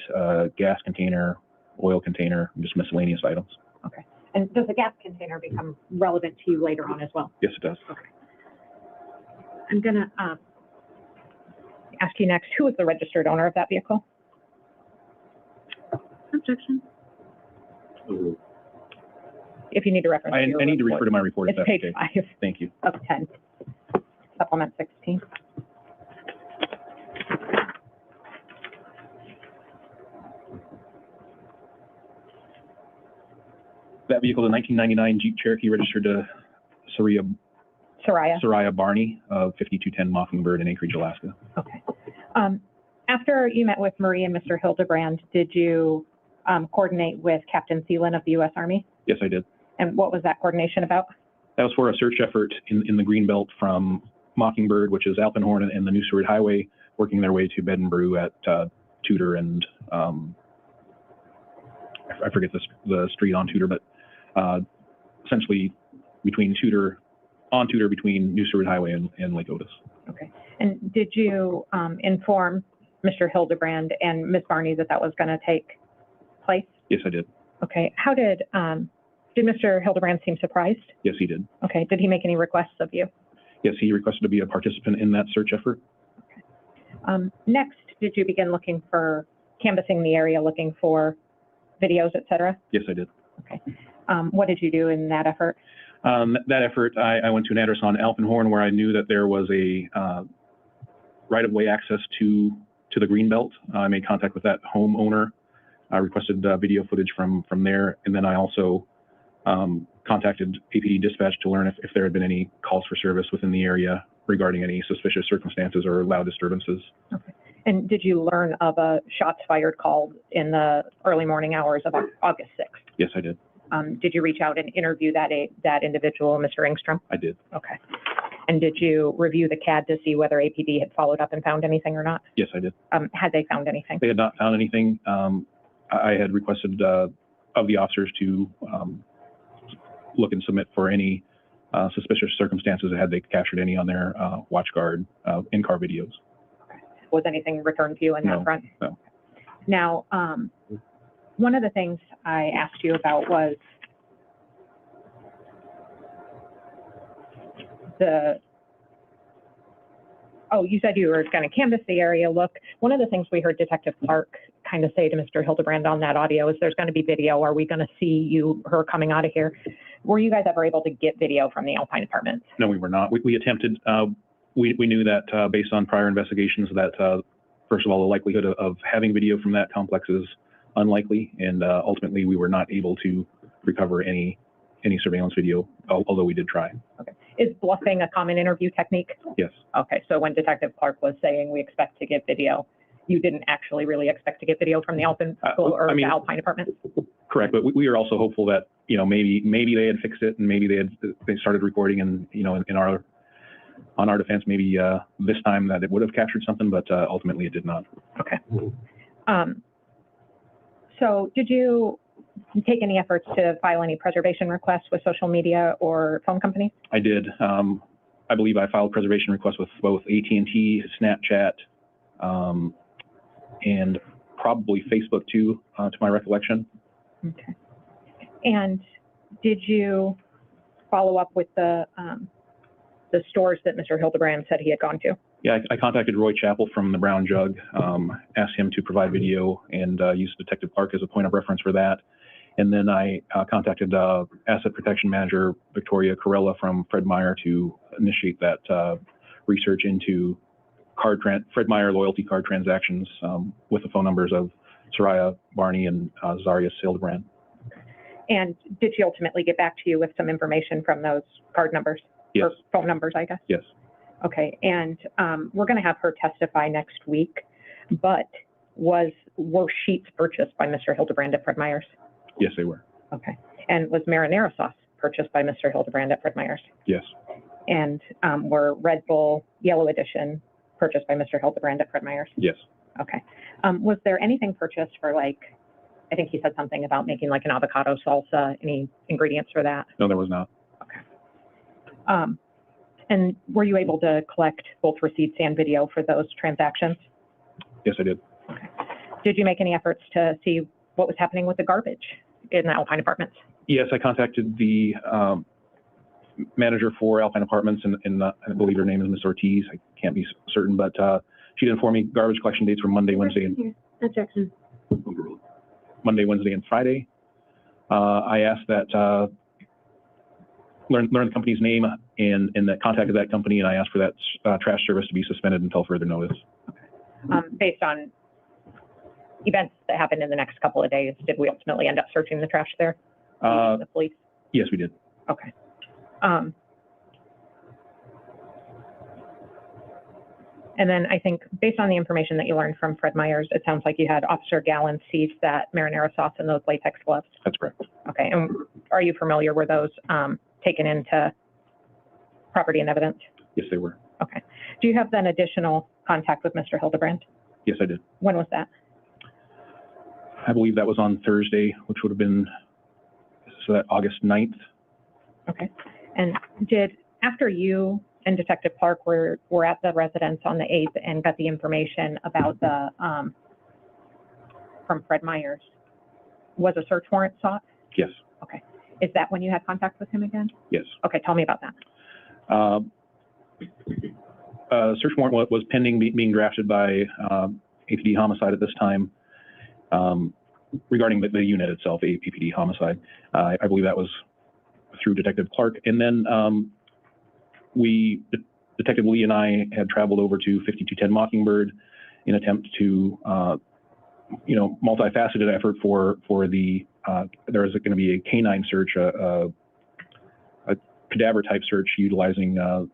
gas container, oil container, just miscellaneous items. Okay. And does the gas container become relevant to you later on as well? Yes, it does. Okay. I'm going to ask you next, who is the registered owner of that vehicle? Objection. If you need to reference I need to refer to my report. It's if page that's okay. 5 Thank you. of 10, supplement 16. That vehicle, the 1999 Jeep Cherokee, registered to Soraya Barney of 5210 Mockingbird in Anchorage, Alaska. Okay. After you met with Marie and Mr. Hildebrand, did you coordinate with Captain Thielen of the U.S. Army? Yes, I did. And what was that coordination about? That was for a search effort in the Greenbelt from Mockingbird, which is Alpenhorn, and the New Seward Highway, working their way to Bed and Brew at Tudor and I forget the street on Tudor, but essentially between Tudor between New Seward Highway and Lake Otis. Okay. And did you inform Mr. Hildebrand and Ms. Barney that was going to take place? Yes, I did. Okay. How did Mr. Hildebrand seem surprised? Yes, he did. Okay. Did he make any requests of you? Yes, he requested to be a participant in that search effort. Okay. Next, did you begin canvassing the area, looking for videos, et cetera? Yes, I did. Okay. What did you do in that effort? That effort, I went to an address on Alpenhorn where I knew that there was a right-of-way access to the Greenbelt. I made contact with that homeowner. I requested video footage from there, and then I also contacted APD dispatch to learn if there had been any calls for service within the area regarding any suspicious circumstances or loud disturbances. Okay. And did you learn of a shots fired call in the early morning hours of August 6th? Yes, I did. Did you reach out and interview that individual, Mr. Engstrom? I did. Okay. And did you review the CAD to see whether APD had followed up and found anything or not? Yes, I did. Had they found anything? They had not found anything. I had requested of the officers to look and submit for any suspicious circumstances had they captured any on their watch guard in-car videos. Okay. Was anything returned to you in that front? No. Now, one of the things I asked you about was oh, you said you were going to canvass the area, look. One of the things we heard Detective Clark kind of say to Mr. Hildebrand on that audio is there's going to be video. Are we going to see her coming out of here? Were you guys ever able to get video from the Alpine Apartments? No, we were not. We attempted, we knew that based on prior investigations that, first of all, the likelihood of having video from that complex is unlikely, and ultimately we were not able to recover any surveillance video, although we did try. Okay. Is bluffing a common interview technique? Yes. Okay, so when Detective Clark was saying we expect to get video, you didn't actually really expect to get video from the Alpine the Alpine Apartments? Correct, but we are also hopeful that, you know, maybe they had fixed it and maybe they started recording, and, you know, on our defense, maybe this time that it would have captured something, but ultimately it did not. Okay. So did you take any efforts to file any preservation requests with social media or phone companies? I did. I believe I filed preservation requests with both AT&T, Snapchat, and probably Facebook too, to my recollection. Okay. And did you follow up with the stores that Mr. Hildebrand said he had gone to? Yeah, I contacted Roy Chappell from the Brown Jug, asked him to provide video, and used Detective Clark as a point of reference for that. And then I contacted Asset Protection Manager Victoria Corella from Fred Meyer to initiate that research into Fred Meyer loyalty card transactions with the phone numbers of Soraya Barney and Zarrius Hildabrand. And did she ultimately get back to you with some information from those card numbers? Yes. Or phone numbers, I guess? Yes. Okay, and we're going to have her testify next week, but were sheets purchased by Mr. Hildebrand at Fred Meyer's? Yes, they were. Okay, and was marinara sauce purchased by Mr. Hildebrand at Fred Meyer's? Yes. And were Red Bull Yellow Edition purchased by Mr. Hildebrand at Fred Meyer's? Yes. Okay. Was there anything purchased for, like, I think he said something about making like an avocado salsa, any ingredients for that? No, there was not. Okay. And were you able to collect both receipts and video for those transactions? Yes, I did. Okay. Did you make any efforts to see what was happening with the garbage in the Alpine Apartments? Yes, I contacted the manager for Alpine Apartments, and I believe her name is Miss Ortiz. I can't be certain, but she did inform me garbage collection dates were Monday, Wednesday, and Monday, Wednesday, and Friday. I asked that learn the company's name and that contacted that company, and I asked for that trash service to be suspended until further notice. Okay. Based on events that happened in the next couple of days, did we ultimately end up searching the trash there? The police? Yes, we did. Okay. And then I think based on the information that you learned from Fred Meyer's, it sounds like you had Officer Gallen seize that marinara sauce and those latex gloves. That's correct. Okay. And are you familiar, were those taken into property and evidence? Yes, they were. Okay. Do you have then additional contact with Mr. Hildebrand? Yes, I did. When was that? I believe that was on Thursday, which would have been August 9th. Okay. And after you and Detective Clark were at the residence on the 8th and got the information about the, from Fred Meyer's, was a search warrant sought? Yes. Okay. Is that when you had contact with him again? Yes. Okay, tell me about that. Search warrant was pending being drafted by APD Homicide at this time regarding the unit itself, APD Homicide. I believe that was through Detective Clark. And then Detective Lee and I had traveled over to 5210 Mockingbird in attempt to, multifaceted effort for the, there is going to be a canine search, a cadaver type search utilizing a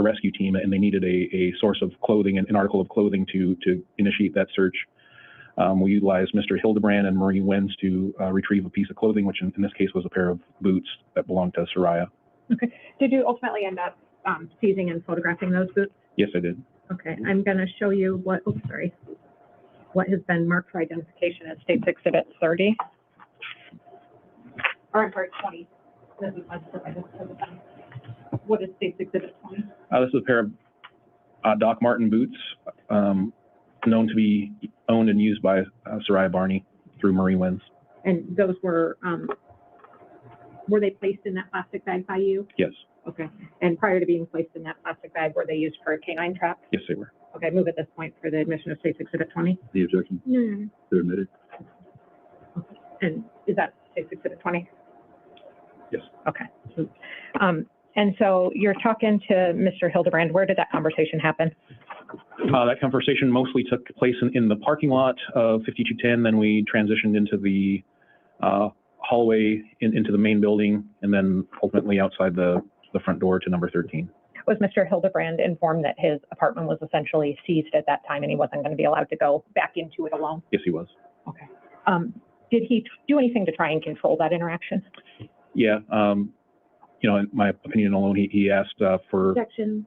rescue team, and they needed a source of clothing, an article of clothing to initiate that search. We utilized Mr. Hildebrand and Marie Wenz to retrieve a piece of clothing, which in this case was a pair of boots that belonged to Soraya. Okay. Did you ultimately end up seizing and photographing those boots? Yes, I did. Okay. I'm going to show you what has been marked for identification as State's Exhibit 30. Or I'm sorry, 20. This is what is State's Exhibit 20? This is a pair of Doc Martin boots, known to be owned and used by Soraya Barney through Marie Wenz. And those were they placed in that plastic bag by you? Yes. Okay. And prior to being placed in that plastic bag, were they used for a canine trap? Yes, they were. Okay, move at this point for the admission of State's Exhibit 20. The objection? No. They're admitted? And is that State's Exhibit 20? Yes. Okay. And so you're talking to Mr. Hildabrand. Where did that conversation happen? That conversation mostly took place in the parking lot of 5210. Then we transitioned into the hallway into the main building, and then ultimately outside the front door to number 13. Was Mr. Hildabrand informed that his apartment was essentially seized at that time and he wasn't going to be allowed to go back into it alone? Yes, he was. Okay. Did he do anything to try and control that interaction? Yeah. You know, in my opinion alone, he asked for... Objection.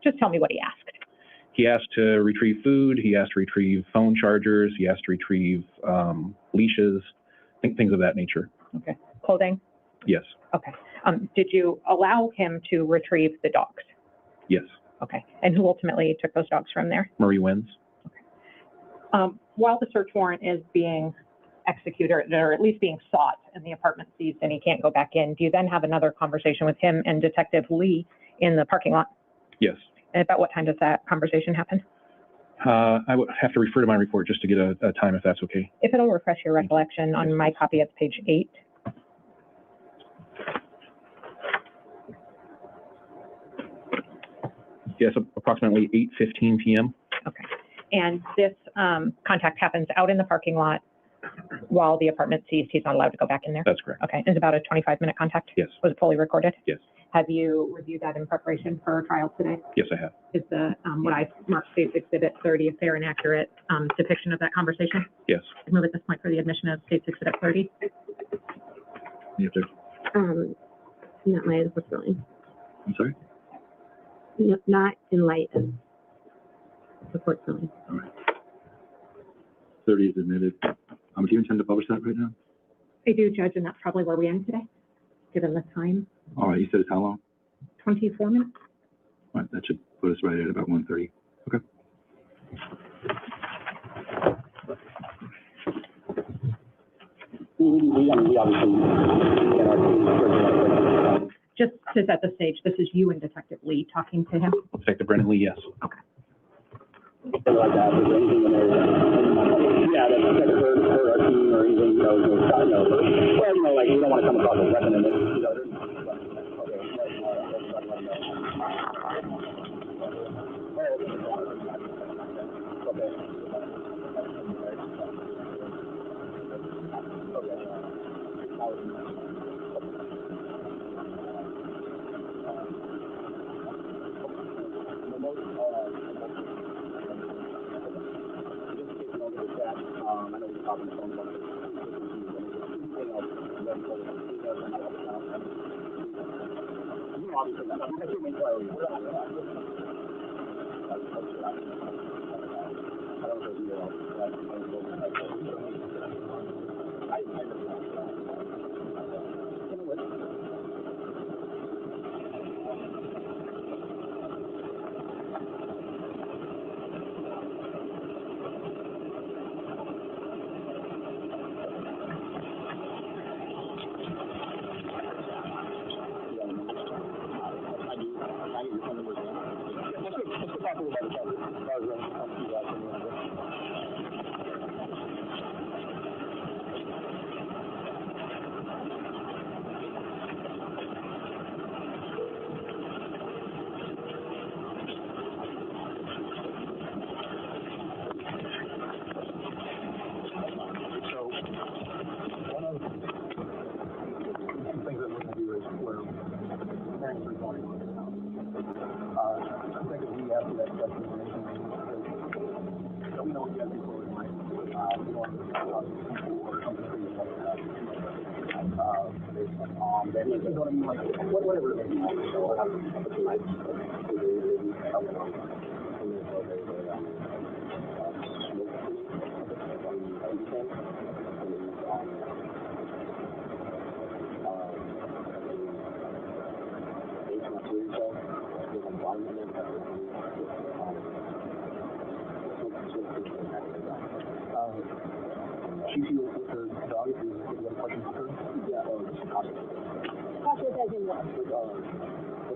Just tell me what he asked. He asked to retrieve food. He asked to retrieve phone chargers. He asked to retrieve leashes, things of that nature. Okay. Clothing? Yes. Okay. Did you allow him to retrieve the dogs? Yes. Okay. And who ultimately took those dogs from there? Marie Wins. Okay. While the search warrant is being executed, or at least being sought, and the apartment seized and he can't go back in, do you then have another conversation with him and Detective Lee in the parking lot? Yes. And about what time does that conversation happen? I would have to refer to my report just to get a time, if that's okay. If it'll refresh your recollection, on my copy, it's page 8. Yes, approximately 8:15 p.m. Okay. And this contact happens out in the parking lot while the apartment seized. He's not allowed to go back in there? That's correct. Okay. It's about a 25-minute contact? Yes. Was it fully recorded? Yes. Have you reviewed that in preparation for trial today? Yes, I have. Is the what I marked State's Exhibit 30 a fair and accurate depiction of that conversation? Yes. I move at this point for the admission of State's Exhibit 30. Any objection? Not light of the feeling. I'm sorry? Not in light of the court feeling. All right. 30 is admitted. Do you intend to publish that right now? I do, Judge, and that's probably where we end today, given the time. All right, you said it's how long? 24 minutes. All right, that should put us right at about 1:30. Okay. We obviously, Just to set the stage, this is you and Detective Lee talking to him? Detective Brennan Lee, yes. Okay. like that, is there anything in there? Yeah, that's for our team, or even, well, like, we don't want to come across as weapon in it,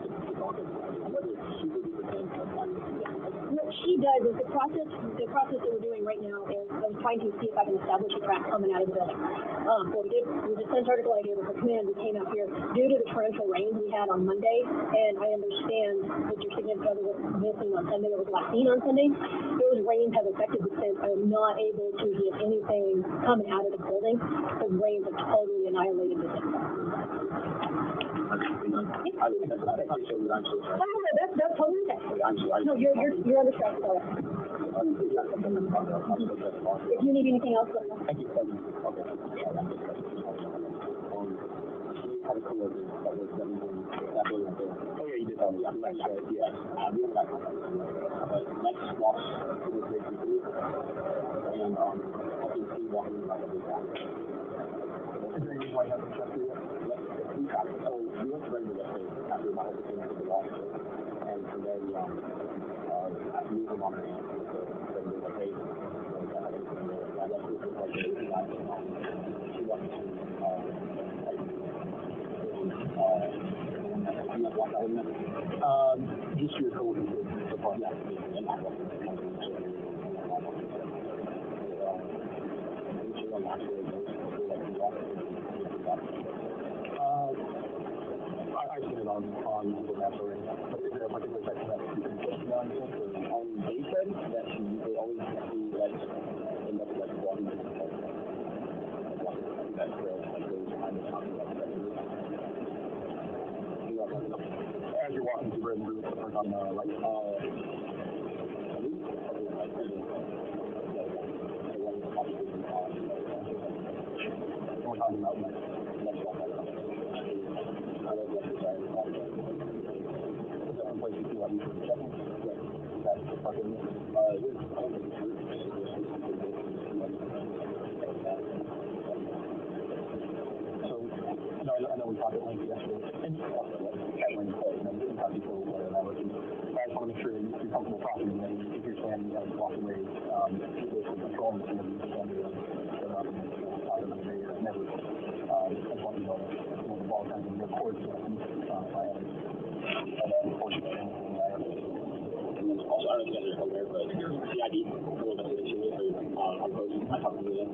like to talk about whether it's super duper dense or not. What she does is the process that we're doing right now is I'm trying to see if I can establish a track coming out of the building. What we did was a sense article idea with the command. We came out here due to the torrential rains we had on Monday, and I understand that your significant other was missing on Sunday, or was last seen on Sunday. Those rains have affected the sense. I am not able to get anything coming out of the building. The rains have totally annihilated the sense. That's totally okay. No, you're under stress. It's all right. If you need anything else, let me know. Thank you. Okay. Had a coworker that was that we doing that building right there. Oh yeah, you did tell me. I'm like, yeah. We have that. But next walks was great for me. And I can see walking like a big guy. Is there any reason why you haven't checked it yet? We have it. So we went to regular yesterday after my whole thing to the walk. And from there we after moving him on her hand. So they were like, hey, I left this with like the guy. She walked to just your coworkers so far. Yeah. And I walked I've seen it on Google Maps already. But is there a particular section that you can put me on? They said that they always see like end up like walking to the park. That trail like goes behind the house as you're walking through Red Route, on the right. We're talking about next walk. I love that desire to walk. Is that one place you feel like you should check? Is that the parking? It is. So, I know we talked at length yesterday, and you talked about when you play, and then how people play and all that. I just want to make sure that you're comfortable talking, and then if you're standing and walking away, basically controlling some of these standards, never, I just want you to know, the ball kind of your course, and also, I don't know if you guys are aware, but CID, Criminal Investigation Unit, on post, I talked to them.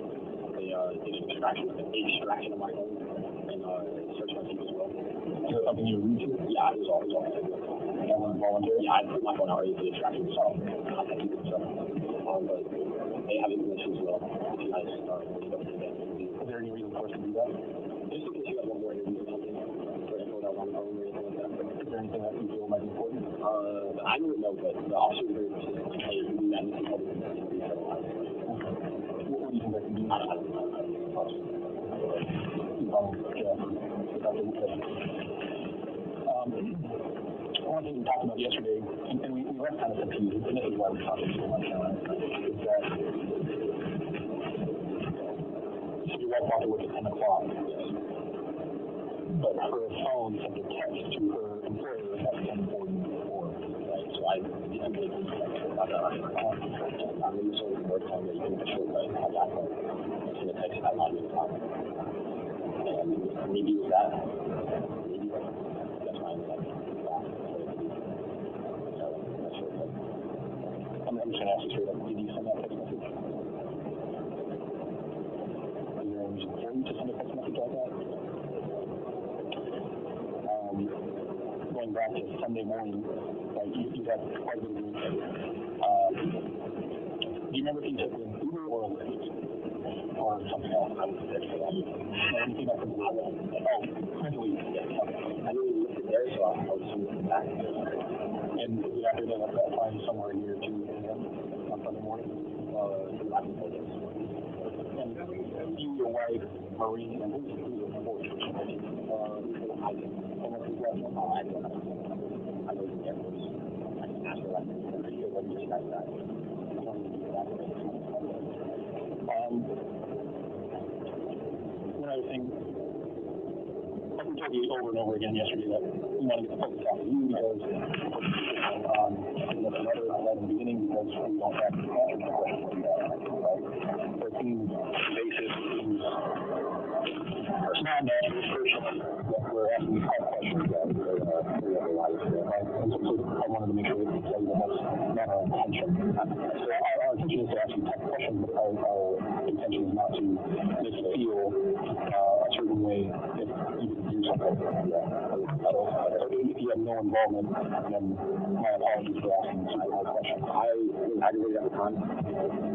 They did an extraction of my phone and search my tape as well. Is that something you agreed to? Yeah, it was all voluntary? Yeah, I put my phone out already for the extraction, so I keep it stuff. But they have information as well. If you guys is there any reason for us to do that? Just in case you guys want more interviews or something, for info that one phone or anything like that. Is there anything that you feel might be important? I don't know, but the officer is very persistent. Hey, you do that in the public. What do you think that can be? I don't know. One thing we talked about yesterday, and we were kind of confused, and this is why we're talking so much now, is that your wife walked away at 10 o'clock, but her phone sent a text to her employer at 10:44, right? So I didn't really think about that. I'm in the sort of work time that you can make a short way, have that phone. Send a text at 9 o'clock. And maybe it was that. Maybe that's why I'm like, I'm just going to ask you straight up, did you send that text message? Is there any reason for you to send a text message like that? Going back to Sunday morning, like you had quite a bit of room. Do you remember if you took an Uber or a Lyft? Or something else? I was there for that. Anything that could be mentally, I really looked at there, so I was assuming back. And did I hear that find somewhere near 2 a.m. on Sunday morning? And you, your wife, Marie, and who's your fourth? I was in the Air Force. I can ask her that. I feel like you guys that. One other thing, like we told you over and over again yesterday, that we want to get the focus off of you because that's another outlet in the beginning because we don't have to answer the questions right? For a team basis, small man, we're asking tough questions that we otherwise sure that we play the most not our intention. So our intention is to ask you tough questions, but our intention is not to make you feel a certain way if you do something. So if you have no involvement, then my apologies for asking super hard questions. I was aggravated at the time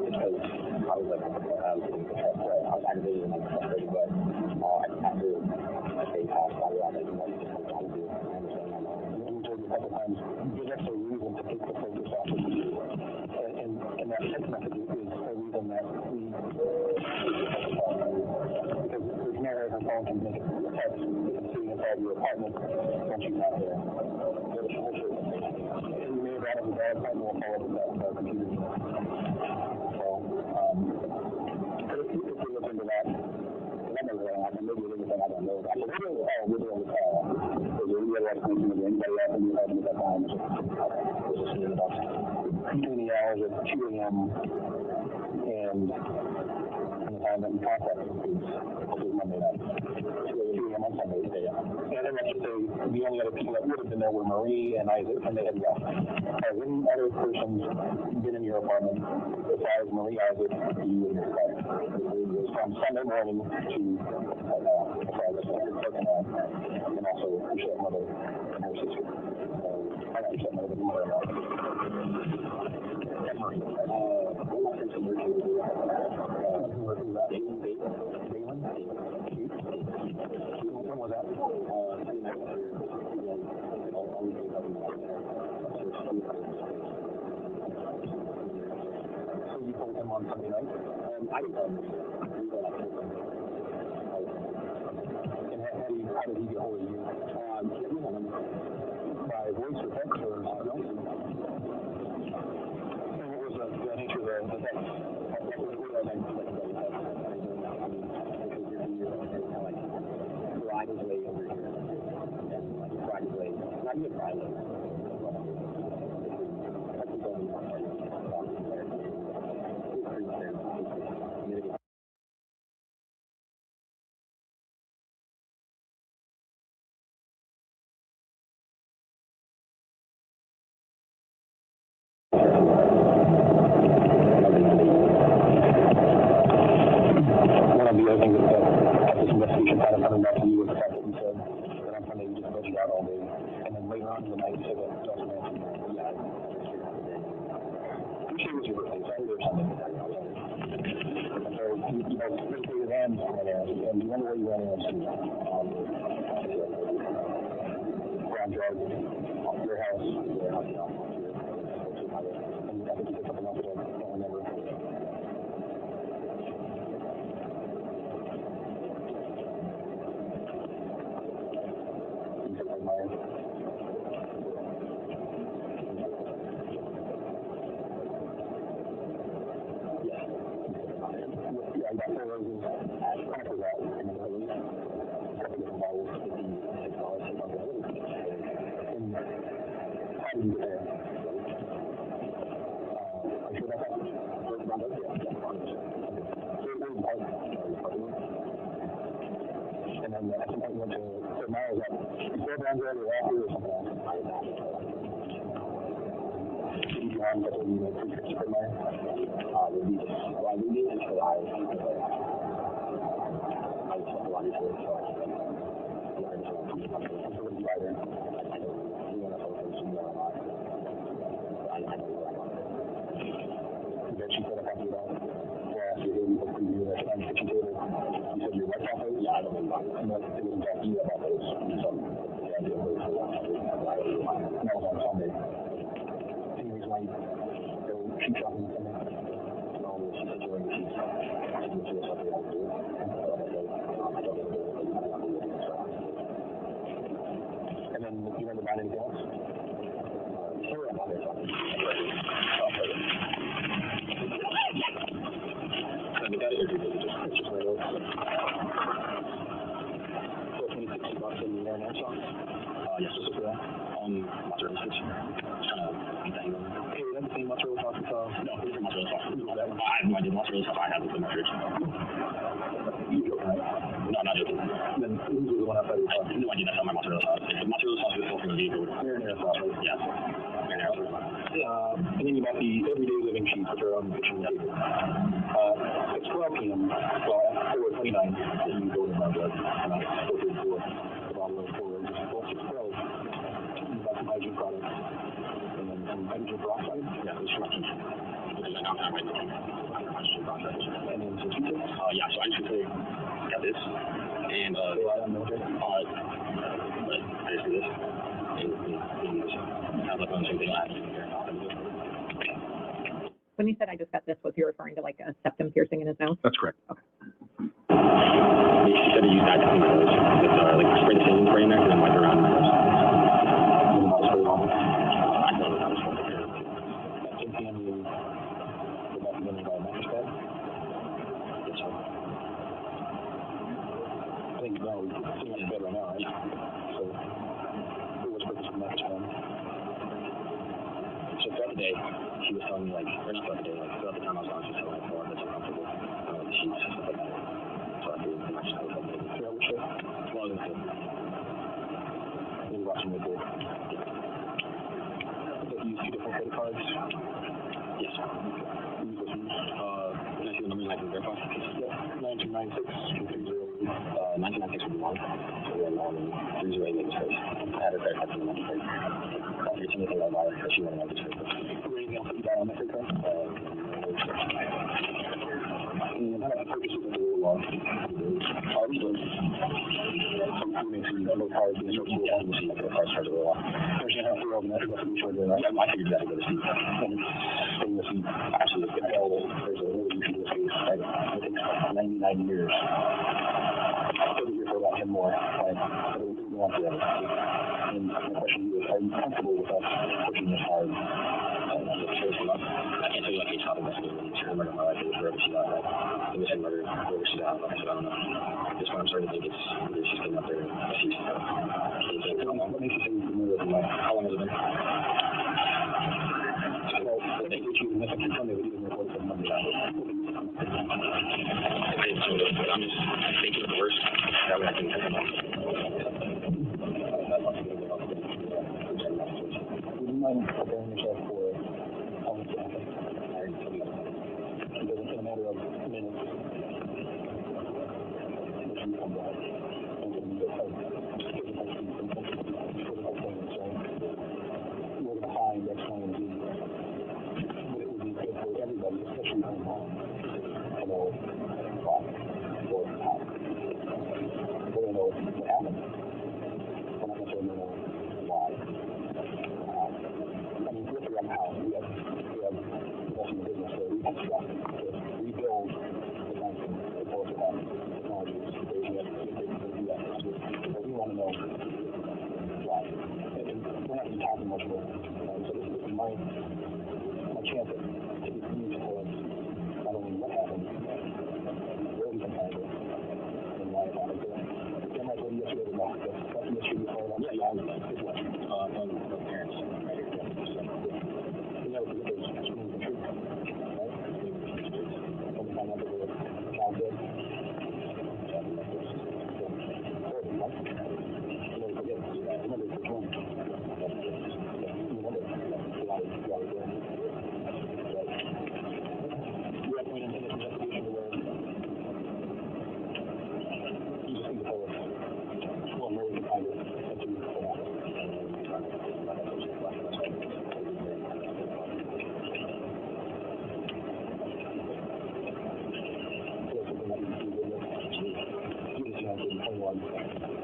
because I was like, I was aggravated and frustrated, but after a day passed, I realized I didn't do it. I understand that now. We told you a couple times, give us a reason to take the focus off of you. And that text message is a reason that we because there's no way her phone can make a text if it's sitting inside your apartment when she's not there. And you may have added a bad time, we'll follow up with that with our computer. So, if you look into that, that never really happened. Maybe it is a thing I don't know about. So we're doing the call. Because we had a lot of questions with anybody else in the apartment at that time. Was listening about between the hours of 2 a.m. and the time that we contacted was Monday night. 2 a.m. on Sunday. And then I should say the only other people that would have been there were Marie and Isaac, and they had left. Has any other persons been in your apartment besides Marie, Isaac, you, and your wife? From Sunday morning to and also your stepmother and her sister. I got your stepmother, but your mother-in-law. And Marie. One of my friends from work who was that? Balin? When was that? So you told him on Sunday night? I didn't tell him. And how did he get hold of you? By voice or text or something else? And what was the nature of the text? Pride is way over here, and like pride is way, not even pride, one of the other things that this investigation kind of coming back to you was the fact that you said that on Sunday you just vegged out all day, and then later on in the night you said that Dustin answered you. Yeah, I'm sure it was your birthday, Saturday or Sunday. And so you know, your hands ran errands, and you wonder where you ran errands to. Ground yard, your house, and I think you did something else that I don't remember. And then at some point went to Miles up. You go down there or something else. Did you have to be like 3 per mile? Would be just, well, I wouldn't be until I was a lot of years, so I just so what did you buy there? We went up over some more lot. I know where I got it. That she said I have to do that. Well, I asked you, who you do that on the kitchen table? You said your wife got those? Yeah, I don't know. No, it was about you about those. So, yeah, I did those for a while. And that was on Sunday. Any reason why you go sheep shopping on Sunday? She said you were in the sheep shop. She didn't see something else to do. And then you never bought anything else? Sure, I'm not there talking. We got it. It's just right over. So $20-$60 in the internet shop? Yes, just for that. On mozzarella sticks. Just trying to beat that over. Hey, is that the same mozzarella sauce you saw? No, it's different mozzarella sauce. I have no idea. Mozzarella sauce I have with the mozzarella. You joking, right? No, I'm not joking. Then who's the one outside of the sauce? No idea. That's not my mozzarella sauce. The mozzarella sauce is still from the vehicle. Marinara sauce, right? Yes. Marinara sauce. And then you got the everyday living sheets, which are on the kitchen table. It's 12 p.m. Well, at 4:29, then you go to my blood, and I 4:34, the bottle of forward. Once it's 12, you got some hydrogen products, and then some hydrogen peroxide. Yeah, it's 15. Because I don't have anything. Hydrogen peroxide. And then some Q-tips. Yeah, so I usually got this, and but I just do this, and have like on something I have to do here. When you said I just got this, was you referring to like a septum piercing in his nose? That's correct. Okay. She said to use that to clean my nose. With like spray the same spray in there and then wipe around my nose. I don't know how to spray it. At 10 p.m. you go back to running by a mattress pad. Yes, sir. I think no, we're sitting on the bed right now, right? So what's the purpose of the mattress pad? So throughout the day, she was telling me like, or not throughout the day, like throughout the time I was gone, she was telling me like, oh, that's uncomfortable. The sheets and stuff like that. So I feel like I was like, throughout the show. Well, I was in we were watching the board. But you use 2 different credit cards? Yes. Can I see the numbers I can verify? Yeah. 1996 1996 would be long. So we're long and 308 make space. I had her credit card from the monthly credit. After it's anything like that, she went on this credit card. Anything else that you got on that credit card? And I have purchases of the rule law. Cards, some makes you no cards, and so you can see the cards charge the rule law. There's going to have to roll that, but we showed her. I figured that to go to see. And the seat actually is available. There's a really easy to see. I think 99 years. I'll be here for about 10 more. But we want to. And the question is, are you comfortable with us pushing this hard? I can't tell you like a top investigator when she's murder my life or wherever she's at, like the missing murder, wherever she's at, like I said, I don't know. At this point I'm starting to think it's either she's getting up there and she's what makes you say you can murder her life? How long has it been? Well, I think that she was missing from Sunday, but even reported from Monday. So I'm just thinking of the worst. That way I can help them out. Would you mind preparing yourself for how much to happen? Because it's in a matter of minutes. Which you come back. And it's going to be a physical thing. So we're going to find X, Y, and Z. But it would be good for everybody, especially from home. To know why or how. We're going to know what happened. We're not necessarily going to know why. I mean, we'll figure out how. We have in the business where we construct to rebuild the country, as well as have technologies, ways we have to do that. But we want to know why. And we're not going to be talking much more. So this is my chance to continue to tell us not only what happened, where we can find it, and why it happened. Then I told you yesterday about that's the issue before that. Yeah, I was from the parents. You never forget those screens and truth, right? When you find out that the child dead. Horrible, right? You never forget. Remember it's home. Remember why it was there. You're at a point in this investigation where you just need to tell us, well, where we can find it, and to what happened.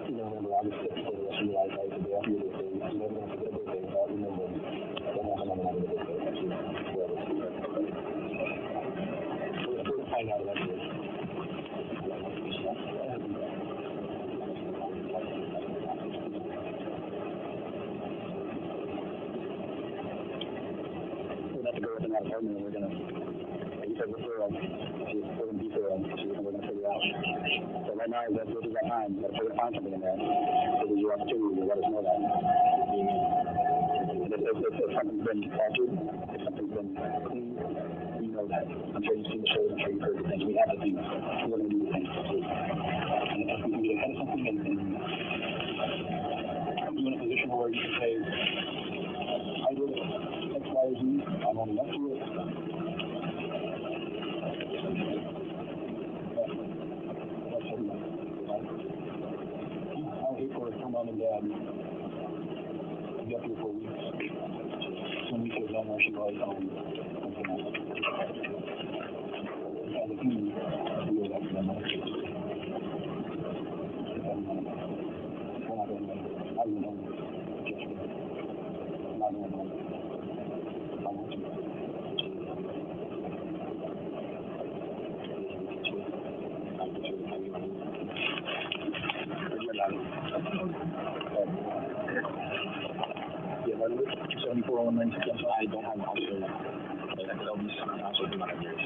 You know, remember August 6th for the rest of your life, right? The day after your birthday. You're never going to forget a birthday without remembering what happened on the night of the birthday. Wherever. We're going to find out eventually. We're about to go up in that apartment and we're going to, like you said, we're going to be thorough. We're going to figure out. So right now, this is our time. But if we're going to find something in there, so there's your opportunity to let us know that. And if something's been altered, if something's been cleaned, we know that. I'm sure you've seen the shows, I'm sure you've heard the things. We have the things. We're going to do the things. And if we can get ahead of something and you in a position where you can say, I did X, Y, or Z, I'm on owning up to it. I would hate for her mom and dad to be up here for weeks. When we could have done where she was, as a community, we would have to done that. We're not going to, I even know yesterday. I'm not going to if I want to. Yeah, by the way, 740196. I don't have an officer. That'll be some also do not have yours.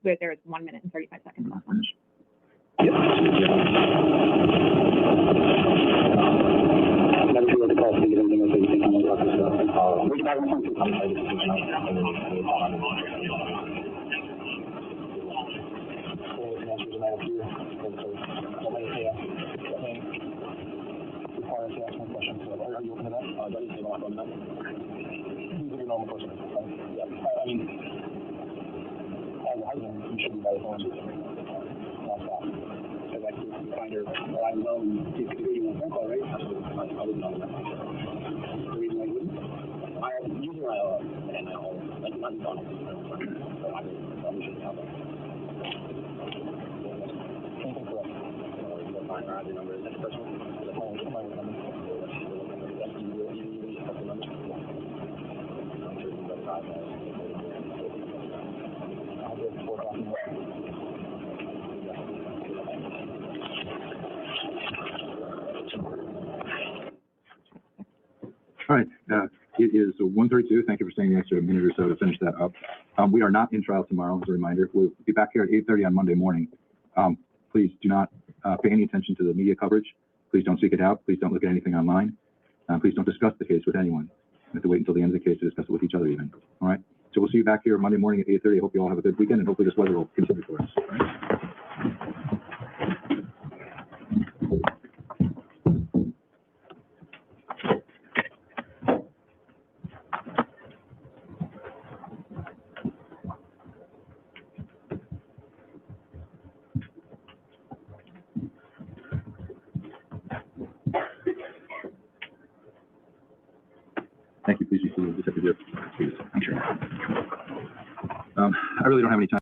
Where there is 1 minute and 35 seconds left. Never sure what the call to get anything else that you think I'm going to talk about. We're back on something. Require us to ask more questions. So are you open to that? Do I need to take off on that? These are your normal questions. Yeah. I mean, as a husband, you should be by the phone. Non-stop. Because I can find her, or I know you could do one phone call, right? I wouldn't know that. The reason I wouldn't? Usually and I always, like, not in Donald, so I probably shouldn't have that. Anything for us? You'll find her other number. Is that the first one? Is that my number? That's usually a couple numbers. I'm sure you got 5 minutes. I'll do it before talking about it. All right, it is 1:32. Thank you for staying the extra minute or so to finish that up. We are not in trial tomorrow, as a reminder. We'll be back here at 8:30 on Monday morning. Please do not pay any attention to the media coverage. Please don't seek it out. Please don't look at anything online. Please don't discuss the case with anyone. You have to wait until the end of the case to discuss it with each other even. All right, so we'll see you back here Monday morning at 8:30. I hope you all have a good weekend, and hopefully this weather will continue for us. All right? Thank you. Please be seated. Just have to do it. Please. I'm sure. I really don't have any time.